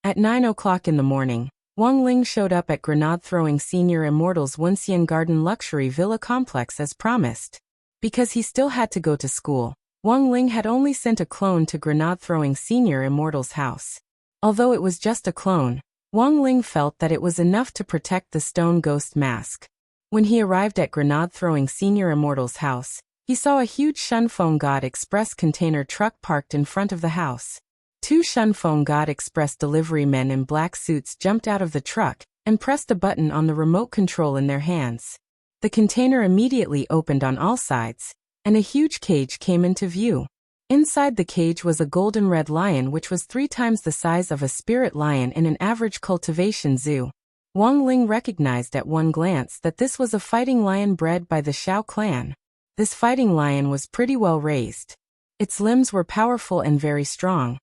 At 9 o'clock in the morning, Wang Ling showed up at grenade-throwing Senior Immortal's Wuxia Garden Luxury Villa Complex as promised. Because he still had to go to school, Wang Ling had only sent a clone to grenade-throwing Senior Immortal's house. Although it was just a clone, Wang Ling felt that it was enough to protect the stone ghost mask. When he arrived at grenade-throwing Senior Immortal's house, he saw a huge Shunfeng God Express container truck parked in front of the house. Two Shunfeng God Express delivery men in black suits jumped out of the truck and pressed a button on the remote control in their hands. The container immediately opened on all sides, and a huge cage came into view. Inside the cage was a golden red lion which was 3 times the size of a spirit lion in an average cultivation zoo. Wang Ling recognized at one glance that this was a fighting lion bred by the Xiao clan. This fighting lion was pretty well raised. Its limbs were powerful and very strong,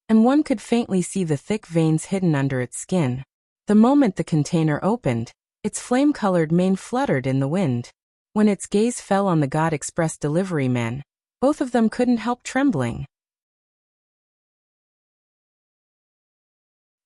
and one could faintly see the thick veins hidden under its skin. The moment the container opened, its flame-colored mane fluttered in the wind. When its gaze fell on the God Express delivery men, both of them couldn't help trembling.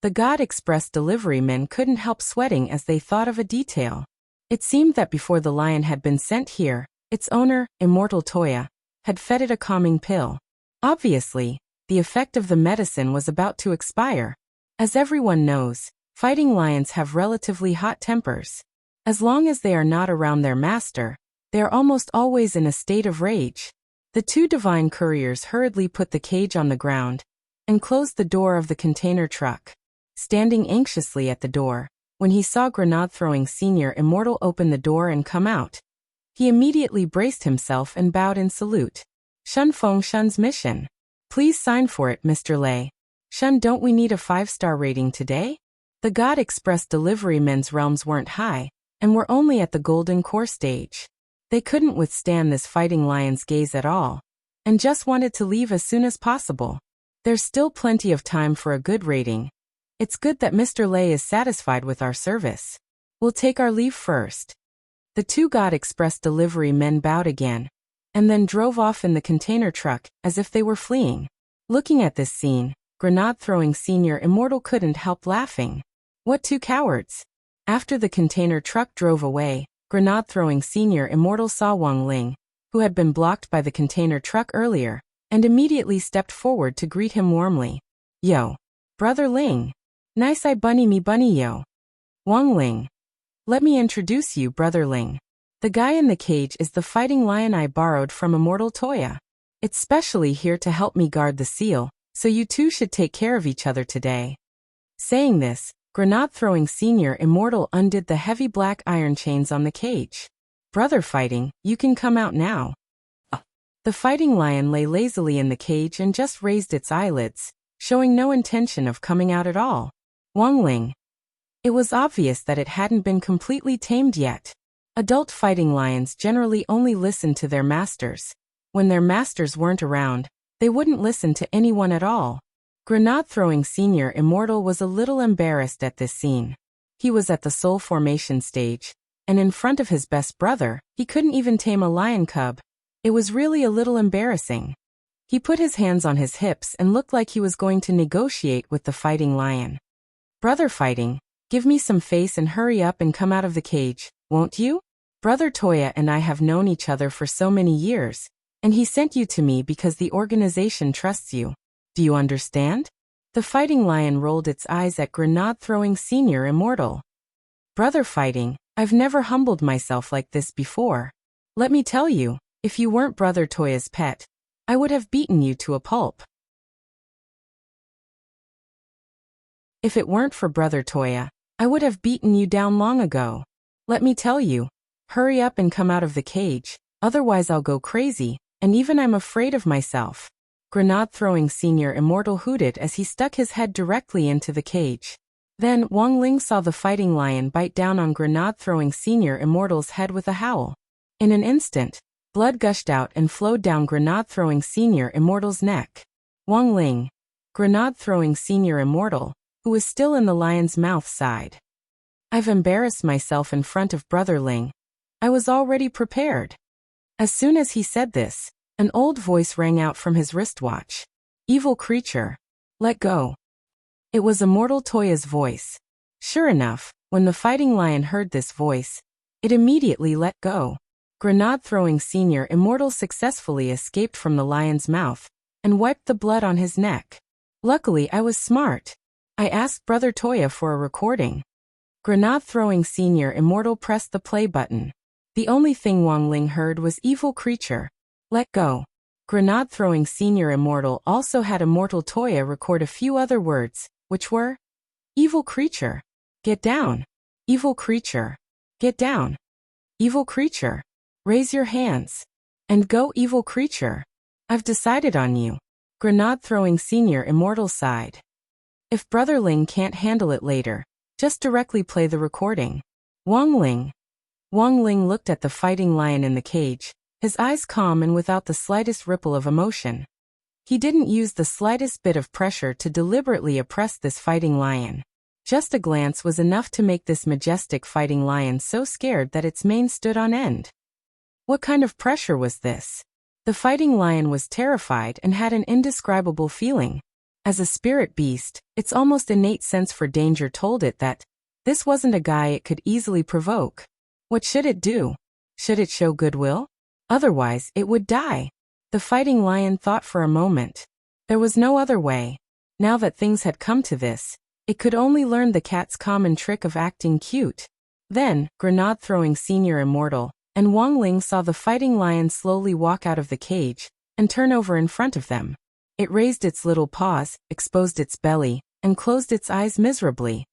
The God Express delivery men couldn't help sweating as they thought of a detail. It seemed that before the lion had been sent here, its owner, Immortal Toya, had fed it a calming pill. Obviously, the effect of the medicine was about to expire. As everyone knows, fighting lions have relatively hot tempers. As long as they are not around their master, they are almost always in a state of rage. The two divine couriers hurriedly put the cage on the ground and closed the door of the container truck. Standing anxiously at the door, when he saw Grenade-throwing Senior Immortal open the door and come out, he immediately braced himself and bowed in salute. Shunfeng Shun's mission. Please sign for it, Mr. Lei. Shun, don't we need a 5-star rating today? The God Express delivery men's realms weren't high, and were only at the golden core stage. They couldn't withstand this fighting lion's gaze at all, and just wanted to leave as soon as possible. There's still plenty of time for a good rating. It's good that Mr. Lei is satisfied with our service. We'll take our leave first. The two God Express delivery men bowed again, and then drove off in the container truck as if they were fleeing. Looking at this scene, Grenade-throwing Senior Immortal couldn't help laughing. What two cowards! After the container truck drove away, Grenade-throwing Senior Immortal saw Wang Ling, who had been blocked by the container truck earlier, and immediately stepped forward to greet him warmly. Yo! Brother Ling! Nice eye bunny me bunny yo! Wang Ling! Let me introduce you, Brother Ling. The guy in the cage is the fighting lion I borrowed from Immortal Toya. It's specially here to help me guard the seal, so you two should take care of each other today. Saying this, Grenade-throwing Senior Immortal undid the heavy black iron chains on the cage. Brother Fighting, you can come out now. The fighting lion lay lazily in the cage and just raised its eyelids, showing no intention of coming out at all. Wang Ling. It was obvious that it hadn't been completely tamed yet. Adult fighting lions generally only listen to their masters. When their masters weren't around, they wouldn't listen to anyone at all. Grenade-throwing Senior Immortal was a little embarrassed at this scene. He was at the soul formation stage, and in front of his best brother, he couldn't even tame a lion cub. It was really a little embarrassing. He put his hands on his hips and looked like he was going to negotiate with the fighting lion. Brother Fighting, give me some face and hurry up and come out of the cage, won't you? Brother Toya and I have known each other for so many years, and he sent you to me because the organization trusts you. Do you understand? The fighting lion rolled its eyes at Grenade-throwing Senior Immortal. Brother Fighting, I've never humbled myself like this before. Let me tell you, if you weren't Brother Toya's pet, I would have beaten you to a pulp. If it weren't for Brother Toya, I would have beaten you down long ago. Let me tell you, hurry up and come out of the cage, otherwise I'll go crazy, and even I'm afraid of myself. Grenade-throwing Senior Immortal hooted as he stuck his head directly into the cage. Then Wang Ling saw the fighting lion bite down on Grenade-throwing Senior Immortal's head with a howl. In an instant, blood gushed out and flowed down Grenade-throwing Senior Immortal's neck. Wang Ling, Grenade-throwing Senior Immortal, who was still in the lion's mouth, sighed. I've embarrassed myself in front of Brother Ling. I was already prepared. As soon as he said this, an old voice rang out from his wristwatch. Evil creature. Let go. It was Immortal Toya's voice. Sure enough, when the fighting lion heard this voice, it immediately let go. Grenade-throwing Senior Immortal successfully escaped from the lion's mouth and wiped the blood on his neck. Luckily, I was smart. I asked Brother Toya for a recording. Grenade-throwing Senior Immortal pressed the play button. The only thing Wang Ling heard was evil creature. Let go. Grenade-throwing senior immortal also had Immortal Toya record a few other words, which were, "Evil creature. Get down. Evil creature. Get down. Evil creature. Raise your hands. And go, evil creature. I've decided on you." Grenade-throwing senior immortal sighed. "If Brother Ling can't handle it later, just directly play the recording." Wang Ling. Wang Ling looked at the fighting lion in the cage, his eyes calm and without the slightest ripple of emotion. He didn't use the slightest bit of pressure to deliberately oppress this fighting lion. Just a glance was enough to make this majestic fighting lion so scared that its mane stood on end. What kind of pressure was this? The fighting lion was terrified and had an indescribable feeling. As a spirit beast, its almost innate sense for danger told it that this wasn't a guy it could easily provoke. What should it do? Should it show goodwill? Otherwise, it would die. The fighting lion thought for a moment. There was no other way. Now that things had come to this, it could only learn the cat's common trick of acting cute. Then, Grenade-throwing senior immortal, and Wang Ling saw the fighting lion slowly walk out of the cage and turn over in front of them. It raised its little paws, exposed its belly, and closed its eyes miserably.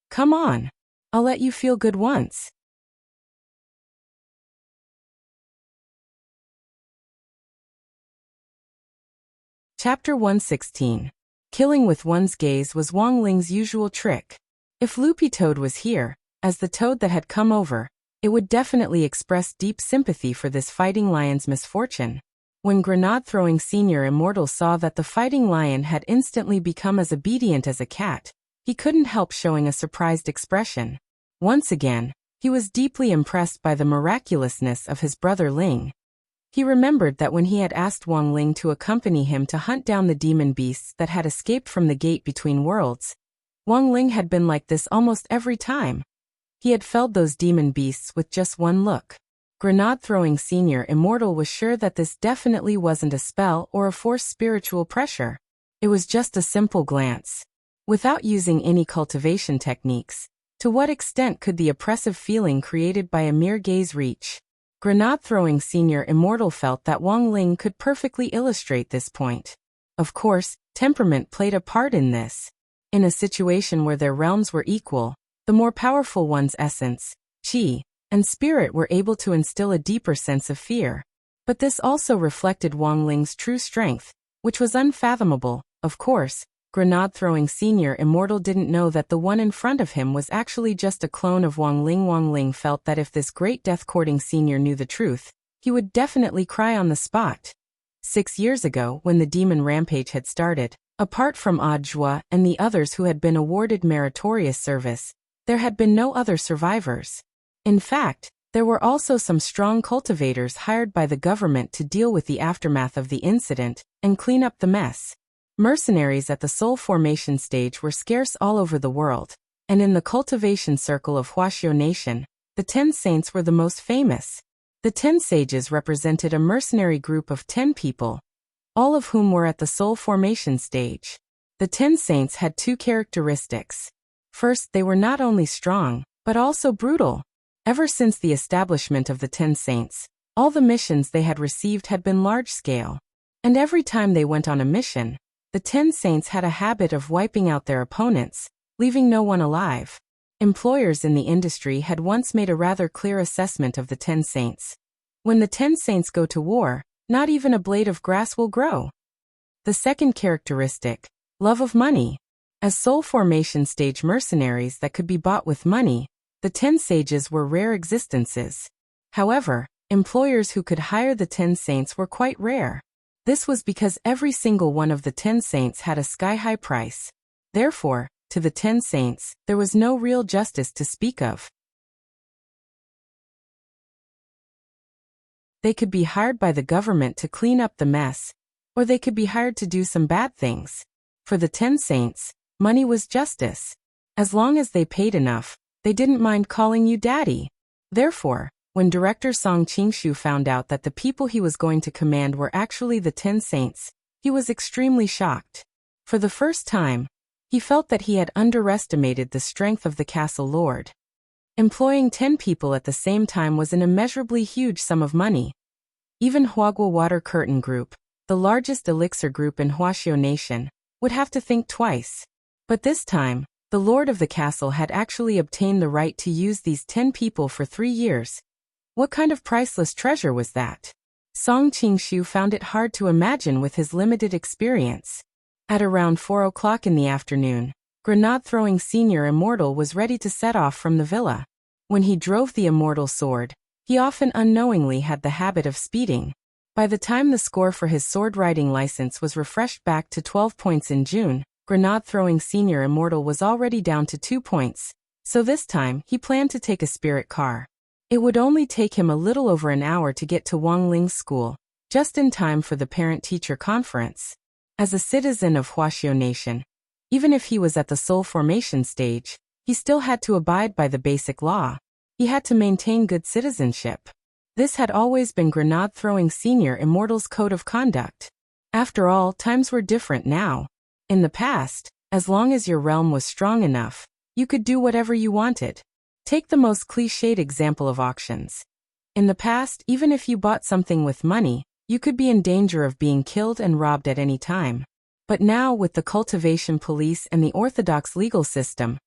"Come on. I'll let you feel good once." Chapter 116. Killing with one's gaze was Wang Ling's usual trick. If Loopy Toad was here, as the toad that had come over, it would definitely express deep sympathy for this fighting lion's misfortune. When Grenade-throwing senior immortal saw that the fighting lion had instantly become as obedient as a cat, he couldn't help showing a surprised expression. Once again, he was deeply impressed by the miraculousness of his brother Ling. He remembered that when he had asked Wang Ling to accompany him to hunt down the demon beasts that had escaped from the gate between worlds, Wang Ling had been like this almost every time. He had felled those demon beasts with just one look. Grenade-throwing senior immortal was sure that this definitely wasn't a spell or a forced spiritual pressure. It was just a simple glance. Without using any cultivation techniques, to what extent could the oppressive feeling created by a mere gaze reach? Grenade-throwing senior immortal felt that Wang Ling could perfectly illustrate this point. Of course, temperament played a part in this. In a situation where their realms were equal, the more powerful one's essence, qi, and spirit were able to instill a deeper sense of fear. But this also reflected Wang Ling's true strength, which was unfathomable. Of course, Grenade-throwing senior immortal didn't know that the one in front of him was actually just a clone of Wang Ling. Wang Ling felt that if this great death-courting senior knew the truth, he would definitely cry on the spot. 6 years ago, when the demon rampage had started, apart from Audiobook and the others who had been awarded meritorious service, there had been no other survivors. In fact, there were also some strong cultivators hired by the government to deal with the aftermath of the incident and clean up the mess. Mercenaries at the soul formation stage were scarce all over the world, and in the cultivation circle of Wuxia Nation, the 10 saints were the most famous. The 10 sages represented a mercenary group of 10 people, all of whom were at the soul formation stage. The 10 saints had 2 characteristics. First, they were not only strong, but also brutal. Ever since the establishment of the 10 saints, all the missions they had received had been large-scale. And every time they went on a mission, the 10 saints had a habit of wiping out their opponents, leaving no one alive. Employers in the industry had once made a rather clear assessment of the 10 saints. When the 10 saints go to war, not even a blade of grass will grow. The second characteristic, love of money. As soul formation stage mercenaries that could be bought with money, the 10 sages were rare existences. However, employers who could hire the 10 saints were quite rare. This was because every single one of the 10 saints had a sky-high price. Therefore, to the 10 saints, there was no real justice to speak of. They could be hired by the government to clean up the mess, or they could be hired to do some bad things. For the 10 saints, money was justice. As long as they paid enough, they didn't mind calling you daddy. Therefore, when director Song Qingshu found out that the people he was going to command were actually the 10 saints, he was extremely shocked. For the first time, he felt that he had underestimated the strength of the castle lord. Employing 10 people at the same time was an immeasurably huge sum of money. Even Huagua Water Curtain Group, the largest elixir group in Wuxia Nation, would have to think twice. But this time, the lord of the castle had actually obtained the right to use these 10 people for 3 years. What kind of priceless treasure was that? Song Qingshu found it hard to imagine with his limited experience. At around 4 o'clock in the afternoon, grenade-throwing senior immortal was ready to set off from the villa. When he drove the immortal sword, he often unknowingly had the habit of speeding. By the time the score for his sword-riding license was refreshed back to 12 points in June, grenade-throwing senior immortal was already down to 2 points, so this time he planned to take a spirit car. It would only take him a little over an hour to get to Wang Ling's school, just in time for the parent-teacher conference. As a citizen of Wuxia Nation, even if he was at the soul formation stage, he still had to abide by the basic law. He had to maintain good citizenship. This had always been grenade-throwing senior immortal's code of conduct. After all, times were different now. In the past, as long as your realm was strong enough, you could do whatever you wanted. Take the most cliched example of auctions. In the past, even if you bought something with money, you could be in danger of being killed and robbed at any time. But now, with the cultivation police and the orthodox legal system,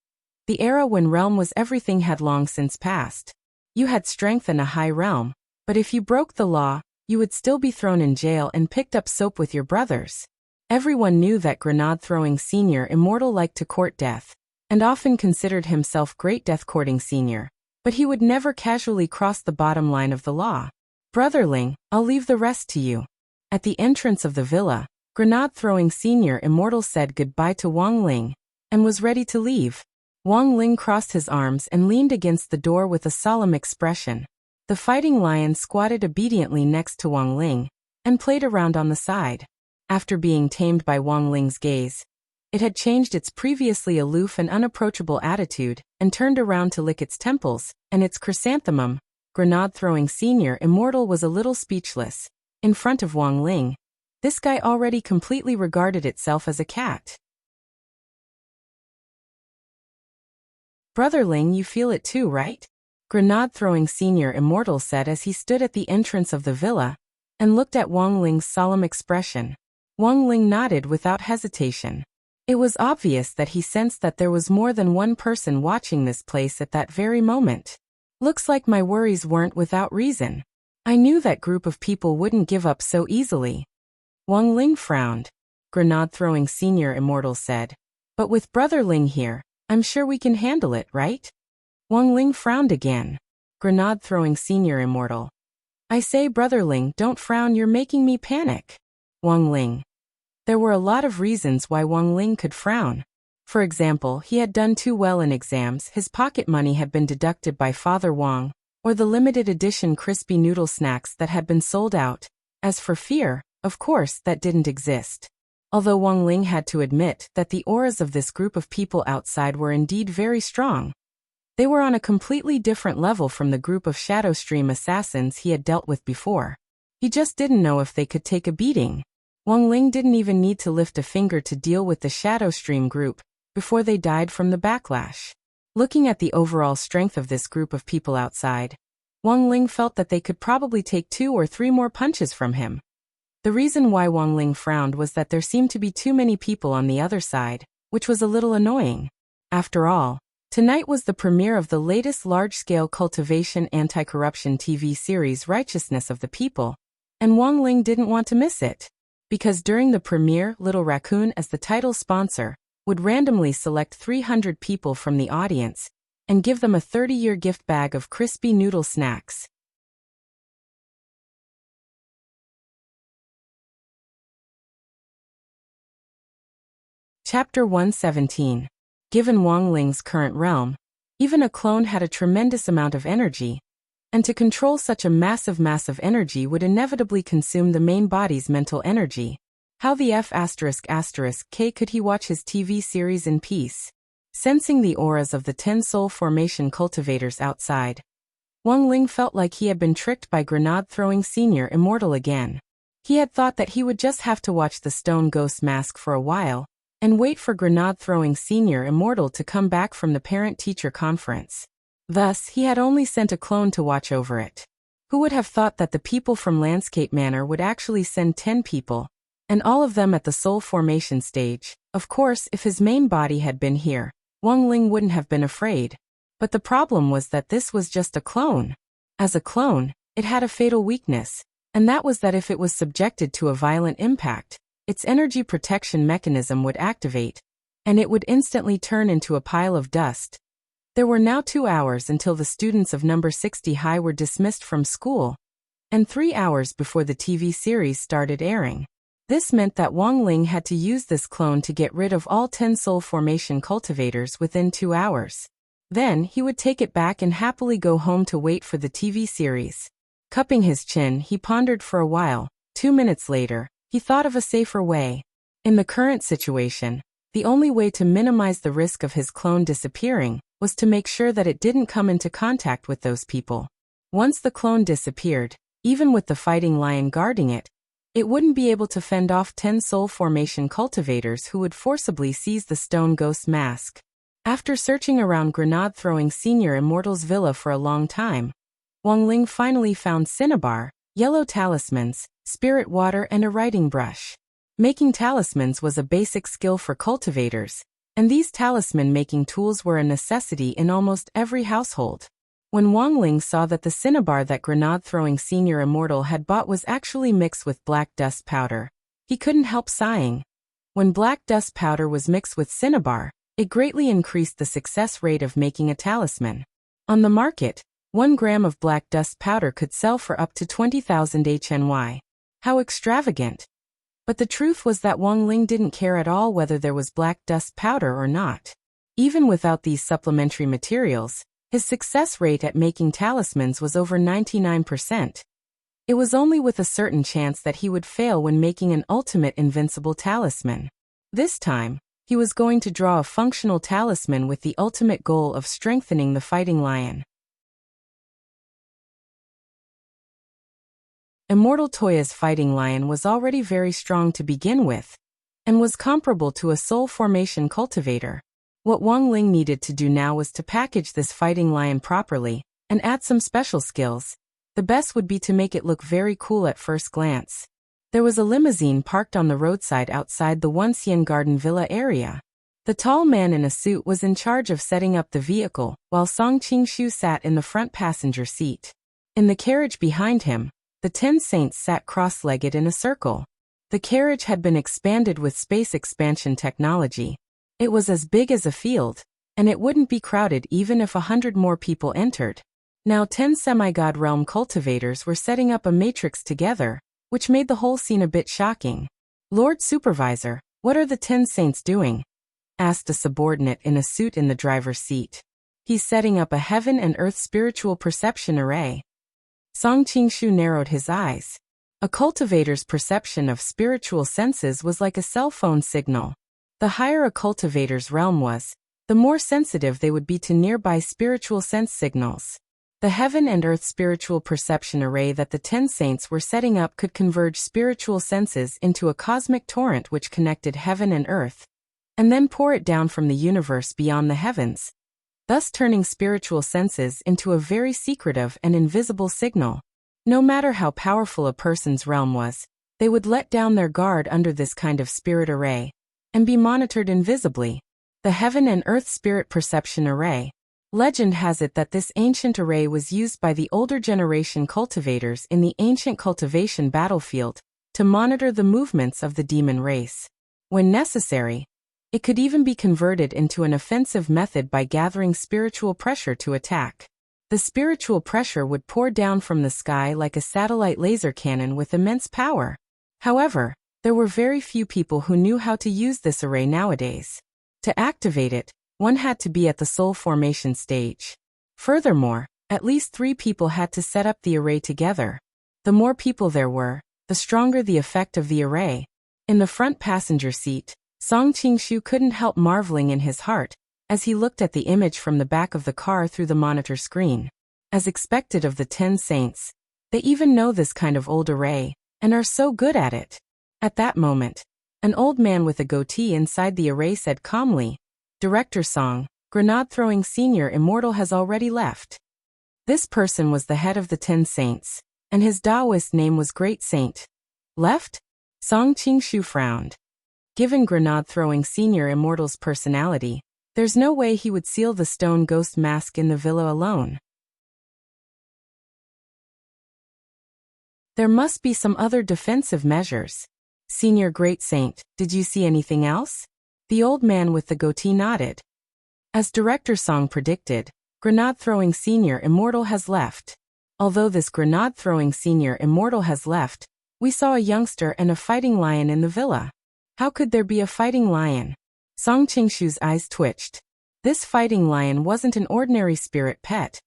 the era when realm was everything had long since passed. You had strength and a high realm, but if you broke the law, you would still be thrown in jail and picked up soap with your brothers. Everyone knew that grenade-throwing senior immortal liked to court death, and often considered himself great death-courting senior, but he would never casually cross the bottom line of the law. Brotherling, I'll leave the rest to you. At the entrance of the villa, grenade-throwing senior immortal said goodbye to Wang Ling, and was ready to leave. Wang Ling crossed his arms and leaned against the door with a solemn expression. The fighting lion squatted obediently next to Wang Ling, and played around on the side. After being tamed by Wang Ling's gaze, it had changed its previously aloof and unapproachable attitude, and turned around to lick its temples, and its chrysanthemum. Grenade-throwing senior immortal was a little speechless. In front of Wang Ling, this guy already completely regarded itself as a cat. Brotherling, you feel it too, right? Grenade-throwing senior immortal said as he stood at the entrance of the villa, and looked at Wang Ling's solemn expression. Wang Ling nodded without hesitation. It was obvious that he sensed that there was more than one person watching this place at that very moment. Looks like my worries weren't without reason. I knew that group of people wouldn't give up so easily. Wang Ling frowned. Grenade-throwing senior immortal said, but with Brotherling here, I'm sure we can handle it, right? Wang Ling frowned again. Grenade-throwing senior immortal. I say, Brotherling, don't frown, you're making me panic. Wang Ling. There were a lot of reasons why Wang Ling could frown. For example, he had done too well in exams, his pocket money had been deducted by Father Wang, or the limited edition crispy noodle snacks that had been sold out. As for fear, of course, that didn't exist. Although Wang Ling had to admit that the auras of this group of people outside were indeed very strong. They were on a completely different level from the group of Shadow Stream assassins he had dealt with before. He just didn't know if they could take a beating. Wang Ling didn't even need to lift a finger to deal with the Shadow Stream group before they died from the backlash. Looking at the overall strength of this group of people outside, Wang Ling felt that they could probably take 2 or 3 more punches from him. The reason why Wang Ling frowned was that there seemed to be too many people on the other side, which was a little annoying. After all, tonight was the premiere of the latest large-scale cultivation anti-corruption TV series Righteousness of the People, and Wang Ling didn't want to miss it. Because during the premiere, Little Raccoon, as the title sponsor, would randomly select 300 people from the audience and give them a 30-year gift bag of crispy noodle snacks. Chapter 117. Given Wang Ling's current realm, even a clone had a tremendous amount of energy, and to control such a massive energy would inevitably consume the main body's mental energy. How the F***K could he watch his TV series in peace? Sensing the auras of the 10 soul formation cultivators outside, Wang Ling felt like he had been tricked by grenade-throwing senior immortal again. He had thought that he would just have to watch the stone ghost mask for a while, and wait for grenade-throwing senior immortal to come back from the parent-teacher conference. Thus, he had only sent a clone to watch over it. Who would have thought that the people from Landscape Manor would actually send 10 people, and all of them at the soul formation stage. Of course, if his main body had been here, Wang Ling wouldn't have been afraid. But the problem was that this was just a clone. As a clone, it had a fatal weakness, and that was that if it was subjected to a violent impact, its energy protection mechanism would activate, and it would instantly turn into a pile of dust. There were now 2 hours until the students of number 60 High were dismissed from school, and 3 hours before the TV series started airing. This meant that Wang Ling had to use this clone to get rid of all 10 soul formation cultivators within 2 hours. Then, he would take it back and happily go home to wait for the TV series. Cupping his chin, he pondered for a while. 2 minutes later, he thought of a safer way. In the current situation, the only way to minimize the risk of his clone disappearing was to make sure that it didn't come into contact with those people. Once the clone disappeared, even with the fighting lion guarding it, it wouldn't be able to fend off 10 soul formation cultivators who would forcibly seize the stone ghost mask. After searching around grenade-throwing Senior Immortal's villa for a long time, Wang Ling finally found cinnabar, yellow talismans, spirit water and a writing brush. Making talismans was a basic skill for cultivators, and these talisman-making tools were a necessity in almost every household. When Wang Ling saw that the cinnabar that grenade-throwing Senior Immortal had bought was actually mixed with black dust powder, he couldn't help sighing. When black dust powder was mixed with cinnabar, it greatly increased the success rate of making a talisman. On the market, 1 gram of black dust powder could sell for up to 20,000 HNY. How extravagant! But the truth was that Wang Ling didn't care at all whether there was black dust powder or not. Even without these supplementary materials, his success rate at making talismans was over 99%. It was only with a certain chance that he would fail when making an ultimate invincible talisman. This time, he was going to draw a functional talisman with the ultimate goal of strengthening the fighting lion. Immortal Toya's fighting lion was already very strong to begin with, and was comparable to a soul formation cultivator. What Wang Ling needed to do now was to package this fighting lion properly, and add some special skills. The best would be to make it look very cool at first glance. There was a limousine parked on the roadside outside the Wuxia Garden Villa area. The tall man in a suit was in charge of setting up the vehicle, while Song Qingshu sat in the front passenger seat. In the carriage behind him, the 10 saints sat cross-legged in a circle. The carriage had been expanded with space expansion technology. It was as big as a field, and it wouldn't be crowded even if 100 more people entered. Now 10 semi-god realm cultivators were setting up a matrix together, which made the whole scene a bit shocking. "Lord Supervisor, what are the 10 saints doing?" asked a subordinate in a suit in the driver's seat. "He's setting up a heaven and earth spiritual perception array." Song Qingshu narrowed his eyes. A cultivator's perception of spiritual senses was like a cell phone signal. The higher a cultivator's realm was, the more sensitive they would be to nearby spiritual sense signals. The heaven and earth spiritual perception array that the 10 saints were setting up could converge spiritual senses into a cosmic torrent which connected heaven and earth, and then pour it down from the universe beyond the heavens, thus turning spiritual senses into a very secretive and invisible signal. No matter how powerful a person's realm was, they would let down their guard under this kind of spirit array, and be monitored invisibly. The heaven and earth spirit perception array. Legend has it that this ancient array was used by the older generation cultivators in the ancient cultivation battlefield to monitor the movements of the demon race. When necessary, it could even be converted into an offensive method by gathering spiritual pressure to attack. The spiritual pressure would pour down from the sky like a satellite laser cannon with immense power. However, there were very few people who knew how to use this array nowadays. To activate it, one had to be at the soul formation stage. Furthermore, at least 3 people had to set up the array together. The more people there were, the stronger the effect of the array. In the front passenger seat, Song Qingshu couldn't help marveling in his heart as he looked at the image from the back of the car through the monitor screen. As expected of the 10 saints, they even know this kind of old array, and are so good at it. At that moment, an old man with a goatee inside the array said calmly, "Director Song, grenade-throwing Senior Immortal has already left." This person was the head of the 10 saints, and his Taoist name was Great Saint. "Left?" Song Qingshu frowned. Given grenade-throwing senior immortal's personality, there's no way he would seal the stone ghost mask in the villa alone. There must be some other defensive measures. Senior Great Saint, did you see anything else? The old man with the goatee nodded. As Director Song predicted, grenade-throwing senior immortal has left. Although this grenade-throwing senior immortal has left, we saw a youngster and a fighting lion in the villa. How could there be a fighting lion? Song Qingshu's eyes twitched. This fighting lion wasn't an ordinary spirit pet.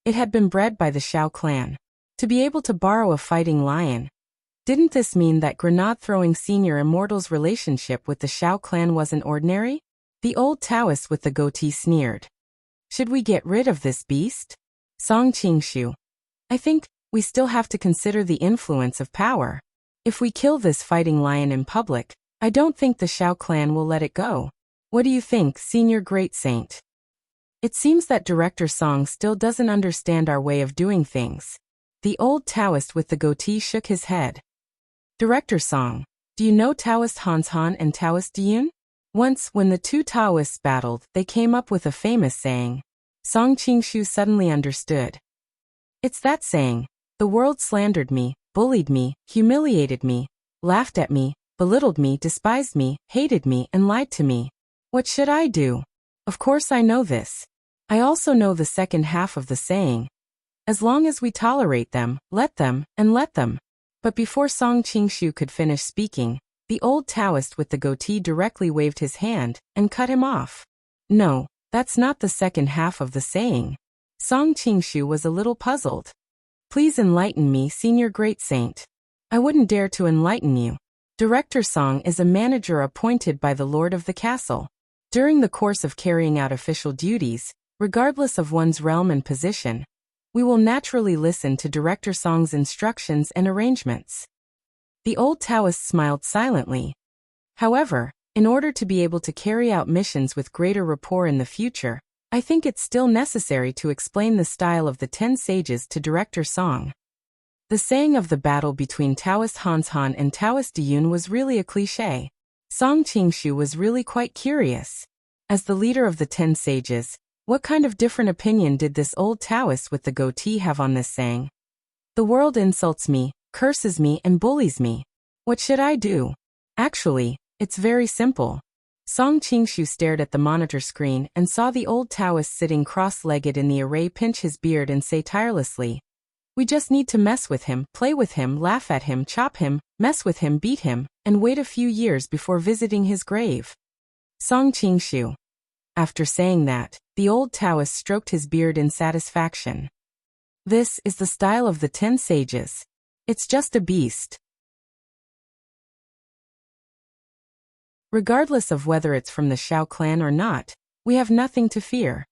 It had been bred by the Shao clan. To be able to borrow a fighting lion. Didn't this mean that grenade-throwing senior immortal's relationship with the Shao clan wasn't ordinary? The old Taoist with the goatee sneered. Should we get rid of this beast? Song Qingshu. I think we still have to consider the influence of power. If we kill this fighting lion in public, I don't think the Shao clan will let it go. What do you think, Senior Great Saint? It seems that Director Song still doesn't understand our way of doing things. The old Taoist with the goatee shook his head. Director Song, do you know Taoist Hans Han and Taoist Diyun? Once, when the two Taoists battled, they came up with a famous saying. Song Qingshu suddenly understood. It's that saying, the world slandered me, bullied me, humiliated me, laughed at me, belittled me, despised me, hated me, and lied to me. What should I do? Of course I know this. I also know the second half of the saying. As long as we tolerate them, let them, and let them. But before Song Qingshu could finish speaking, the old Taoist with the goatee directly waved his hand and cut him off. No, that's not the second half of the saying. Song Qingshu was a little puzzled. Please enlighten me, Senior Great Saint. I wouldn't dare to enlighten you. Director Song is a manager appointed by the Lord of the Castle. During the course of carrying out official duties, regardless of one's realm and position, we will naturally listen to Director Song's instructions and arrangements. The old Taoist smiled silently. However, in order to be able to carry out missions with greater rapport in the future, I think it's still necessary to explain the style of the 10 sages to Director Song. The saying of the battle between Taoist Hans Han and Taoist Diyun was really a cliché. Song Qingshu was really quite curious. As the leader of the 10 sages, what kind of different opinion did this old Taoist with the goatee have on this saying? The world insults me, curses me, and bullies me. What should I do? Actually, it's very simple. Song Qingshu stared at the monitor screen and saw the old Taoist sitting cross-legged in the array pinch his beard and say tirelessly, we just need to mess with him, play with him, laugh at him, chop him, mess with him, beat him, and wait a few years before visiting his grave. Song Qingshu. After saying that, the old Taoist stroked his beard in satisfaction. This is the style of the 10 sages. It's just a beast. Regardless of whether it's from the Shao clan or not, we have nothing to fear.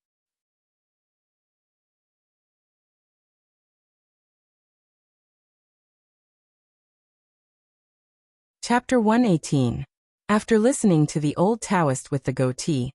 Chapter 118. After listening to the old Taoist with the goatee,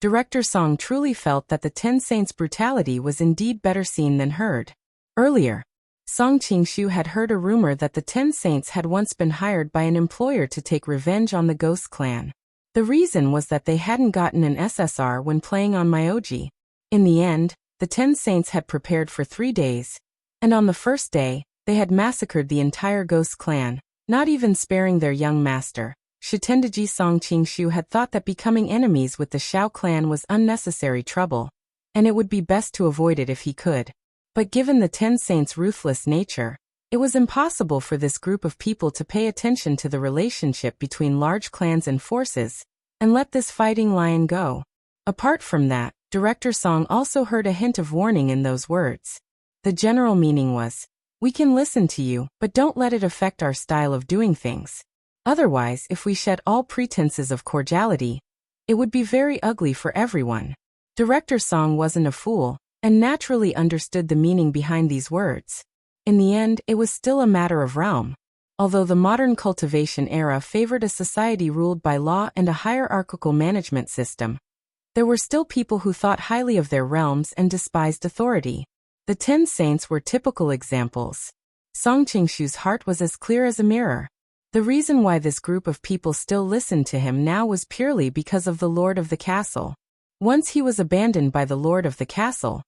Director Song truly felt that the 10 saints' brutality was indeed better seen than heard. Earlier, Song Qingshu had heard a rumor that the 10 saints had once been hired by an employer to take revenge on the Ghost Clan. The reason was that they hadn't gotten an SSR when playing on Myoji. In the end, the 10 saints had prepared for 3 days, and on the first day, they had massacred the entire Ghost Clan, not even sparing their young master. Shitendaji Song Qingshu had thought that becoming enemies with the Shao clan was unnecessary trouble, and it would be best to avoid it if he could. But given the 10 saints' ruthless nature, it was impossible for this group of people to pay attention to the relationship between large clans and forces, and let this fighting lion go. Apart from that, Director Song also heard a hint of warning in those words. The general meaning was, we can listen to you, but don't let it affect our style of doing things. Otherwise, if we shed all pretenses of cordiality, it would be very ugly for everyone. Director Song wasn't a fool, and naturally understood the meaning behind these words. In the end, it was still a matter of realm. Although the modern cultivation era favored a society ruled by law and a hierarchical management system, there were still people who thought highly of their realms and despised authority. The 10 saints were typical examples. Song Qingshu's heart was as clear as a mirror. The reason why this group of people still listened to him now was purely because of the lord of the castle. Once he was abandoned by the lord of the castle,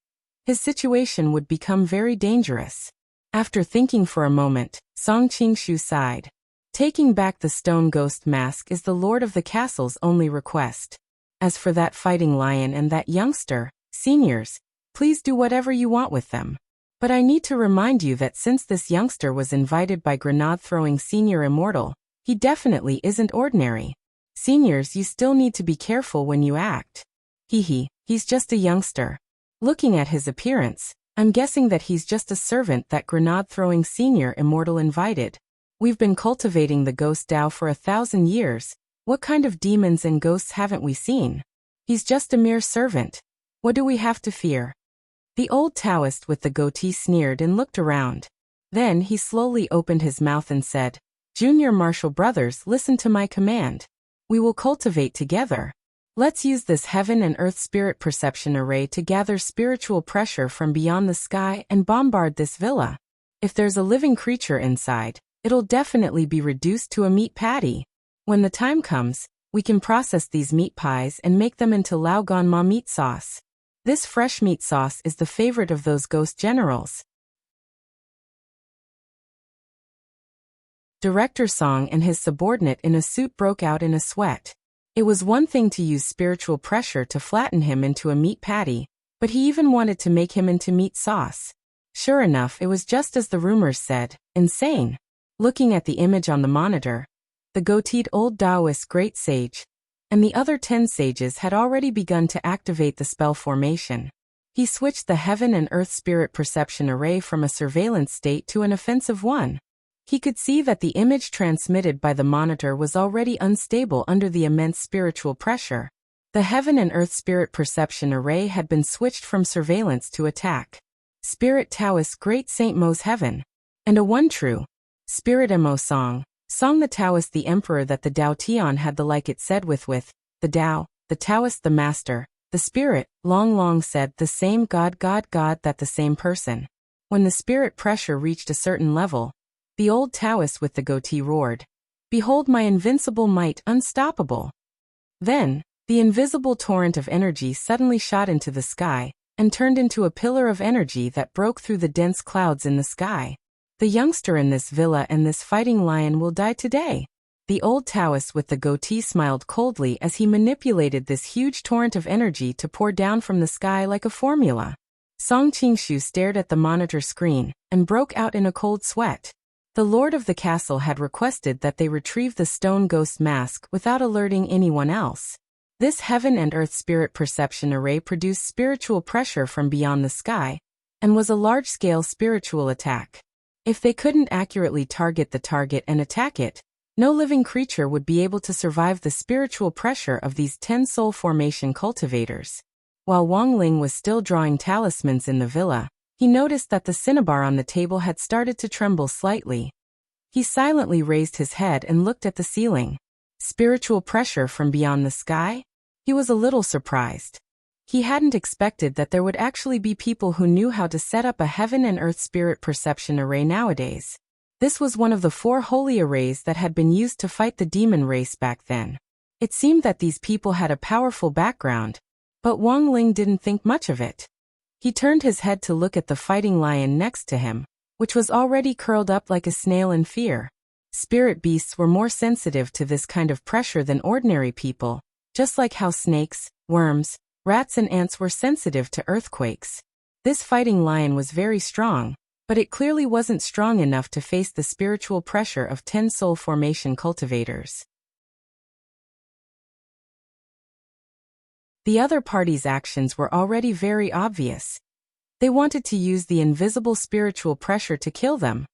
his situation would become very dangerous. After thinking for a moment, Song Qingshu sighed. Taking back the stone ghost mask is the lord of the castle's only request. As for that fighting lion and that youngster, seniors, please do whatever you want with them. But I need to remind you that since this youngster was invited by grenade-throwing senior immortal, he definitely isn't ordinary. Seniors, you still need to be careful when you act. He's just a youngster. Looking at his appearance, I'm guessing that he's just a servant that grenade-throwing senior immortal invited. We've been cultivating the ghost Dao for 1,000 years. What kind of demons and ghosts haven't we seen? He's just a mere servant. What do we have to fear? The old Taoist with the goatee sneered and looked around. Then he slowly opened his mouth and said, "Junior martial brothers, listen to my command. We will cultivate together. Let's use this heaven and earth spirit perception array to gather spiritual pressure from beyond the sky and bombard this villa. If there's a living creature inside, it'll definitely be reduced to a meat patty. When the time comes, we can process these meat pies and make them into Lao Gan Ma meat sauce. This fresh meat sauce is the favorite of those ghost generals." Director Song and his subordinate in a suit broke out in a sweat. It was one thing to use spiritual pressure to flatten him into a meat patty, but he even wanted to make him into meat sauce. Sure enough, it was just as the rumors said, insane. Looking at the image on the monitor, the goateed old Taoist great sage, and the other 10 sages had already begun to activate the spell formation. He switched the heaven and earth spirit perception array from a surveillance state to an offensive one. He could see that the image transmitted by the monitor was already unstable under the immense spiritual pressure. The heaven and earth spirit perception array had been switched from surveillance to attack. Spirit Taoist Great Saint Mo's heaven. And a one true. Spirit Mo Song. Song the Taoist the Emperor that the Tao Tian had the like it said with the Tao, the Taoist the Master, the Spirit, long said the same God that the same person. When the spirit pressure reached a certain level, the old Taoist with the goatee roared, "Behold my invincible might unstoppable." Then, the invisible torrent of energy suddenly shot into the sky, and turned into a pillar of energy that broke through the dense clouds in the sky. The youngster in this villa and this fighting lion will die today. The old Taoist with the goatee smiled coldly as he manipulated this huge torrent of energy to pour down from the sky like a formula. Song Qingshu stared at the monitor screen, and broke out in a cold sweat. The lord of the castle had requested that they retrieve the stone ghost mask without alerting anyone else. This heaven and earth spirit perception array produced spiritual pressure from beyond the sky, and was a large-scale spiritual attack. If they couldn't accurately target the target and attack it, no living creature would be able to survive the spiritual pressure of these 10 soul formation cultivators. While Wang Ling was still drawing talismans in the villa, he noticed that the cinnabar on the table had started to tremble slightly. He silently raised his head and looked at the ceiling. Spiritual pressure from beyond the sky? He was a little surprised. He hadn't expected that there would actually be people who knew how to set up a heaven and earth spirit perception array nowadays. This was one of the 4 holy arrays that had been used to fight the demon race back then. It seemed that these people had a powerful background, but Wang Ling didn't think much of it. He turned his head to look at the fighting lion next to him, which was already curled up like a snail in fear. Spirit beasts were more sensitive to this kind of pressure than ordinary people, just like how snakes, worms, rats and ants were sensitive to earthquakes. This fighting lion was very strong, but it clearly wasn't strong enough to face the spiritual pressure of 10 soul formation cultivators. The other party's actions were already very obvious. They wanted to use the invisible spiritual pressure to kill them,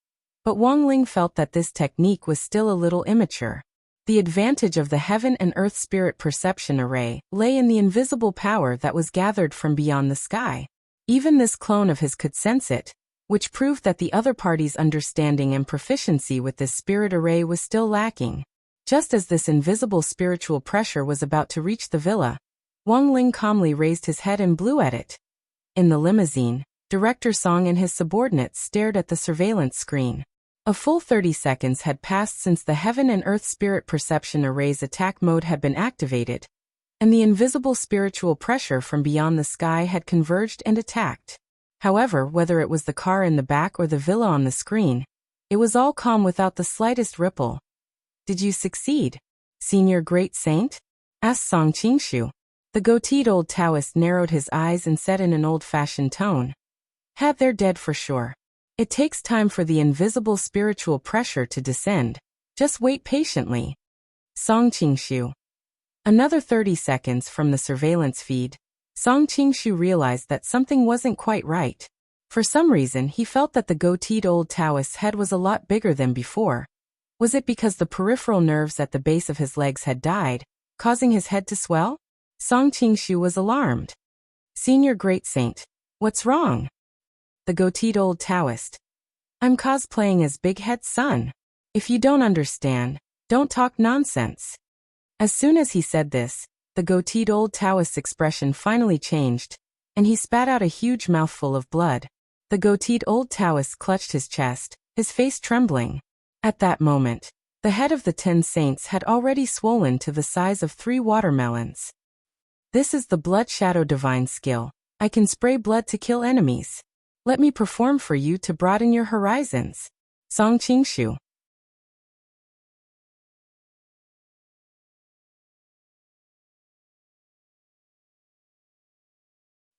but Wang Ling felt that this technique was still a little immature. The advantage of the heaven and earth spirit perception array lay in the invisible power that was gathered from beyond the sky. Even this clone of his could sense it, which proved that the other party's understanding and proficiency with this spirit array was still lacking. Just as this invisible spiritual pressure was about to reach the villa, Wang Ling calmly raised his head and blew at it. In the limousine, Director Song and his subordinates stared at the surveillance screen. A full 30 seconds had passed since the Heaven and Earth Spirit Perception Array's attack mode had been activated, and the invisible spiritual pressure from beyond the sky had converged and attacked. However, whether it was the car in the back or the villa on the screen, it was all calm without the slightest ripple. "Did you succeed, Senior Great Saint?" asked Song Qingshu. The goateed old Taoist narrowed his eyes and said in an old-fashioned tone, They're dead for sure. It takes time for the invisible spiritual pressure to descend. Just wait patiently." Song Qingshu. Another 30 seconds from the surveillance feed, Song Qingshu realized that something wasn't quite right. For some reason, he felt that the goateed old Taoist's head was a lot bigger than before. Was it because the peripheral nerves at the base of his legs had died, causing his head to swell? Song Qingshu was alarmed. "Senior Great Saint, what's wrong?" The goateed old Taoist. "I'm cosplaying as Big Head's son. If you don't understand, don't talk nonsense." As soon as he said this, the goateed old Taoist's expression finally changed, and he spat out a huge mouthful of blood. The goateed old Taoist clutched his chest, his face trembling. At that moment, the head of the 10 saints had already swollen to the size of 3 watermelons. "This is the Blood Shadow Divine skill. I can spray blood to kill enemies. Let me perform for you to broaden your horizons." Song Qingshu.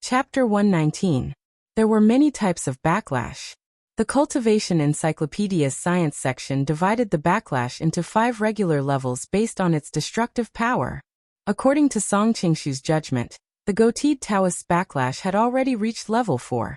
Chapter 119. There were many types of backlash. The Cultivation Encyclopedia's science section divided the backlash into 5 regular levels based on its destructive power. According to Song Qingshu's judgment, the goateed Taoist's backlash had already reached level 4.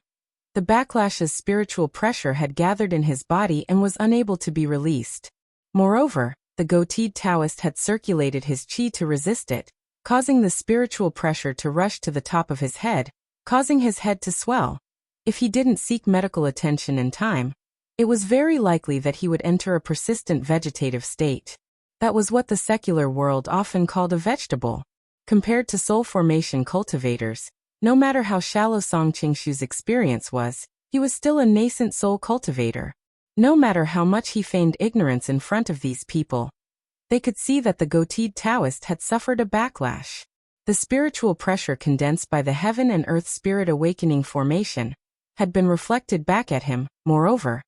The backlash's spiritual pressure had gathered in his body and was unable to be released. Moreover, the goateed Taoist had circulated his qi to resist it, causing the spiritual pressure to rush to the top of his head, causing his head to swell. If he didn't seek medical attention in time, it was very likely that he would enter a persistent vegetative state. That was what the secular world often called a vegetable. Compared to soul formation cultivators, no matter how shallow Song Qingshu's experience was, he was still a nascent soul cultivator. No matter how much he feigned ignorance in front of these people, they could see that the goateed Taoist had suffered a backlash. The spiritual pressure condensed by the Heaven and Earth Spirit Awakening formation had been reflected back at him. Moreover,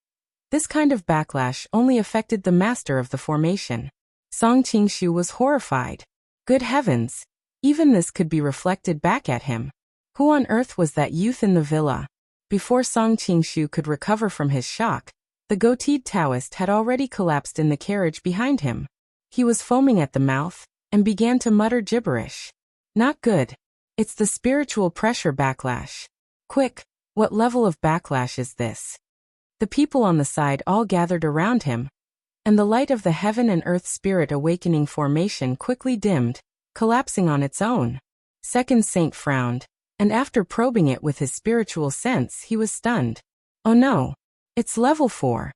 this kind of backlash only affected the master of the formation. Song Qingshu was horrified. Good heavens! Even this could be reflected back at him. Who on earth was that youth in the villa? Before Song Qingshu could recover from his shock, the goateed Taoist had already collapsed in the carriage behind him. He was foaming at the mouth and began to mutter gibberish. "Not good. It's the spiritual pressure backlash. Quick, what level of backlash is this?" The people on the side all gathered around him, and the light of the Heaven and Earth Spirit Awakening formation quickly dimmed, collapsing on its own. Second Saint frowned, and after probing it with his spiritual sense, he was stunned. "Oh no! It's level 4.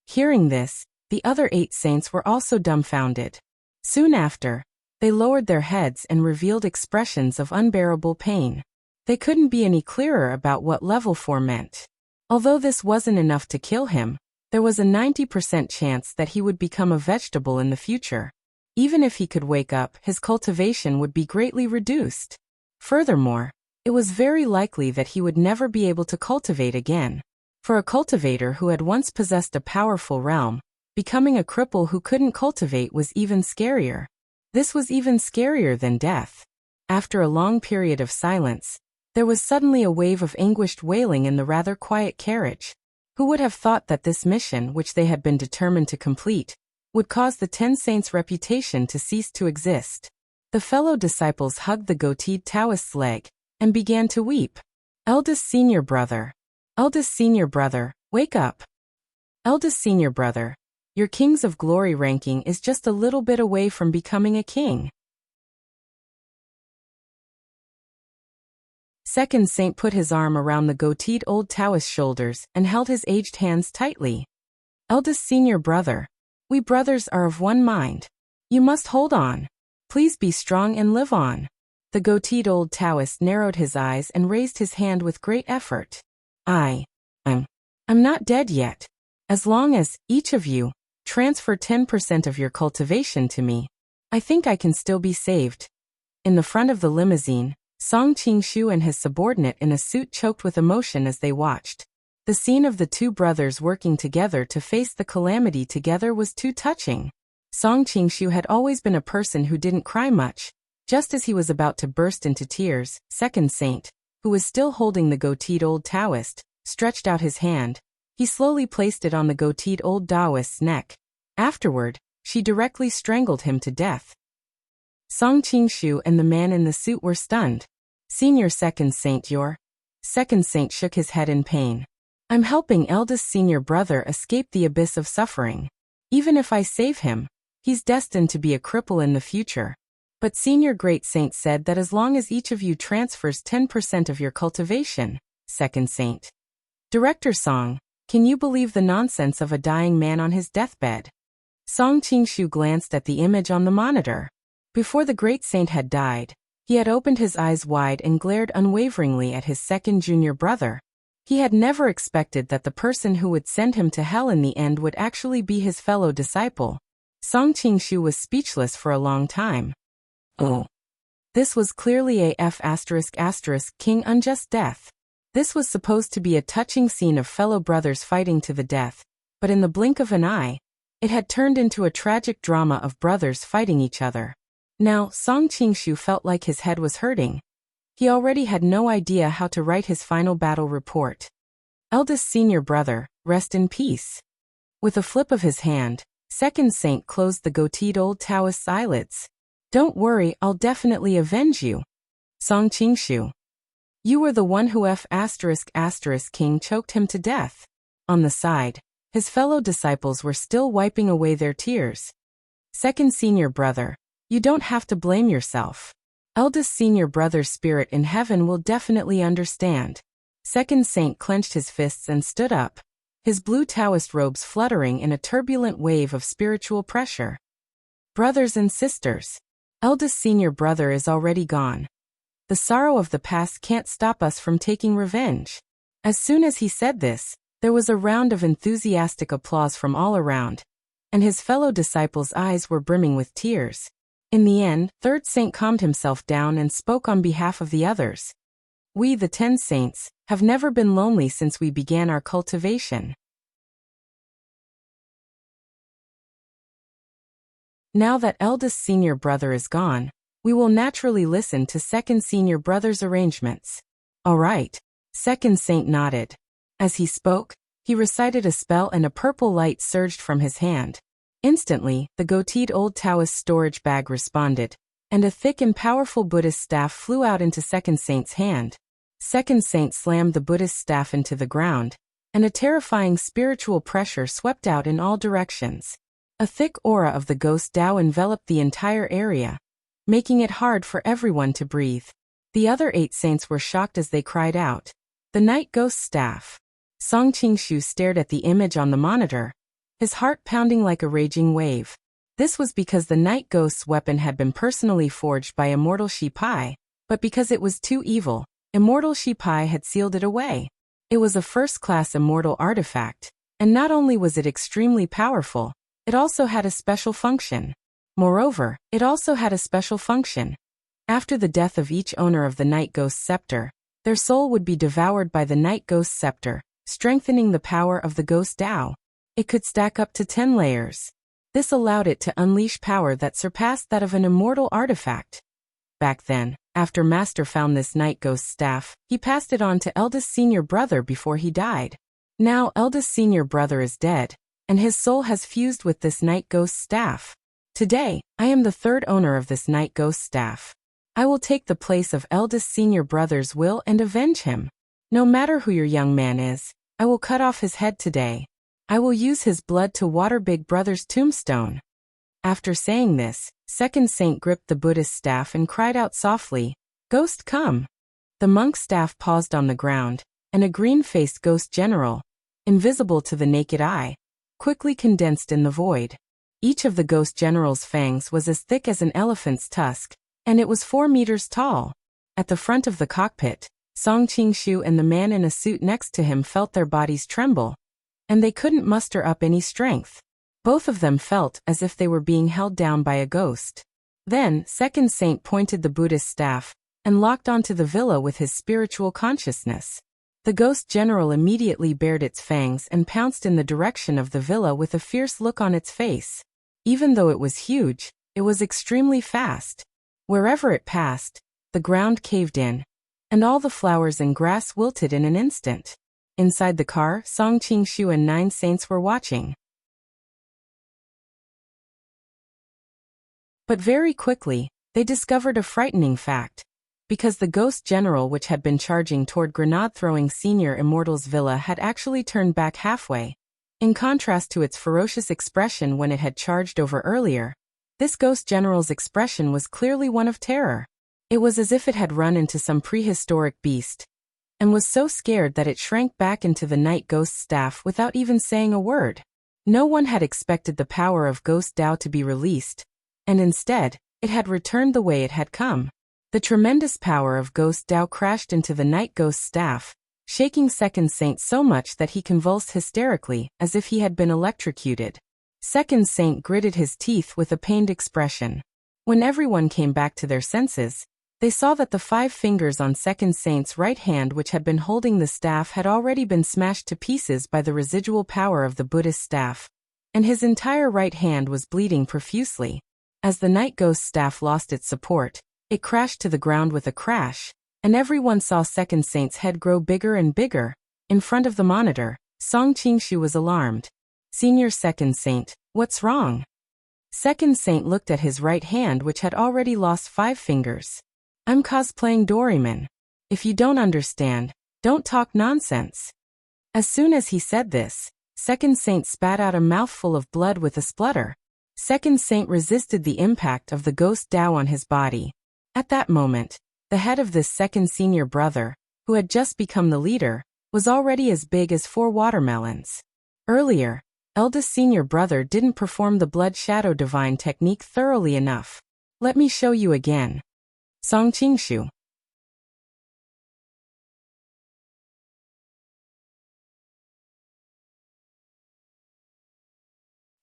Hearing this, the other 8 saints were also dumbfounded. Soon after, they lowered their heads and revealed expressions of unbearable pain. They couldn't be any clearer about what level 4 meant. Although this wasn't enough to kill him, there was a 90% chance that he would become a vegetable in the future. Even if he could wake up, his cultivation would be greatly reduced. Furthermore, it was very likely that he would never be able to cultivate again. For a cultivator who had once possessed a powerful realm, becoming a cripple who couldn't cultivate was even scarier. This was even scarier than death. After a long period of silence, there was suddenly a wave of anguished wailing in the rather quiet carriage. Who would have thought that this mission, which they had been determined to complete, would cause the 10 saints' reputation to cease to exist? The fellow disciples hugged the goateed Taoist's leg and began to weep. Eldest senior brother, wake up. Eldest senior brother, your Kings of Glory ranking is just a little bit away from becoming a king. Second Saint put his arm around the goateed old Taoist's shoulders and held his aged hands tightly. Eldest senior brother, we brothers are of one mind. You must hold on. Please be strong and live on. The goateed old Taoist narrowed his eyes and raised his hand with great effort. I'm not dead yet. As long as, each of you, transfer 10% of your cultivation to me, I think I can still be saved. In the front of the limousine, Song Qingshu and his subordinate in a suit choked with emotion as they watched. The scene of the two brothers working together to face the calamity together was too touching. Song Qingshu had always been a person who didn't cry much. Just as he was about to burst into tears, Second Saint, who was still holding the goateed old Taoist, stretched out his hand. He slowly placed it on the goateed old Taoist's neck. Afterward, she directly strangled him to death. Song Qingshu and the man in the suit were stunned. Senior Second Saint, Second Saint shook his head in pain. I'm helping eldest senior brother escape the abyss of suffering. Even if I save him, he's destined to be a cripple in the future. But Senior Great Saint said that as long as each of you transfers 10% of your cultivation, Second Saint. Director Song, can you believe the nonsense of a dying man on his deathbed? Song Qingshu glanced at the image on the monitor. Before the Great Saint had died, he had opened his eyes wide and glared unwaveringly at his second junior brother. He had never expected that the person who would send him to hell in the end would actually be his fellow disciple. Song Qingshu was speechless for a long time. Oh. This was clearly a King unjust death. This was supposed to be a touching scene of fellow brothers fighting to the death, but in the blink of an eye, it had turned into a tragic drama of brothers fighting each other. Now, Song Qingshu felt like his head was hurting. He already had no idea how to write his final battle report. Eldest senior brother, rest in peace. With a flip of his hand, Second Saint closed the goateed old Taoist's eyelids. Don't worry, I'll definitely avenge you. Song Qingshu. You were the one who King choked him to death. On the side, his fellow disciples were still wiping away their tears. Second senior brother, you don't have to blame yourself. Eldest senior brother's spirit in heaven will definitely understand. Second Saint clenched his fists and stood up, his blue Taoist robes fluttering in a turbulent wave of spiritual pressure. Brothers and sisters, eldest senior brother is already gone. The sorrow of the past can't stop us from taking revenge. As soon as he said this, there was a round of enthusiastic applause from all around, and his fellow disciples' eyes were brimming with tears. In the end, Third Saint calmed himself down and spoke on behalf of the others. We, the 10 saints, have never been lonely since we began our cultivation. Now that eldest senior brother is gone, we will naturally listen to second senior brother's arrangements. All right. Second Saint nodded. As he spoke, he recited a spell and a purple light surged from his hand. Instantly, the goateed old Taoist storage bag responded, and a thick and powerful Buddhist staff flew out into Second Saint's hand. Second Saint slammed the Buddhist staff into the ground, and a terrifying spiritual pressure swept out in all directions. A thick aura of the ghost Tao enveloped the entire area, making it hard for everyone to breathe. The other 8 saints were shocked as they cried out, "The night ghost staff!" Song Qingshu stared at the image on the monitor, his heart pounding like a raging wave. This was because the night ghost's weapon had been personally forged by Immortal Shi Pai, but because it was too evil, Immortal Shi Pai had sealed it away. It was a first-class immortal artifact, and not only was it extremely powerful, it also had a special function. Moreover, it also had a special function. After the death of each owner of the Night Ghost Scepter, their soul would be devoured by the Night Ghost Scepter, strengthening the power of the Ghost Tao. It could stack up to 10 layers. This allowed it to unleash power that surpassed that of an immortal artifact. Back then, after Master found this Night Ghost staff, he passed it on to eldest senior brother before he died. Now eldest senior brother is dead, and his soul has fused with this Night Ghost staff. Today, I am the third owner of this Night Ghost staff. I will take the place of eldest senior brother's will and avenge him. No matter who your young man is, I will cut off his head today. I will use his blood to water big brother's tombstone. After saying this, Second Saint gripped the Buddhist staff and cried out softly, "Ghost, come!" The monk's staff paused on the ground, and a green-faced ghost general, invisible to the naked eye, quickly condensed in the void. Each of the ghost general's fangs was as thick as an elephant's tusk, and it was 4 meters tall. At the front of the cockpit, Song Qingshu and the man in a suit next to him felt their bodies tremble. and they couldn't muster up any strength. Both of them felt as if they were being held down by a ghost. Then, Second Saint pointed the Buddhist staff and locked onto the villa with his spiritual consciousness. The ghost general immediately bared its fangs and pounced in the direction of the villa with a fierce look on its face. Even though it was huge, it was extremely fast. Wherever it passed, the ground caved in, and all the flowers and grass wilted in an instant. Inside the car, Song Qingshu and 9 saints were watching. But very quickly, they discovered a frightening fact. Because the ghost general which had been charging toward grenade-throwing Senior Immortal's villa had actually turned back halfway. In contrast to its ferocious expression when it had charged over earlier, this ghost general's expression was clearly one of terror. It was as if it had run into some prehistoric beast, and was so scared that it shrank back into the night ghost's staff without even saying a word. No one had expected the power of Ghost Dao to be released, and instead, it had returned the way it had come. The tremendous power of Ghost Dao crashed into the night ghost's staff, shaking Second Saint so much that he convulsed hysterically, as if he had been electrocuted. Second Saint gritted his teeth with a pained expression. When everyone came back to their senses, they saw that the 5 fingers on Second Saint's right hand which had been holding the staff had already been smashed to pieces by the residual power of the Buddhist staff, and his entire right hand was bleeding profusely. As the night ghost's staff lost its support, it crashed to the ground with a crash, and everyone saw Second Saint's head grow bigger and bigger. In front of the monitor, Song Qingshu was alarmed. Senior Second Saint, what's wrong? Second Saint looked at his right hand which had already lost 5 fingers. I'm cosplaying Doraemon. If you don't understand, don't talk nonsense. As soon as he said this, Second Saint spat out a mouthful of blood with a splutter. Second Saint resisted the impact of the Ghost Dao on his body. At that moment, the head of this second senior brother, who had just become the leader, was already as big as 4 watermelons. Earlier, eldest senior brother didn't perform the blood shadow divine technique thoroughly enough. Let me show you again. Song Qingshu.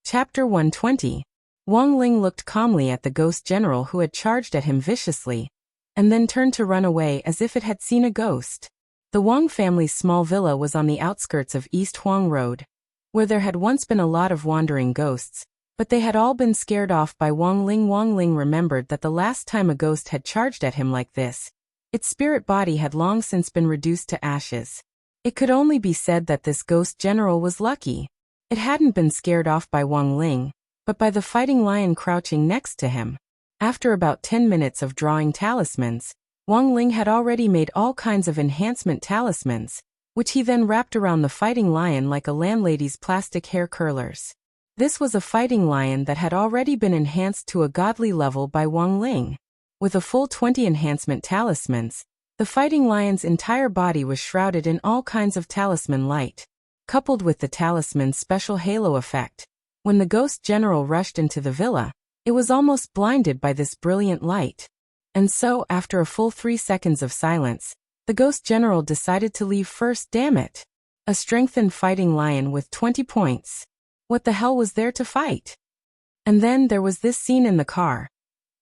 Chapter 120. Wang Ling looked calmly at the ghost general who had charged at him viciously, and then turned to run away as if it had seen a ghost. The Wang family's small villa was on the outskirts of East Huang Road, where there had once been a lot of wandering ghosts, but they had all been scared off by Wang Ling. Wang Ling remembered that the last time a ghost had charged at him like this, its spirit body had long since been reduced to ashes. It could only be said that this ghost general was lucky. It hadn't been scared off by Wang Ling, but by the fighting lion crouching next to him. After about 10 minutes of drawing talismans, Wang Ling had already made all kinds of enhancement talismans, which he then wrapped around the fighting lion like a landlady's plastic hair curlers. This was a fighting lion that had already been enhanced to a godly level by Wang Ling. With a full 20 enhancement talismans, the fighting lion's entire body was shrouded in all kinds of talisman light. Coupled with the talisman's special halo effect, when the ghost general rushed into the villa, it was almost blinded by this brilliant light. And so, after a full 3 seconds of silence, the ghost general decided to leave first. Damn it. A strengthened fighting lion with 20 points. What the hell was there to fight? And then there was this scene in the car.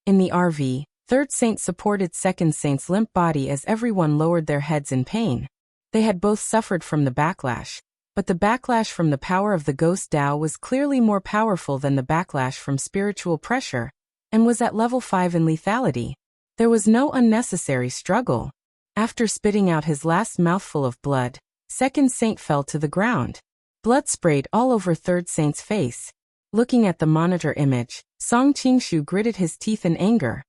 In the RV, Third Saint supported Second Saint's limp body as everyone lowered their heads in pain. They had both suffered from the backlash, but the backlash from the power of the Ghost Dao was clearly more powerful than the backlash from spiritual pressure, and was at level 5 in lethality. There was no unnecessary struggle. After spitting out his last mouthful of blood, Second Saint fell to the ground. Blood sprayed all over Third Saint's face. Looking at the monitor image, Song Qingshu gritted his teeth in anger.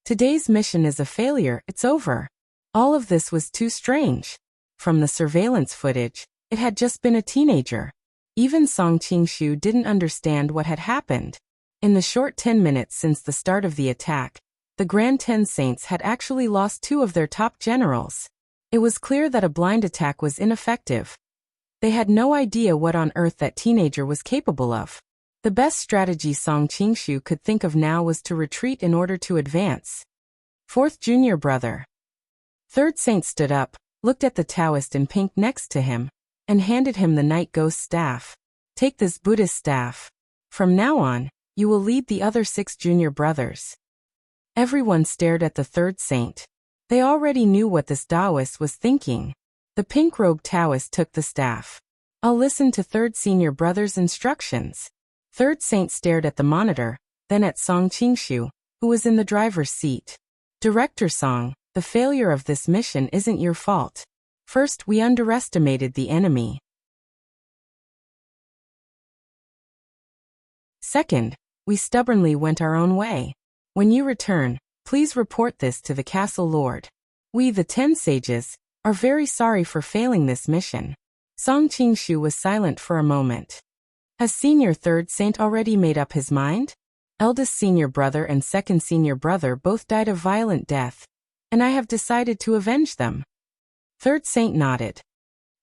Today's mission is a failure, it's over. All of this was too strange. From the surveillance footage, it had just been a teenager. Even Song Qingshu didn't understand what had happened. In the short 10 minutes since the start of the attack, the Grand 10 Saints had actually lost 2 of their top generals. It was clear that a blind attack was ineffective. They had no idea what on earth that teenager was capable of. The best strategy Song Qingshu could think of now was to retreat in order to advance. Fourth junior brother. Third Saint stood up, looked at the Taoist in pink next to him, and handed him the night ghost staff. Take this Buddhist staff. From now on, you will lead the other 6 junior brothers. Everyone stared at the third saint. They already knew what this Taoist was thinking. The pink-robed Taoist took the staff. I'll listen to third senior brother's instructions. Third saint stared at the monitor, then at Song Qingshu, who was in the driver's seat. Director Song, the failure of this mission isn't your fault. First, we underestimated the enemy. Second, we stubbornly went our own way. When you return, please report this to the castle lord. We, the 10 sages, are very sorry for failing this mission. Song Qingshu was silent for a moment. Has senior third saint already made up his mind? Eldest senior brother and second senior brother both died a violent death, and I have decided to avenge them. Third saint nodded.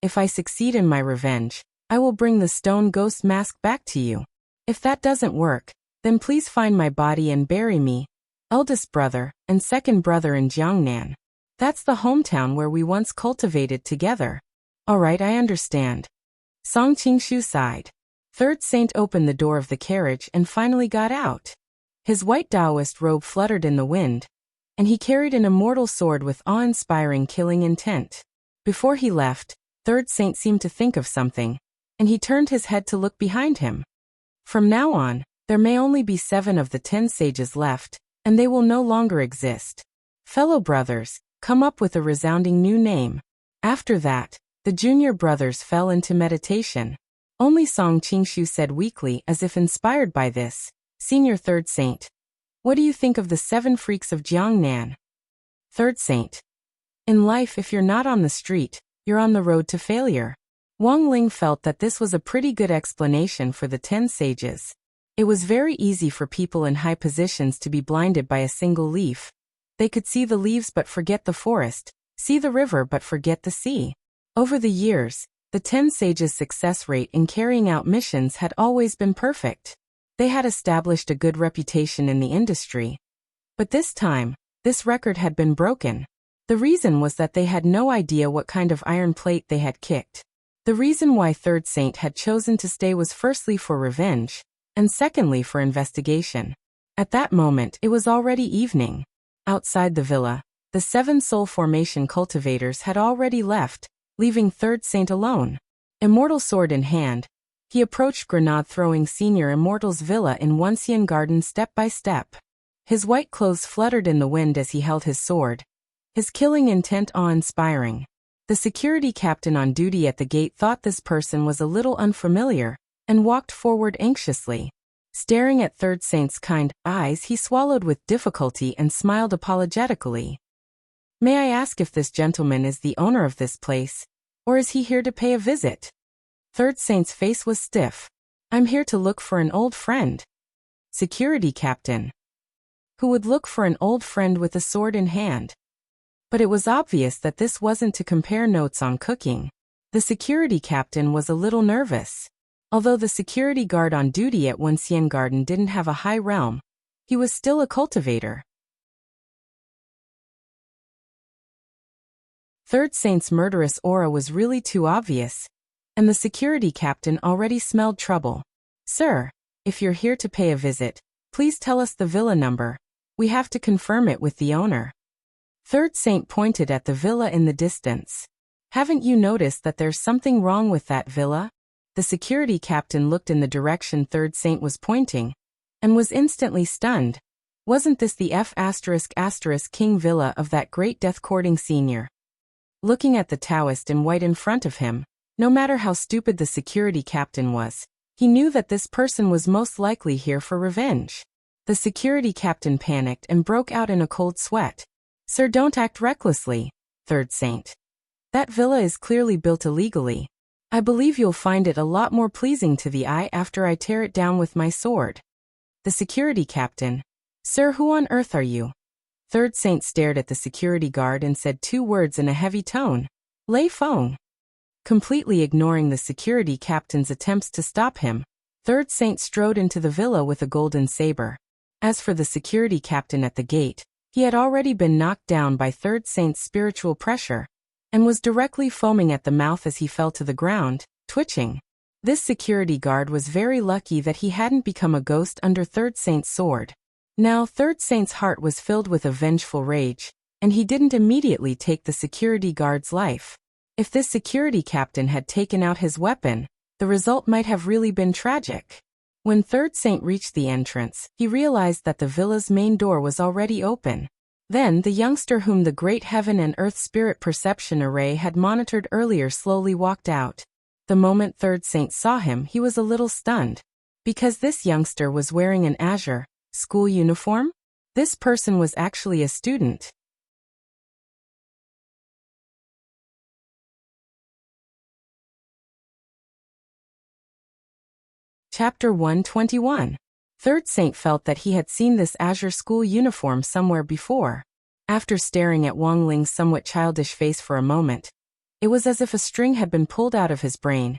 If I succeed in my revenge, I will bring the stone ghost mask back to you. If that doesn't work, then please find my body and bury me, eldest brother and second brother in Jiangnan. That's the hometown where we once cultivated together. All right, I understand. Song Qingshu sighed. Third saint opened the door of the carriage and finally got out. His white Taoist robe fluttered in the wind, and he carried an immortal sword with awe-inspiring killing intent. Before he left, third saint seemed to think of something, and he turned his head to look behind him. From now on, there may only be 7 of the 10 sages left, and they will no longer exist. Fellow brothers, come up with a resounding new name. After that, the junior brothers fell into meditation. Only Song Qingshu said weakly, as if inspired by this, Senior Third Saint, what do you think of the 7 freaks of Jiangnan? Third Saint. In life, if you're not on the street, you're on the road to failure. Wang Ling felt that this was a pretty good explanation for the 10 sages. It was very easy for people in high positions to be blinded by a single leaf. They could see the leaves but forget the forest, see the river but forget the sea. Over the years, the 10 sages' success rate in carrying out missions had always been perfect. They had established a good reputation in the industry. But this time, this record had been broken. The reason was that they had no idea what kind of iron plate they had kicked. The reason why Third Saint had chosen to stay was firstly for revenge, and secondly for investigation. At that moment, it was already evening. Outside the villa, the 7 soul formation cultivators had already left, leaving Third Saint alone. Immortal sword in hand, he approached grenade-throwing Senior Immortal's villa in Wuxia Garden step by step. His white clothes fluttered in the wind as he held his sword, his killing intent awe-inspiring. The security captain on duty at the gate thought this person was a little unfamiliar, and walked forward anxiously. Staring at Third Saint's kind eyes, he swallowed with difficulty and smiled apologetically. May I ask if this gentleman is the owner of this place, or is he here to pay a visit? Third Saint's face was stiff. I'm here to look for an old friend. Security captain. Who would look for an old friend with a sword in hand? But it was obvious that this wasn't to compare notes on cooking. The security captain was a little nervous. Although the security guard on duty at Wuxia Garden didn't have a high realm, he was still a cultivator. Third Saint's murderous aura was really too obvious, and the security captain already smelled trouble. Sir, if you're here to pay a visit, please tell us the villa number. We have to confirm it with the owner. Third Saint pointed at the villa in the distance. Haven't you noticed that there's something wrong with that villa? The security captain looked in the direction Third Saint was pointing, and was instantly stunned. Wasn't this the F***King villa of that great death-courting senior? Looking at the Taoist in white in front of him, no matter how stupid the security captain was, he knew that this person was most likely here for revenge. The security captain panicked and broke out in a cold sweat. Sir, don't act recklessly, Third Saint. That villa is clearly built illegally. I believe you'll find it a lot more pleasing to the eye after I tear it down with my sword. The security captain. Sir, who on earth are you? Third Saint stared at the security guard and said 2 words in a heavy tone. Lei Feng. Completely ignoring the security captain's attempts to stop him, Third Saint strode into the villa with a golden saber. As for the security captain at the gate, he had already been knocked down by Third Saint's spiritual pressure, and was directly foaming at the mouth as he fell to the ground, twitching. This security guard was very lucky that he hadn't become a ghost under Third Saint's sword. Now Third Saint's heart was filled with a vengeful rage, and he didn't immediately take the security guard's life. If this security captain had taken out his weapon, the result might have really been tragic. When Third Saint reached the entrance, he realized that the villa's main door was already open. Then the youngster whom the great heaven and earth spirit perception array had monitored earlier slowly walked out. The moment Third Saint saw him, he was a little stunned. Because this youngster was wearing an azure school uniform? This person was actually a student. Chapter 121. Third Saint felt that he had seen this azure school uniform somewhere before. After staring at Wang Ling's somewhat childish face for a moment, it was as if a string had been pulled out of his brain,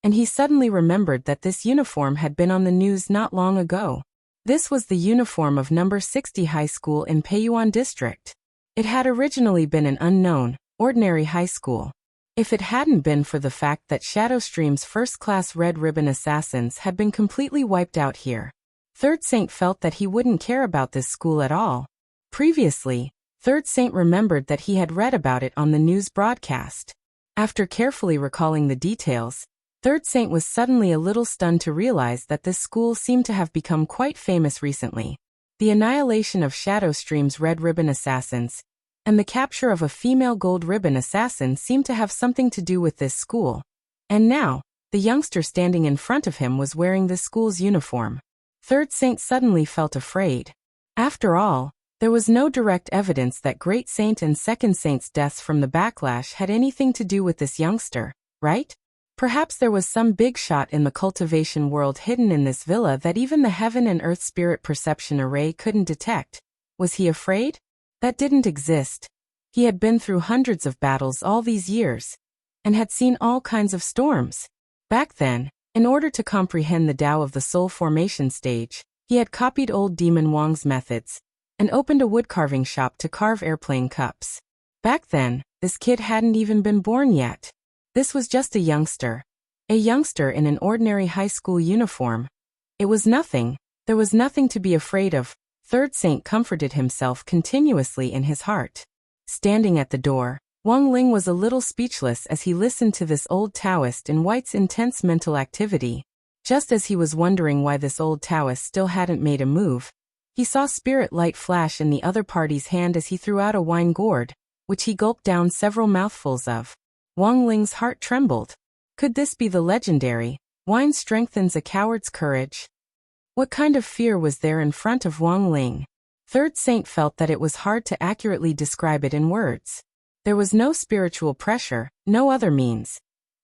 and he suddenly remembered that this uniform had been on the news not long ago. This was the uniform of number 60 high school in Peiyuan district. It had originally been an unknown, ordinary high school. If it hadn't been for the fact that Shadowstream's first-class Red Ribbon assassins had been completely wiped out here, Third Saint felt that he wouldn't care about this school at all. Previously, Third Saint remembered that he had read about it on the news broadcast. After carefully recalling the details, Third Saint was suddenly a little stunned to realize that this school seemed to have become quite famous recently. The annihilation of Shadowstream's Red Ribbon assassins and the capture of a female Gold Ribbon assassin seemed to have something to do with this school. And now, the youngster standing in front of him was wearing this school's uniform. Third Saint suddenly felt afraid. After all, there was no direct evidence that Great Saint and Second Saint's deaths from the backlash had anything to do with this youngster, right? Perhaps there was some big shot in the cultivation world hidden in this villa that even the Heaven and Earth Spirit Perception Array couldn't detect. Was he afraid? That didn't exist. He had been through hundreds of battles all these years, and had seen all kinds of storms. Back then, in order to comprehend the Tao of the soul formation stage, he had copied old Demon Wang's methods, and opened a woodcarving shop to carve airplane cups. Back then, this kid hadn't even been born yet. This was just a youngster. A youngster in an ordinary high school uniform. It was nothing. There was nothing to be afraid of. Third Saint comforted himself continuously in his heart. Standing at the door, Wang Ling was a little speechless as he listened to this old Taoist in white's intense mental activity. Just as he was wondering why this old Taoist still hadn't made a move, he saw spirit light flash in the other party's hand as he threw out a wine gourd, which he gulped down several mouthfuls of. Wang Ling's heart trembled. Could this be the legendary, wine strengthens a coward's courage? What kind of fear was there in front of Wang Ling? Third Saint felt that it was hard to accurately describe it in words. There was no spiritual pressure, no other means.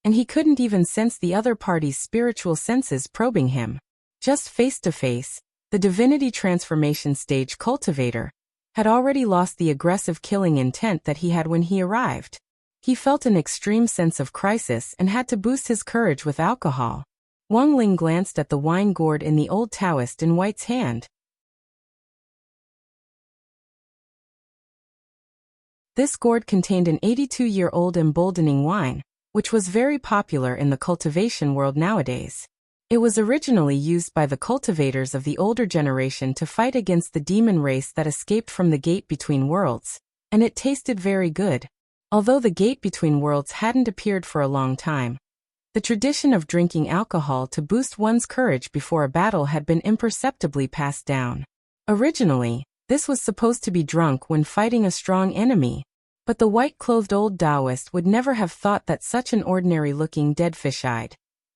And he couldn't even sense the other party's spiritual senses probing him. Just face to face, the divinity transformation stage cultivator had already lost the aggressive killing intent that he had when he arrived. He felt an extreme sense of crisis and had to boost his courage with alcohol. Wang Ling glanced at the wine gourd in the old Taoist in white's hand. This gourd contained an 82-year-old emboldening wine, which was very popular in the cultivation world nowadays. It was originally used by the cultivators of the older generation to fight against the demon race that escaped from the Gate Between Worlds, and it tasted very good. Although the Gate Between Worlds hadn't appeared for a long time, the tradition of drinking alcohol to boost one's courage before a battle had been imperceptibly passed down. Originally, this was supposed to be drunk when fighting a strong enemy, but the white-clothed old Taoist would never have thought that such an ordinary-looking dead fish-eyed,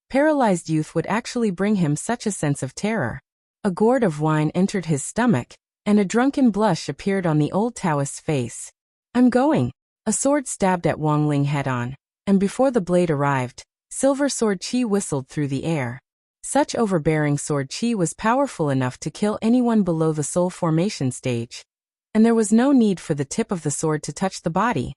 paralyzed youth would actually bring him such a sense of terror. A gourd of wine entered his stomach, and a drunken blush appeared on the old Taoist's face. "I'm going." A sword stabbed at Wang Ling head-on, and before the blade arrived, silver sword chi whistled through the air. Such overbearing sword chi was powerful enough to kill anyone below the soul formation stage, and there was no need for the tip of the sword to touch the body.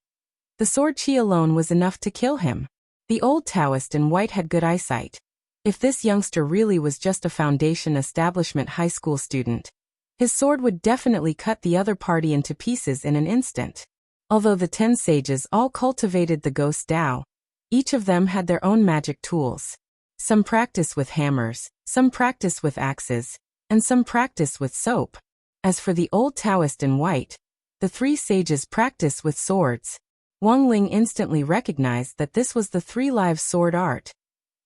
The sword chi alone was enough to kill him. The old Taoist in white had good eyesight. If this youngster really was just a foundation establishment high school student, his sword would definitely cut the other party into pieces in an instant. Although the 10 sages all cultivated the Ghost Tao, each of them had their own magic tools. Some practice with hammers, some practice with axes, and some practice with soap. As for the old Taoist in white, the 3 sages practice with swords. Wang Ling instantly recognized that this was the 3 live sword art,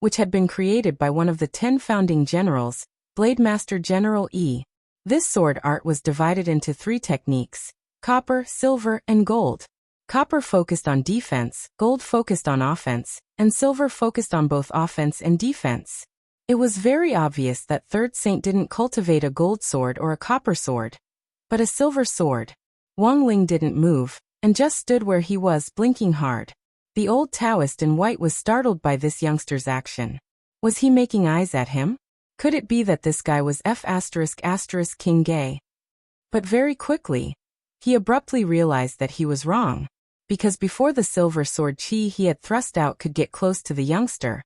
which had been created by one of the 10 founding generals, Blade Master General Yi. This sword art was divided into 3 techniques: copper, silver, and gold. Copper focused on defense, gold focused on offense, and silver focused on both offense and defense. It was very obvious that Third Saint didn't cultivate a gold sword or a copper sword, but a silver sword. Wang Ling didn't move, and just stood where he was, blinking hard. The old Taoist in white was startled by this youngster's action. Was he making eyes at him? Could it be that this guy was King Gay? But very quickly, he abruptly realized that he was wrong, because before the silver sword chi he had thrust out could get close to the youngster,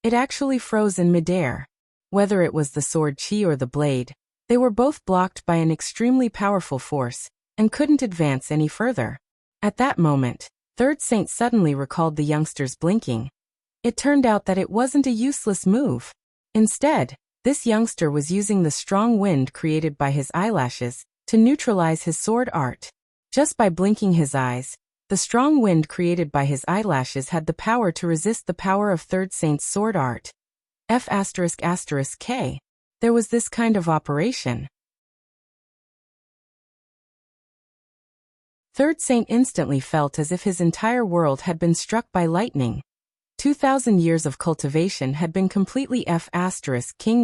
it actually froze in midair. Whether it was the sword chi or the blade, they were both blocked by an extremely powerful force, and couldn't advance any further. At that moment, Third Saint suddenly recalled the youngster's blinking. It turned out that it wasn't a useless move. Instead, this youngster was using the strong wind created by his eyelashes to neutralize his sword art. Just by blinking his eyes, the strong wind created by his eyelashes had the power to resist the power of Third Saint's sword art. K. There was this kind of operation. Third Saint instantly felt as if his entire world had been struck by lightning. 2,000 years of cultivation had been completely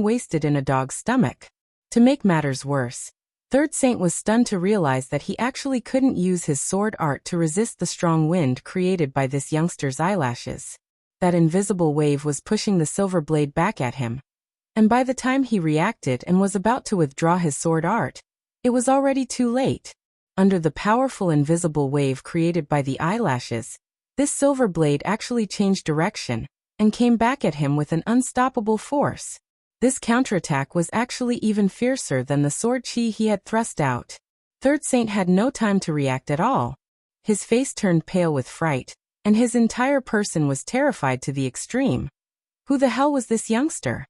wasted in a dog's stomach. To make matters worse, Third Saint was stunned to realize that he actually couldn't use his sword art to resist the strong wind created by this youngster's eyelashes. That invisible wave was pushing the silver blade back at him. And by the time he reacted and was about to withdraw his sword art, it was already too late. Under the powerful invisible wave created by the eyelashes, this silver blade actually changed direction and came back at him with an unstoppable force. This counterattack was actually even fiercer than the sword chi he had thrust out. Third Saint had no time to react at all. His face turned pale with fright, and his entire person was terrified to the extreme. Who the hell was this youngster?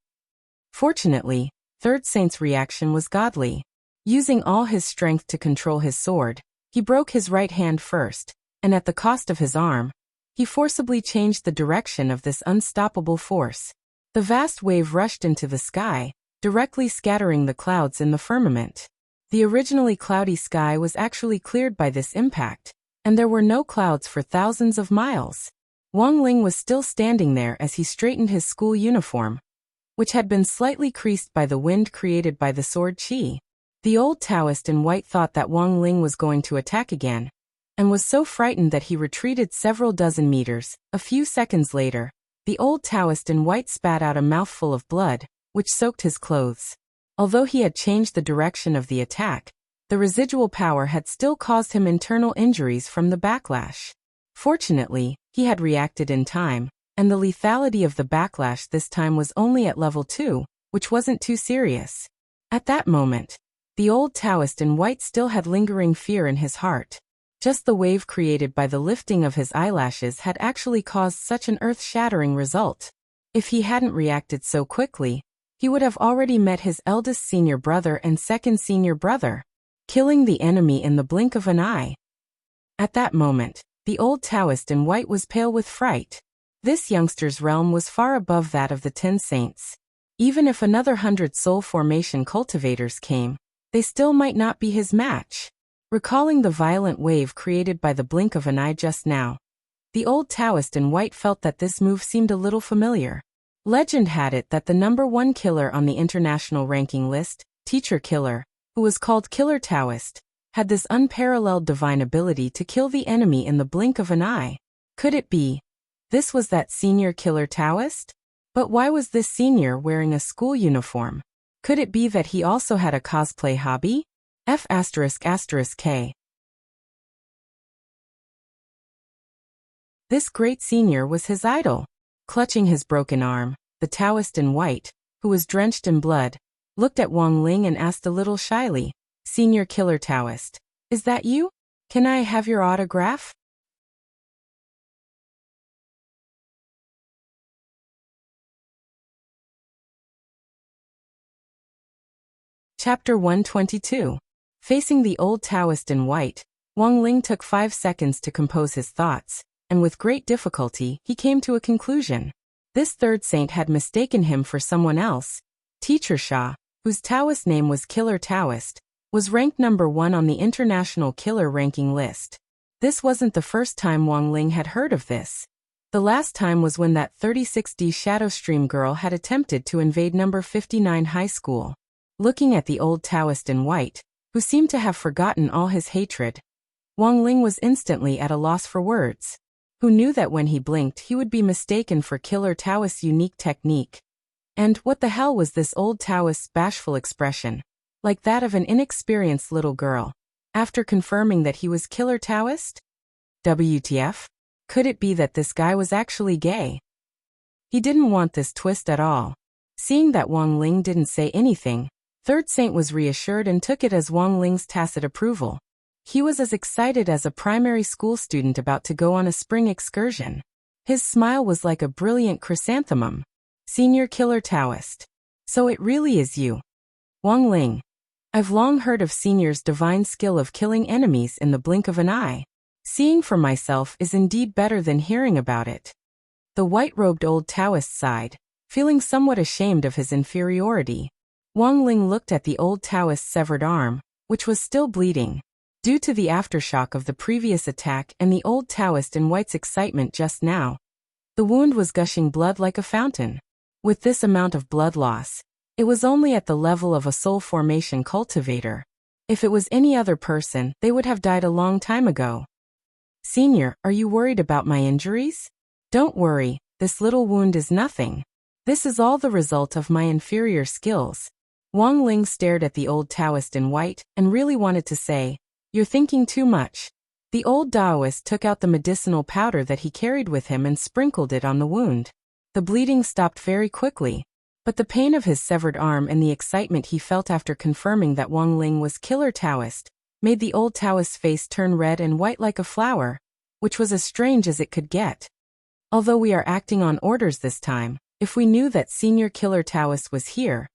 Fortunately, Third Saint's reaction was godly. Using all his strength to control his sword, he broke his right hand first, and at the cost of his arm, he forcibly changed the direction of this unstoppable force. The vast wave rushed into the sky, directly scattering the clouds in the firmament. The originally cloudy sky was actually cleared by this impact, and there were no clouds for thousands of miles. Wang Ling was still standing there as he straightened his school uniform, which had been slightly creased by the wind created by the sword chi. The old Taoist in white thought that Wang Ling was going to attack again, and was so frightened that he retreated several dozen meters. A few seconds later, the old Taoist in white spat out a mouthful of blood, which soaked his clothes. Although he had changed the direction of the attack, the residual power had still caused him internal injuries from the backlash. Fortunately, he had reacted in time, and the lethality of the backlash this time was only at level 2, which wasn't too serious. At that moment, the old Taoist in white still had lingering fear in his heart. Just the wave created by the lifting of his eyelashes had actually caused such an earth-shattering result. If he hadn't reacted so quickly, he would have already met his eldest senior brother and second senior brother, killing the enemy in the blink of an eye. At that moment, the old Taoist in white was pale with fright. This youngster's realm was far above that of the 10 saints. Even if another 100 soul formation cultivators came, they still might not be his match. Recalling the violent wave created by the blink of an eye just now, the old Taoist in white felt that this move seemed a little familiar. Legend had it that the #1 killer on the international ranking list, Teacher Killer, who was called Killer Taoist, had this unparalleled divine ability to kill the enemy in the blink of an eye. Could it be? This was that senior Killer Taoist? But why was this senior wearing a school uniform? Could it be that he also had a cosplay hobby? K. This great senior was his idol. Clutching his broken arm, the Taoist in white, who was drenched in blood, looked at Wang Ling and asked a little shyly, "Senior Killer Taoist, is that you?" Can I have your autograph? Chapter 122. Facing the old Taoist in white, Wang Ling took 5 seconds to compose his thoughts, and with great difficulty, he came to a conclusion. This third saint had mistaken him for someone else. Teacher Sha, whose Taoist name was Killer Taoist, was ranked number 1 on the international killer ranking list. This wasn't the first time Wang Ling had heard of this. The last time was when that 36D Shadowstream girl had attempted to invade number 59 high school. Looking at the old Taoist in white, who seemed to have forgotten all his hatred, Wang Ling was instantly at a loss for words. Who knew that when he blinked he would be mistaken for Killer Taoist's unique technique? And what the hell was this old Taoist's bashful expression, like that of an inexperienced little girl, after confirming that he was Killer Taoist? WTF? Could it be that this guy was actually gay? He didn't want this twist at all. Seeing that Wang Ling didn't say anything, Third Saint was reassured and took it as Wang Ling's tacit approval. He was as excited as a primary school student about to go on a spring excursion. His smile was like a brilliant chrysanthemum. Senior Killer Taoist. So it really is you. Wang Ling. I've long heard of Senior's divine skill of killing enemies in the blink of an eye. Seeing for myself is indeed better than hearing about it. The white-robed old Taoist sighed, feeling somewhat ashamed of his inferiority. Wang Ling looked at the old Taoist's severed arm, which was still bleeding. Due to the aftershock of the previous attack and the old Taoist in white's excitement just now, the wound was gushing blood like a fountain. With this amount of blood loss, it was only at the level of a soul formation cultivator. If it was any other person, they would have died a long time ago. Senior, are you worried about my injuries? Don't worry, this little wound is nothing. This is all the result of my inferior skills. Wang Ling stared at the old Taoist in white and really wanted to say, "You're thinking too much." The old Taoist took out the medicinal powder that he carried with him and sprinkled it on the wound. The bleeding stopped very quickly, but the pain of his severed arm and the excitement he felt after confirming that Wang Ling was Killer Taoist made the old Taoist's face turn red and white like a flower, which was as strange as it could get. Although we are acting on orders this time, if we knew that Senior Killer Taoist was here,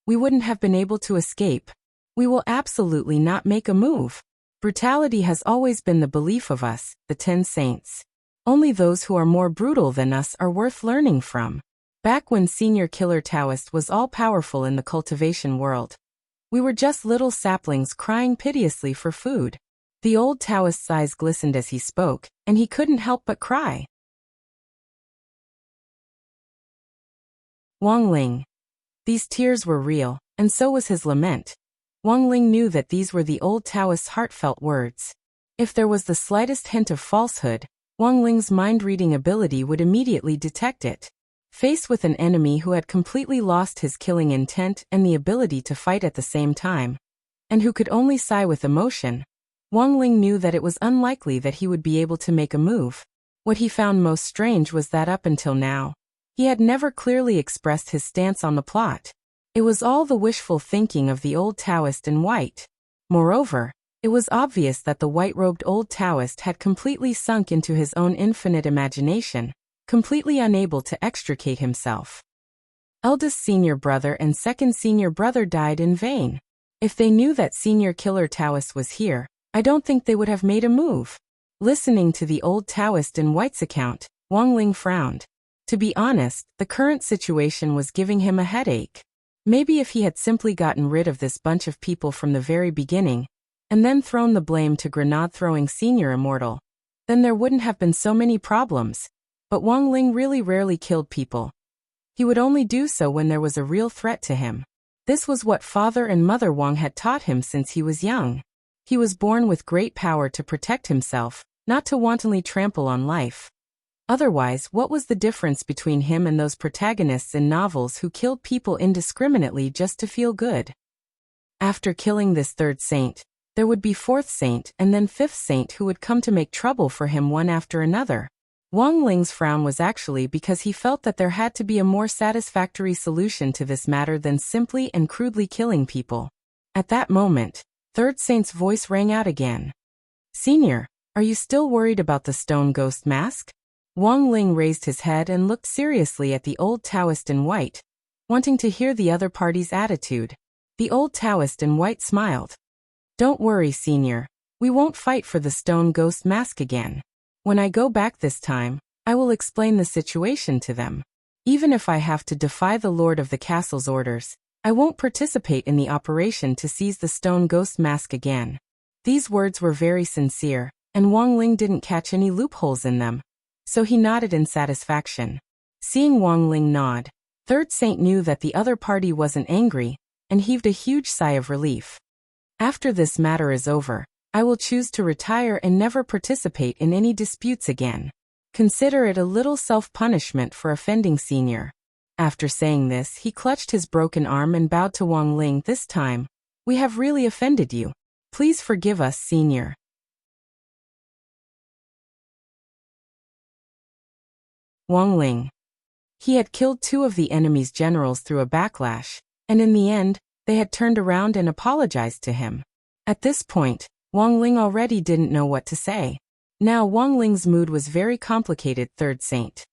we wouldn't have been able to escape. We will absolutely not make a move. Brutality has always been the belief of us, the 10 Saints. Only those who are more brutal than us are worth learning from. Back when Senior Killer Taoist was all-powerful in the cultivation world, we were just little saplings crying piteously for food. The old Taoist's eyes glistened as he spoke, and he couldn't help but cry. Wang Ling. These tears were real, and so was his lament. Wang Ling knew that these were the old Taoist's heartfelt words. If there was the slightest hint of falsehood, Wang Ling's mind-reading ability would immediately detect it. Faced with an enemy who had completely lost his killing intent and the ability to fight at the same time, and who could only sigh with emotion, Wang Ling knew that it was unlikely that he would be able to make a move. What he found most strange was that up until now, he had never clearly expressed his stance on the plot. It was all the wishful thinking of the old Taoist in white. Moreover, it was obvious that the white-robed old Taoist had completely sunk into his own infinite imagination, completely unable to extricate himself. Eldest senior brother and second senior brother died in vain. If they knew that Senior Killer Taoist was here, I don't think they would have made a move. Listening to the old Taoist in white's account, Wang Ling frowned. To be honest, the current situation was giving him a headache. Maybe if he had simply gotten rid of this bunch of people from the very beginning, and then thrown the blame to grenade-throwing Senior Immortal, then there wouldn't have been so many problems. But Wang Ling really rarely killed people. He would only do so when there was a real threat to him. This was what Father and Mother Wang had taught him since he was young. He was born with great power to protect himself, not to wantonly trample on life. Otherwise, what was the difference between him and those protagonists in novels who killed people indiscriminately just to feel good? After killing this third saint, there would be fourth saint and then fifth saint who would come to make trouble for him one after another. Wang Ling's frown was actually because he felt that there had to be a more satisfactory solution to this matter than simply and crudely killing people. At that moment, Third Saint's voice rang out again. Senior, are you still worried about the stone ghost mask? Wang Ling raised his head and looked seriously at the old Taoist in white, wanting to hear the other party's attitude. The old Taoist in white smiled. Don't worry, Senior. We won't fight for the stone ghost mask again. When I go back this time, I will explain the situation to them. Even if I have to defy the lord of the castle's orders, I won't participate in the operation to seize the stone ghost mask again. These words were very sincere, and Wang Ling didn't catch any loopholes in them, so he nodded in satisfaction. Seeing Wang Ling nod, Third Saint knew that the other party wasn't angry, and heaved a huge sigh of relief. After this matter is over, I will choose to retire and never participate in any disputes again. Consider it a little self-punishment for offending Senior. After saying this, he clutched his broken arm and bowed to Wang Ling. This time, we have really offended you. Please forgive us, Senior. Wang Ling. He had killed 2 of the enemy's generals through a backlash, and in the end, they had turned around and apologized to him. At this point, Wang Ling already didn't know what to say. Now Wang Ling's mood was very complicated. Third Saint.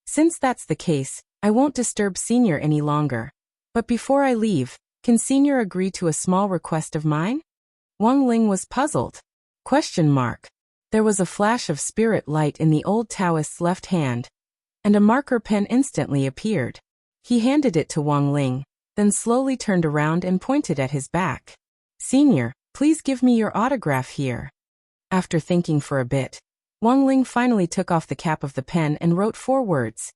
Since that's the case, I won't disturb Senior any longer. But before I leave, can Senior agree to a small request of mine? Wang Ling was puzzled. There was a flash of spirit light in the old Taoist's left hand, and a marker pen instantly appeared. He handed it to Wang Ling, then slowly turned around and pointed at his back. Senior, please give me your autograph here. After thinking for a bit, Wang Ling finally took off the cap of the pen and wrote 4 words.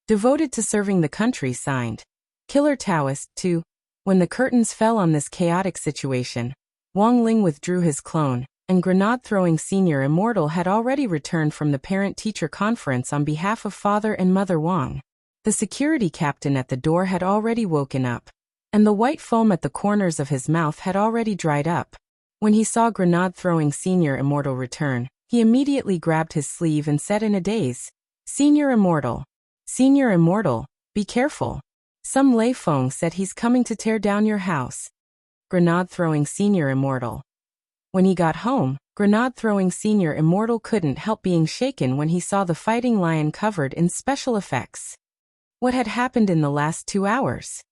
Devoted to serving the country, signed. Killer Taoist, 2. When the curtains fell on this chaotic situation, Wang Ling withdrew his clone, and grenade-throwing Senior Immortal had already returned from the parent-teacher conference on behalf of Father and Mother Wang. The security captain at the door had already woken up, and the white foam at the corners of his mouth had already dried up. When he saw grenade-throwing Senior Immortal return, he immediately grabbed his sleeve and said in a daze, Senior Immortal, be careful. Some Lei Feng said he's coming to tear down your house. Grenade-throwing Senior Immortal. When he got home, grenade-throwing Senior Immortal couldn't help being shaken when he saw the fighting lion covered in special effects. What had happened in the last 2 hours?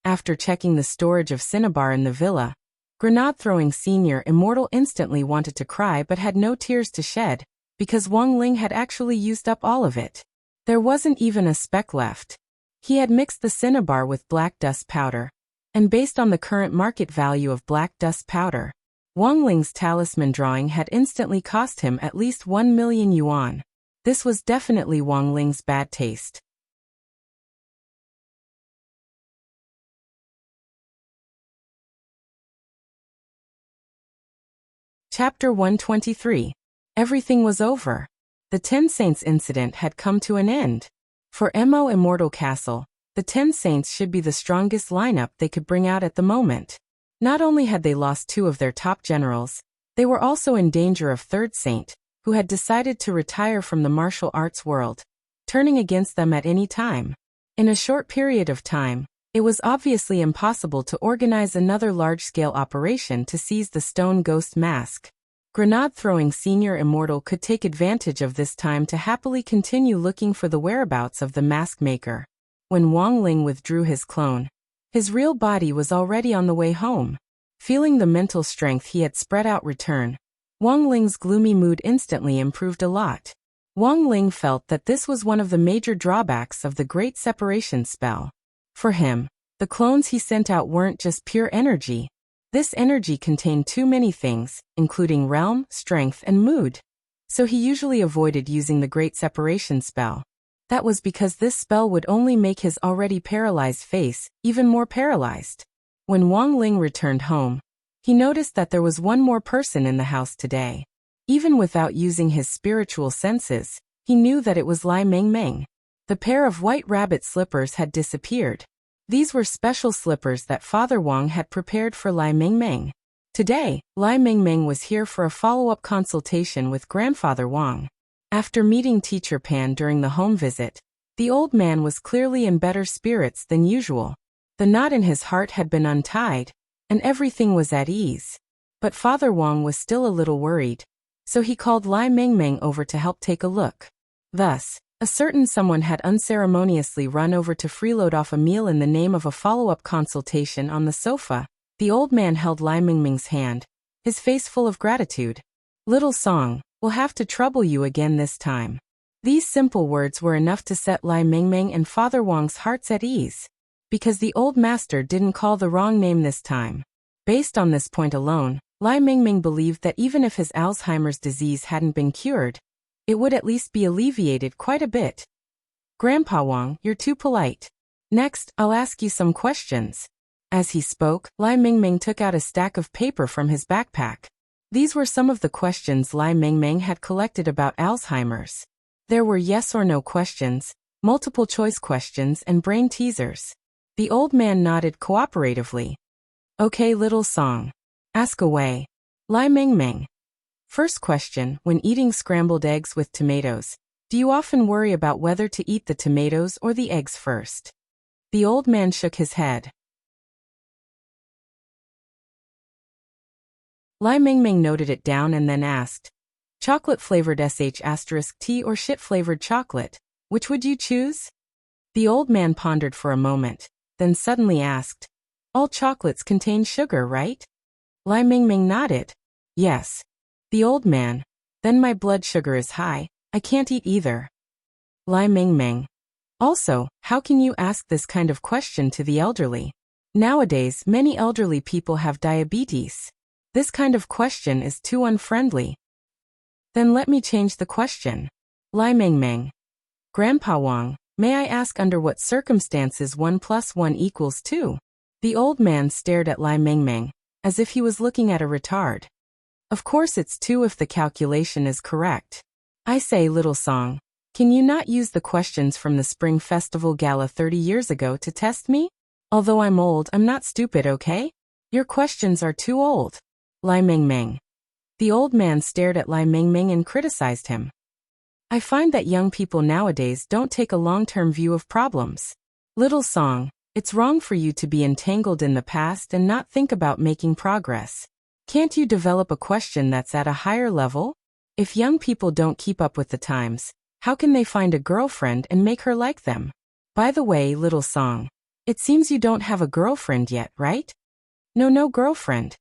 After checking the storage of cinnabar in the villa, grenade-throwing Senior Immortal instantly wanted to cry but had no tears to shed, because Wang Ling had actually used up all of it. There wasn't even a speck left. He had mixed the cinnabar with black dust powder, and based on the current market value of black dust powder, Wang Ling's talisman drawing had instantly cost him at least 1 million yuan. This was definitely Wang Ling's bad taste. Chapter 123. Everything was over. The 10 Saints incident had come to an end. For Mo Immortal Castle, the 10 Saints should be the strongest lineup they could bring out at the moment. Not only had they lost 2 of their top generals, they were also in danger of Third Saint, who had decided to retire from the martial arts world, turning against them at any time. In a short period of time, it was obviously impossible to organize another large-scale operation to seize the stone ghost mask. Grenade-throwing Senior Immortal could take advantage of this time to happily continue looking for the whereabouts of the mask maker. When Wang Ling withdrew his clone, his real body was already on the way home. Feeling the mental strength he had spread out return, Wang Ling's gloomy mood instantly improved a lot. Wang Ling felt that this was one of the major drawbacks of the Great Separation spell. For him, the clones he sent out weren't just pure energy. This energy contained too many things, including realm, strength, and mood. So he usually avoided using the Great Separation spell. That was because this spell would only make his already paralyzed face even more paralyzed. When Wang Ling returned home, he noticed that there was one more person in the house today. Even without using his spiritual senses, he knew that it was Lai Mengmeng. The pair of white rabbit slippers had disappeared. These were special slippers that Father Wang had prepared for Lai Mengmeng. Today, Lai Mengmeng was here for a follow-up consultation with Grandfather Wang. After meeting Teacher Pan during the home visit, the old man was clearly in better spirits than usual. The knot in his heart had been untied, and everything was at ease. But Father Wang was still a little worried. so he called Lai Mingming over to help take a look. Thus, a certain someone had unceremoniously run over to freeload off a meal in the name of a follow-up consultation on the sofa. The old man held Lai Mingming's hand, his face full of gratitude. "Little Song, we'll have to trouble you again this time." These simple words were enough to set Lai Mingming and Father Wang's hearts at ease, because the old master didn't call the wrong name this time. Based on this point alone, Lai Mingming believed that even if his Alzheimer's disease hadn't been cured, it would at least be alleviated quite a bit. "Grandpa Wang, you're too polite. Next, I'll ask you some questions." As he spoke, Lai Mingming took out a stack of paper from his backpack. These were some of the questions Lai Mingming had collected about Alzheimer's. There were yes or no questions, multiple choice questions, and brain teasers. The old man nodded cooperatively. "Okay, Little Song. Ask away." Lai Mingming. First question: when eating scrambled eggs with tomatoes, do you often worry about whether to eat the tomatoes or the eggs first? The old man shook his head. Lai Mingming noted it down and then asked, "Chocolate-flavored tea or shit-flavored chocolate, which would you choose?" The old man pondered for a moment, then suddenly asked, "All chocolates contain sugar, right?" Lai Mingming nodded. "Yes." The old man, "Then my blood sugar is high, I can't eat either." Lai Mingming. "Also, how can you ask this kind of question to the elderly? Nowadays, many elderly people have diabetes. This kind of question is too unfriendly." "Then let me change the question." Lai Mingming. "Grandpa Wang, may I ask under what circumstances 1 + 1 = 2? The old man stared at Lai Mingming, as if he was looking at a retard. "Of course it's 2 if the calculation is correct. I say, Little Song, can you not use the questions from the Spring Festival Gala 30 years ago to test me? Although I'm old, I'm not stupid, okay? Your questions are too old." Lai Mingming. The old man stared at Lai Mingming and criticized him. "I find that young people nowadays don't take a long-term view of problems. Little Song, it's wrong for you to be entangled in the past and not think about making progress. Can't you develop a question that's at a higher level? If young people don't keep up with the times, how can they find a girlfriend and make her like them? By the way, Little Song, it seems you don't have a girlfriend yet, right?" No girlfriend."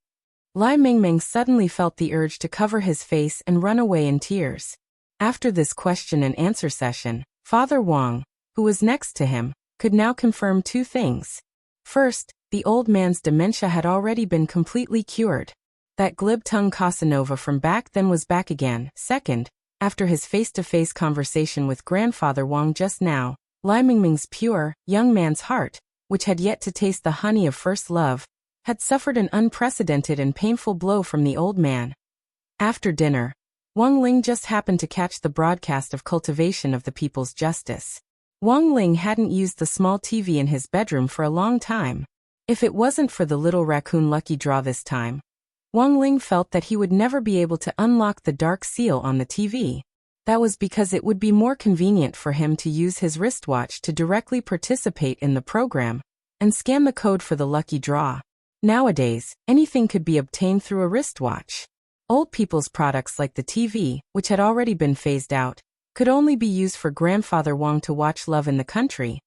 Lai Mingming suddenly felt the urge to cover his face and run away in tears. After this question and answer session, Father Wang, who was next to him, could now confirm 2 things. First, the old man's dementia had already been completely cured. That glib-tongued Casanova from back then was back again. Second, after his face-to-face conversation with Grandfather Wang just now, Lai Mingming's pure, young man's heart, which had yet to taste the honey of first love, had suffered an unprecedented and painful blow from the old man. After dinner, Wang Ling just happened to catch the broadcast of Cultivation of the People's Justice. Wang Ling hadn't used the small TV in his bedroom for a long time. If it wasn't for the little raccoon lucky draw this time, Wang Ling felt that he would never be able to unlock the dark seal on the TV. That was because it would be more convenient for him to use his wristwatch to directly participate in the program and scan the code for the lucky draw. Nowadays, anything could be obtained through a wristwatch. Old people's products like the TV, which had already been phased out, could only be used for Grandfather Wang to watch Love in the Country.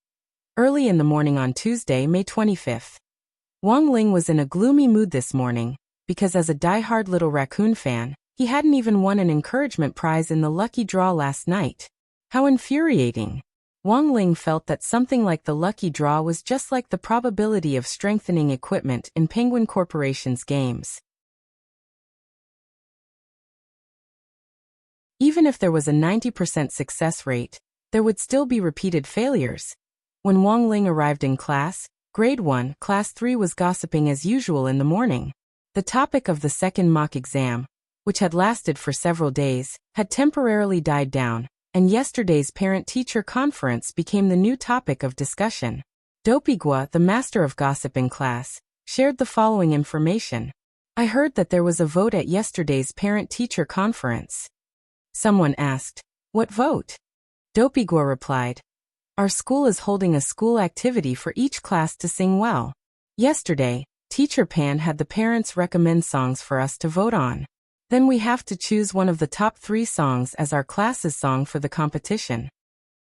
Early in the morning on Tuesday, May 25th. Wang Ling was in a gloomy mood this morning, because as a die-hard little raccoon fan, he hadn't even won an encouragement prize in the lucky draw last night. How infuriating! Wang Ling felt that something like the lucky draw was just like the probability of strengthening equipment in Penguin Corporation's games. Even if there was a 90% success rate, there would still be repeated failures. When Wang Ling arrived in class, Grade 1, Class 3 was gossiping as usual in the morning. The topic of the second mock exam, which had lasted for several days, had temporarily died down, and yesterday's parent-teacher conference became the new topic of discussion. Dopigua, the master of gossip in class, shared the following information. "I heard that there was a vote at yesterday's parent-teacher conference." Someone asked, "What vote?" Dopigua replied, "Our school is holding a school activity for each class to sing well. Yesterday, Teacher Pan had the parents recommend songs for us to vote on. Then we have to choose one of the top 3 songs as our class's song for the competition.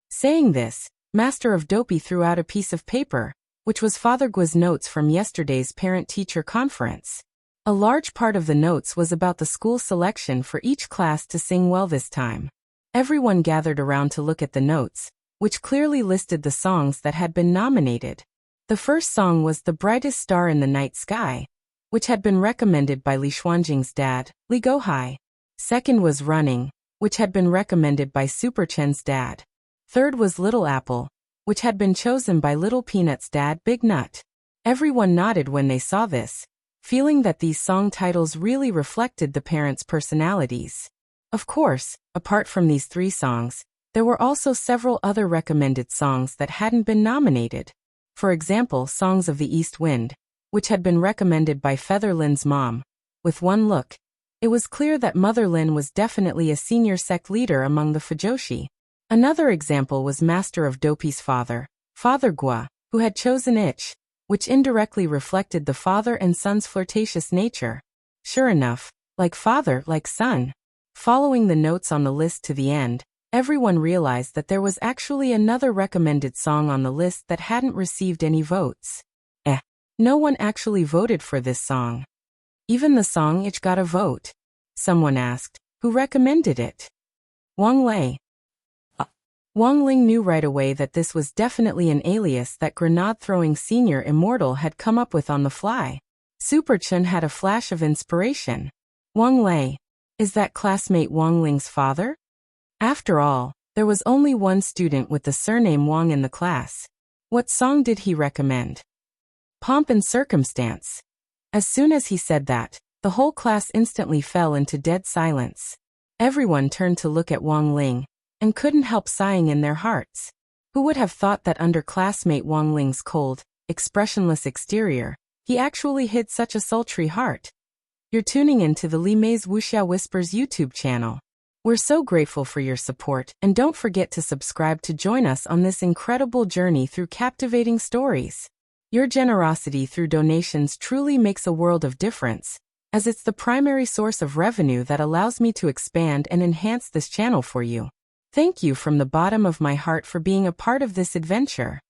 Saying this, Master of Dopey threw out a piece of paper, which was Father Gua's notes from yesterday's parent-teacher conference. A large part of the notes was about the school selection for each class to sing well this time. Everyone gathered around to look at the notes, which clearly listed the songs that had been nominated. The first song was The Brightest Star in the Night Sky, which had been recommended by Li Xuanjing's dad, Li Gohai. Second was Running, which had been recommended by Super Chen's dad. Third was Little Apple, which had been chosen by Little Peanut's dad, Big Nut. Everyone nodded when they saw this, feeling that these song titles really reflected the parents' personalities. Of course, apart from these 3 songs, there were also several other recommended songs that hadn't been nominated. For example, Songs of the East Wind, which had been recommended by Feather Lin's mom. With one look, it was clear that Mother Lin was definitely a senior sect leader among the Fujoshi. Another example was Master of Dopey's father, Father Gua, who had chosen Ich, which indirectly reflected the father and son's flirtatious nature. Sure enough, like father, like son. Following the notes on the list to the end, everyone realized that there was actually another recommended song on the list that hadn't received any votes. No one actually voted for this song. Even the song Ich got a vote. Someone asked, who recommended it? Wang Lei. Wang Ling knew right away that this was definitely an alias that grenade-throwing senior immortal had come up with on the fly. Super Chen had a flash of inspiration. Wang Lei. Is that classmate Wang Ling's father? After all, there was only one student with the surname Wang in the class. What song did he recommend? Pomp and Circumstance. As soon as he said that, the whole class instantly fell into dead silence. Everyone turned to look at Wang Ling, and couldn't help sighing in their hearts. Who would have thought that under classmate Wang Ling's cold, expressionless exterior, he actually hid such a sultry heart? You're tuning into the Li Mei's Wuxia Whispers YouTube channel. We're so grateful for your support, and don't forget to subscribe to join us on this incredible journey through captivating stories. Your generosity through donations truly makes a world of difference, as it's the primary source of revenue that allows me to expand and enhance this channel for you. Thank you from the bottom of my heart for being a part of this adventure.